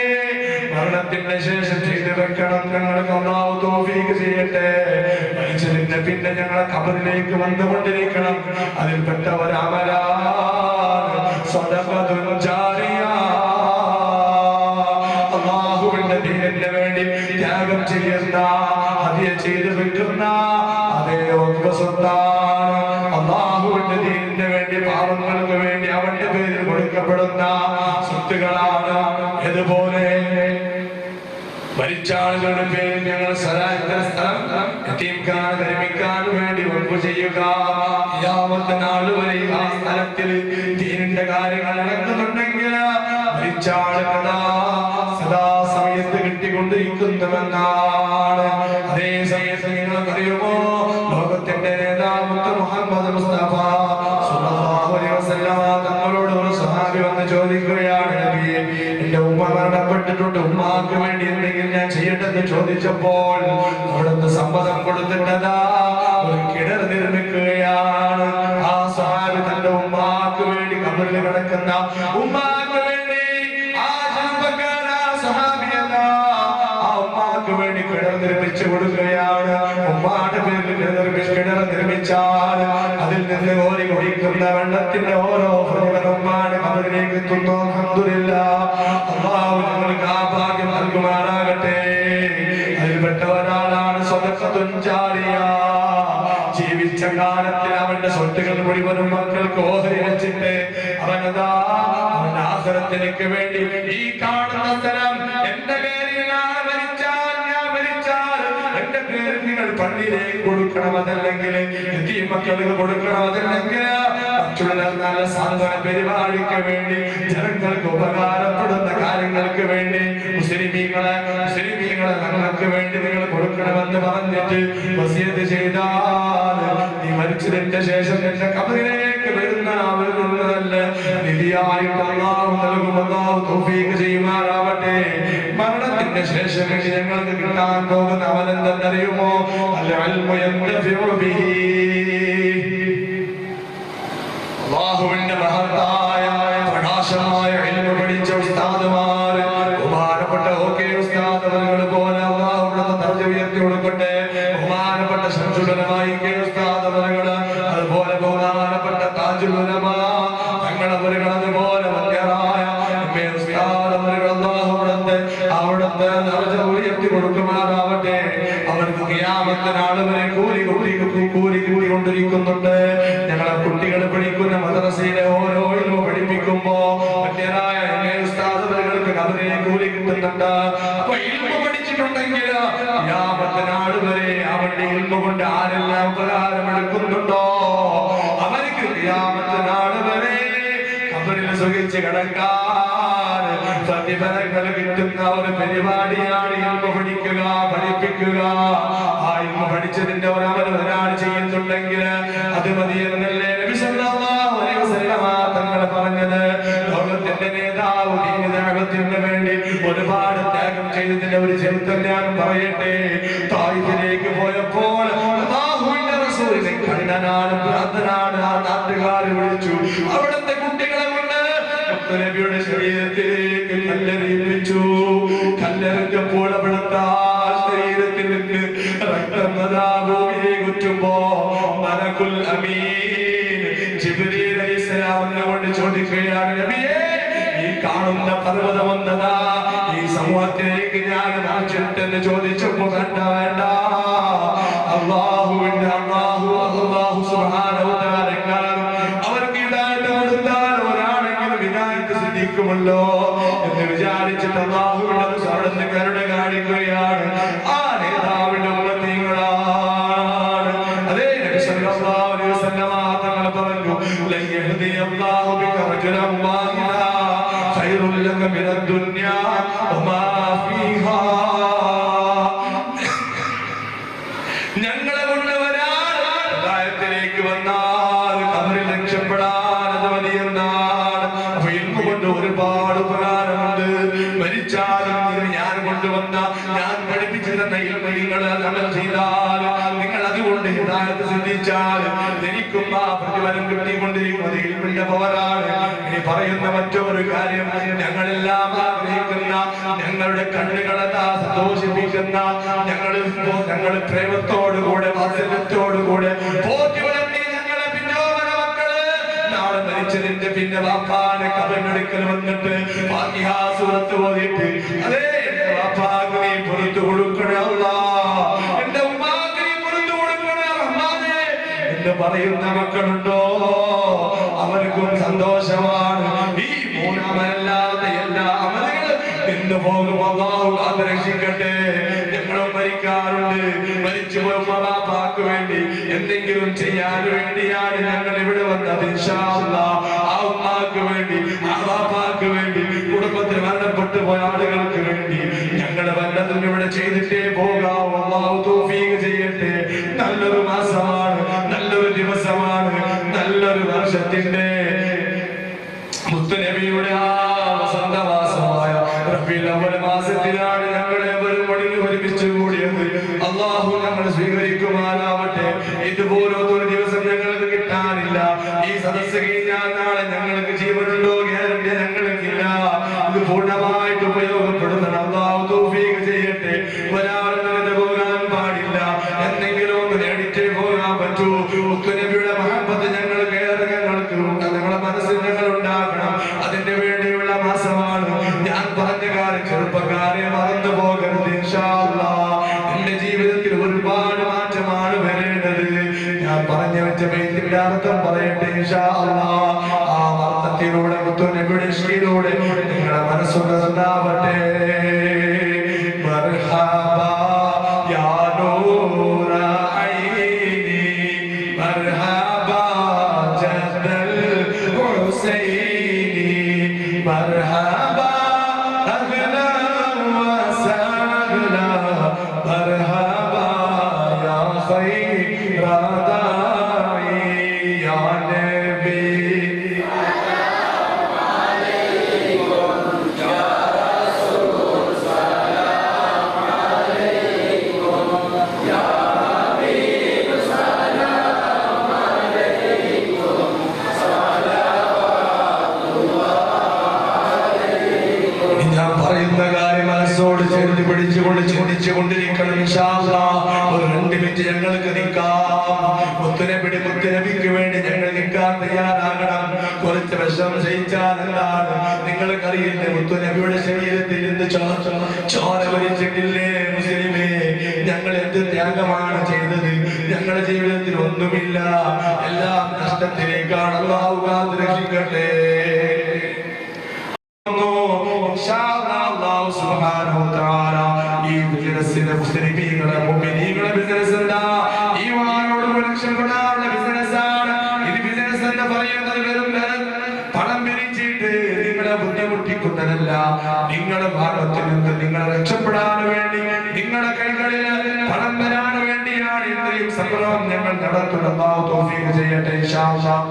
മരണത്തിന്റെ ശേഷം ചെയ്തു വെക്കണം. ഞങ്ങൾക്ക് അല്ലാഹു തൗഫീഖ് ചെയ്യട്ടെ. മരിച്ചതിന്റെ പിന്നെ ഞങ്ങളെ ഖബറിലേക്ക് വന്നുകൊണ്ടിരിക്കണം. അതിൽപ്പെട്ട ഒരമലാണ് സദഖത്തുൻ ജാരിയ. അല്ലാഹുവിന്റെ ദീനിന് വേണ്ടി ത്യാഗം ചെയ്യുന്ന, ഹദിയ ചെയ്തു വെക്കുന്ന അതേ സ്വത്താണ്. അല്ലാഹുവിന്റെ ദീനിന് വേണ്ടി, പാവങ്ങൾക്ക് വേണ്ടി അവന്റെ പേരിൽ കൊടുക്കപ്പെടുന്ന സ്വത്തുകളാണ്. ഇതുപോലെ മരിച്ച ആളുകളുടെ പേരിൽ ഞങ്ങൾ ധർമ്മിക്കാൻ വേണ്ടി വകുപ്പ് ചെയ്യുക. ഖിയാമത്ത് നാൾ വരെ ആ സ്ഥലത്തിൽ ദീനിന്റെ കാര്യങ്ങൾ നടക്കുന്നുണ്ടെങ്കിൽ മരിച്ച ആളുകളാ സദാ സമയത്ത് കിട്ടിക്കൊണ്ടിരിക്കുന്നുവെന്നാണ്. അതേ സമയത്ത് നിങ്ങൾക്കറിയുമോ, ലോകത്തിന്റെ നേതാവ് മുഹമ്മദ് മുസ്തഫ സ്വല്ലല്ലാഹു അലൈഹി വസല്ലം തങ്ങളോട് ഒരു സഹാബി വന്ന് ചോദിക്കുകയാണ്, നബിയേ, എന്റെ ഉമ്മ മരണപ്പെട്ടിട്ടുണ്ട്, ഉമ്മാക്ക് വേണ്ടി എന്തെങ്കിലും ഞാൻ ചെയ്യട്ടെന്ന് ചോദിച്ചപ്പോൾ അവിടുന്ന് സമ്മതം കൊടുത്തിട്ടതാ ഒരു കിണർ നിർമ്മിക്കുകയാണ്. ആ സഹാബി തന്റെ ഉമ്മാക്ക് വേണ്ടി കബറിൽ കിടക്കുന്ന ഉമ്മാക്ക് വേണ്ടി, ആ ചെറുപ്പക്കാരൻ ആ സഹാബിയല്ല, ആ ഉമ്മാക്ക് വേണ്ടി കിണർ നിർമ്മിച്ചു കൊടുക്കുകയാണ്. ഉമ്മാന്റെ പേരിൽ കിണർ നിർമ്മിച്ചു മരിച്ചാൽ അതിൽ നിന്ന് ഓരി കുടിക്കുന്ന വെള്ളത്തിന്റെ ഓരോ പ്രതിഫലവുമാണ് ഖബറിലേക്ക് എത്തുന്നു. അൽഹംദുലില്ലാഹ്. അല്ലാഹു ഞങ്ങൾക്ക് ആ ഭാഗ്യം നൽകുമാറാകട്ടെ. അതിൽപ്പെട്ട ഒരാളാണ് സ്വതഖത്തുൻ ജാരിയ. ജീവിച്ച കാലത്തിൽ അവന്റെ സ്വത്തുകൾ മുഴുവനും മക്കൾക്ക് ഓഹരി വെച്ചിട്ട് അവനതാ അവന്റെ ആഖിറത്തിലേക്ക് വേണ്ടി ഈ കാണുന്ന സ്ഥലം എന്റെ പേരിൽ ഞാൻ മരിച്ചാൽ എന്റെ പേരിൽ നിങ്ങൾ പള്ളിയിലേക്ക് കൊടുക്കണം, അതല്ലെങ്കിൽ മക്കൾക്ക് കൊടുക്കണം, അതല്ലെങ്കിൽ മറ്റുള്ള നല്ല സാന്ത്വന പരിപാടിക്ക് വേണ്ടി ജനങ്ങൾക്ക് ഉപകാരപ്പെടുന്ന കാര്യങ്ങൾക്ക് വേണ്ടി മുസ്ലിമീങ്ങളെ ഞങ്ങൾക്ക് വേണ്ടി നിങ്ങൾ കൊടുക്കണമെന്ന് പറഞ്ഞിട്ട് വസിയത്ത് ചെയ്താൽ നീ മരിച്ചതിന്റെ ശേഷം എന്റെ ഖബറിലേക്ക് വരുന്ന അവരിൽ നല്ല നിധിയായിട്ട് അല്ലാഹു നൽകും. അല്ലാഹു തൗഫീഖ് ചെയ്യുമാറാവട്ടെ. മരണത്തിന്റെ ശേഷം ഞങ്ങൾക്ക് കിട്ടാൻ പോകുന്ന അവനെന്തെന്നറിയുമോ? അൽ ഇൽമു യൻതഫിഉ ബിഹി. അല്ലാഹുവിന്റെ മഹത്തായ പ്രകാശമായ ഇൽമു പഠിച്ച ഉസ്താദുമാർ, ബഹുമാനപ്പെട്ട ഓകെ ഉസ്താദ് അവരുകൾ പോലെ അല്ലാഹു ദർജ ഉയർത്തി കൊടുക്കട്ടെ. ബഹുമാനപ്പെട്ട ശംസുൽ ഉലമാ കെ ഉസ്താദ് അവരുകൾ, അതുപോലെ ബഹുമാനപ്പെട്ട താജുൽ ഉലമാ തങ്ങൾ അവരുകൾ, അതുപോലെ വന്യരായ ഉസ്താദ് അവരുകൾ അവിടുത്തെ ദർജ ഉയർത്തി കൊടുക്കുമാറാവട്ടെ. അവർക്ക് ഖിയാമത്ത് നാൾ വരെ കൂലി കൊണ്ടിരിക്കുന്നുണ്ട്. ഞങ്ങളെ കുട്ടികൾ പഠിക്കുന്ന മദ്രസയിലെ ഓരോ ഇൽമു പഠിപ്പിക്കുമ്പോ വന്യരായ ഉസ്താദുകൾക്ക് ഖബറിലെ കൂലി കിട്ടുന്നുണ്ട്. അപ്പൊ ഇൽമു പഠിച്ചിട്ടുണ്ടെങ്കിൽ ഖിയാമത്ത് നാൾ വരെ അവന്റെ ഇൽമു കൊണ്ട് ആരെല്ലാം ഉപകാരമെടുക്കുന്നുണ്ടോ അവർക്ക് ഖിയാമത്ത് നാൾ വരെ ഖബറിൽ സുഖിച്ച് കിടക്കാൻ പ്രതിഫലങ്ങൾ കിട്ടുന്ന ഒരു പരിപാടിയാണ് ഇൽമു പഠിക്കുക, പഠിപ്പിക്കുക. ആ ഇൽമു പഠിച്ചതിന്റെ ഒരാൾ ചെയ്യുന്നുണ്ടെങ്കിൽ അത് മതിയെന്നല്ലേ നബി സല്ലല്ലാഹു അലൈഹി വസല്ലമ തങ്ങൾ പറഞ്ഞത്. ലോകത്തിന്റെ നേതാവ് ദീനി ദഅവത്തിന് വേണ്ടി ഒരുപാട് ത്യാഗം ചെയ്തതിന്റെ ഒരു ചരിത്രം ഞാൻ പറയട്ടെ. തായിഫിലേക്ക് പോയപ്പോൾ അല്ലാഹുവിന്റെ റസൂലിനെ കണ്ടനാണ് പ്രാർത്ഥനാണ് ആ നാട്ടുകാർ വിളിച്ചു. അവിടുത്തെ കുട്ടികളെ കൊണ്ട് നബിയുടെ ശരീരത്തിലേക്ക് കല്ലെറിയിപ്പിച്ചു. കല്ലെറിഞ്ഞപ്പോൾ അവിടുത്തെ ശരീരത്തിൽ നിന്ന് രക്തം ഭൂമിയെ കുറ്റുമ്പോ മലക്കുൽ അമീൻ ജിബ്രീൽ അലൈഹിസ്സലാം കൊണ്ട് ചോദിക്കുകയാണ്, നബിയേ ഈ കാണുന്ന പർവ്വതം വന്നതാ ഈ സമൂഹത്തിലേക്ക് ഞാൻ മാറ്റിട്ടെന്ന് ചോദിച്ചപ്പോ വേണ്ട അല്ലാഹു സുബ്ഹാനഹു വ തആല അവർക്ക് ഹിദായത്ത് കൊടുത്താൽ ഒരാളെങ്കിലും ഹിദായത്ത് സിദ്ധിക്കുമല്ലോ എന്ന് വിചാരിച്ചിട്ട് അല്ലാഹുവിന്റെ സ്വർണ്ണ കരുണ കാണിക്കുകയാണ്. ആ നേതാവിന്റെ ഉമ്മത്തീങ്ങളാണ്. അതേ നബി സല്ലല്ലാഹു അലൈഹി വസല്ലമ തങ്ങൾ പറഞ്ഞു, ലൻ യഹ്ദിയല്ലാഹു ബിക റജുലൻ വാഹിദ ഖൈറുൽ ലക മിനദ് ദുനിയാ വമാ ഫീഹാ. ഞങ്ങളെ കൊണ്ട് ഒരാൾ ഹിദായത്തിലേക്ക് വന്നാൽ ഖബറിൽ രക്ഷപ്പെടാൻ അത് മതിയെന്നാണ്. അപ്പൊ ഇൽമു കൊണ്ട് ഒരുപാട് ഉപകാരമുണ്ട്. മരിച്ചാലും ഞാൻ കൊണ്ടുവന്ന ഞാൻ പഠിപ്പിച്ചു തന്ന ഇൽമു നിങ്ങൾ അമൽ ചെയ്താൽ, നിങ്ങൾ അതുകൊണ്ട് ഹിദായത്ത് സിദ്ധിച്ചാൽ എനിക്കും ആ പ്രതിഫലം കിട്ടിക്കൊണ്ടിരിക്കുന്നത് ഇൽമിന്റെ പവറാണ്. ഇനി പറയുന്ന മറ്റൊരു കാര്യം, ഞങ്ങളെല്ലാം ആഗ്രഹിക്കുന്ന ഞങ്ങളുടെ കണ്ണുകളെ സന്തോഷിപ്പിക്കുന്ന ഞങ്ങൾ പ്രേമത്തോടുകൂടെ വാത്സല്യത്തോടുകൂടെ പോറ്റി വളർത്തി ഞങ്ങളെ പിന്നോമന മക്കള് നാളെ മരിച്ചതിന്റെ പിന്നെ വാപ്പാനെ കബറിനടുക്കൽ വന്നിട്ട് ഫാത്തിഹ സൂറത്ത് ഓതിയിട്ട് അതേ എന്റെ വാപ്പാക്ക് നീ പുറത്തു കൊടുക്കണേ അല്ലാഹ്, എന്റെ ഉമ്മാക്ക് നീ പുറത്തു കൊടുക്കണേ റഹ്മാനേ എന്ന് പറയുന്ന മക്കളുണ്ടോ അവർക്കും സന്തോഷമാണ്. ഈ മൂന്നാമല്ലാതെ എല്ലാ അമലുകളും നിന്ന് പോകും. അല്ലാഹു അത് രക്ഷിക്കട്ടെ. ഞങ്ങളും മരിക്കാറുണ്ട്. മരിച്ചു പോകുന്ന ബാപ്പാക്ക് വേണ്ടി എന്തെങ്കിലും ചെയ്യാൻ വേണ്ടിയാണ് ഞങ്ങൾ ഇവിടെ വന്നത്. ഇൻഷാ അല്ലാഹ് ആ ഉമ്മാക്ക് വേണ്ടി ആ ബാപ്പാക്ക് വേണ്ടി കുടുംബത്തിൽ മരണപ്പെട്ടു പോയ ആളുകൾക്ക് വേണ്ടി ഞങ്ങൾ വല്ലതും ഇവിടെ ചെയ്തിട്ടേ പോകാം. അല്ലാഹു തൗഫീഖ് ചെയ്യട്ടെ. നല്ലൊരു മാസമാണ്, നല്ലൊരു ദിവസമാണ്, നല്ലൊരു വർഷത്തിന്റെ മുത്തുനബിയുടെ ആ വസന്തമാസമായ റബീഉൽ അവ്വൽ മാസത്തിലാണ് ഞങ്ങളെ ഒരുമിച്ച് കൂടിയത്. അല്ലാഹു ഞങ്ങൾ സ്വീകരിക്കുമാറാവട്ടെ. ഇതുപോലൊരു ദിവസം ഞങ്ങൾക്ക് കിട്ടാനില്ല. ഈ സദസ്സ് കഴിഞ്ഞാൽ നാളെ ഞങ്ങൾക്ക് ജീവനുണ്ടോ ഗ്യാരണ്ടി ഞങ്ങൾക്കില്ല. ഇത് പൂർണ്ണമായിട്ട് ഉപയോഗപ്പെടുത്തണം. അല്ലാഹു തൗഫീഖ് ചെയ്യട്ടെ. ഒരാൾ പോകാൻ പാടില്ല, എന്തെങ്കിലും ഒന്ന് നേടിച്ചേ പോകാൻ പറ്റൂ. മനസ്സിൽ ഞങ്ങൾ ഉണ്ടാക്കണം. അതിന്റെ വേണ്ടിയുള്ള മാസമാണ്. ഞാൻ പറഞ്ഞ കാര്യം ചെറുപ്പക്കാരെ മറന്നു പോകരുത്. ഇൻഷാ അല്ലാഹ് എന്റെ ജീവിതത്തിൽ ഒരുപാട് മാറ്റമാണ് വരേണ്ടത്. ഞാൻ പറഞ്ഞു വെച്ച ബൈത്തിന്റെ അർത്ഥം പറയട്ടെ ഇൻഷാ അല്ലാഹ്. ആ അർത്ഥത്തിലൂടെ മുത്തുനബിയുടെ ഇഷ്കിലൂടെ നിങ്ങളുടെ മനസ്സുണ്ടാവട്ടെ. മർഹബാ യാ നൂറ ഐനി മർഹബാ ജദ്ദൽ ഹുസൈനി മർഹബാ അഹ്ലാ വസഹ്ലാ മർഹബാ യാ ഖൈറ ദാഇ യാ നബി. ഞാൻ പറയുന്ന കാര്യം മനസ്സോട് ചേർത്ത് പിടിച്ചുകൊണ്ട് ചിന്തിച്ചുകൊണ്ടിരിക്കണം. ഇൻഷാ അല്ലാഹ് ഒരു 2 മിനിറ്റ് ഞങ്ങൾക്ക് നിൽക്കാം. മുത്തുനബിക്ക് വേണ്ടി ഞങ്ങൾ നിൽക്കാൻ തയ്യാറാകണം. കുറച്ച് വിഷം ജയിച്ചാൽ എന്താണ് നിങ്ങൾക്കറിയില്ലേ? മുത്തുനബിയുടെ ശരീരത്തിൽ നിന്ന് ചോര വലിച്ചിട്ടില്ലേ മുസ്ലിമേ? ഞങ്ങൾ എന്ത് ത്യാഗമാണ് ചെയ്തത്? ഞങ്ങളുടെ ജീവിതത്തിൽ ഒന്നുമില്ല, എല്ലാം നഷ്ടത്തിലേക്കാണ്. അല്ലാഹു കാത്ത് രക്ഷിക്കട്ടെ. അല്ലാഹു സുബ്ഹാനഹു വ തആല ഈ ബിസിനസ്സിനെ മുസ്ലിമീങ്ങളെ മുഅ്മിനീങ്ങളെ ബിസിനസ് എന്താ? ഈമാനോട് രക്ഷപ്പെടാനുള്ള ബിസിനസ്സാണ്. ഇത് ബിസിനസ് എന്ന് പറയുന്നത് വെറും പണം പിരിച്ചിട്ട് നിങ്ങളെ ബുദ്ധിമുട്ടിക്കുന്നതല്ല. നിങ്ങളുടെ ഭാഗത്ത് നിന്ന് നിങ്ങളെ രക്ഷപ്പെടാൻ വേണ്ടി നിങ്ങളുടെ കൈകളിൽ പണം വരാൻ വേണ്ടിയാണ് ഇത്രയും സംഭവം ഞങ്ങൾ നടത്തുന്നത്. അല്ലാഹു തൗഫീഖ് ചെയ്യട്ടെ ഇൻഷാ അല്ലാഹ്.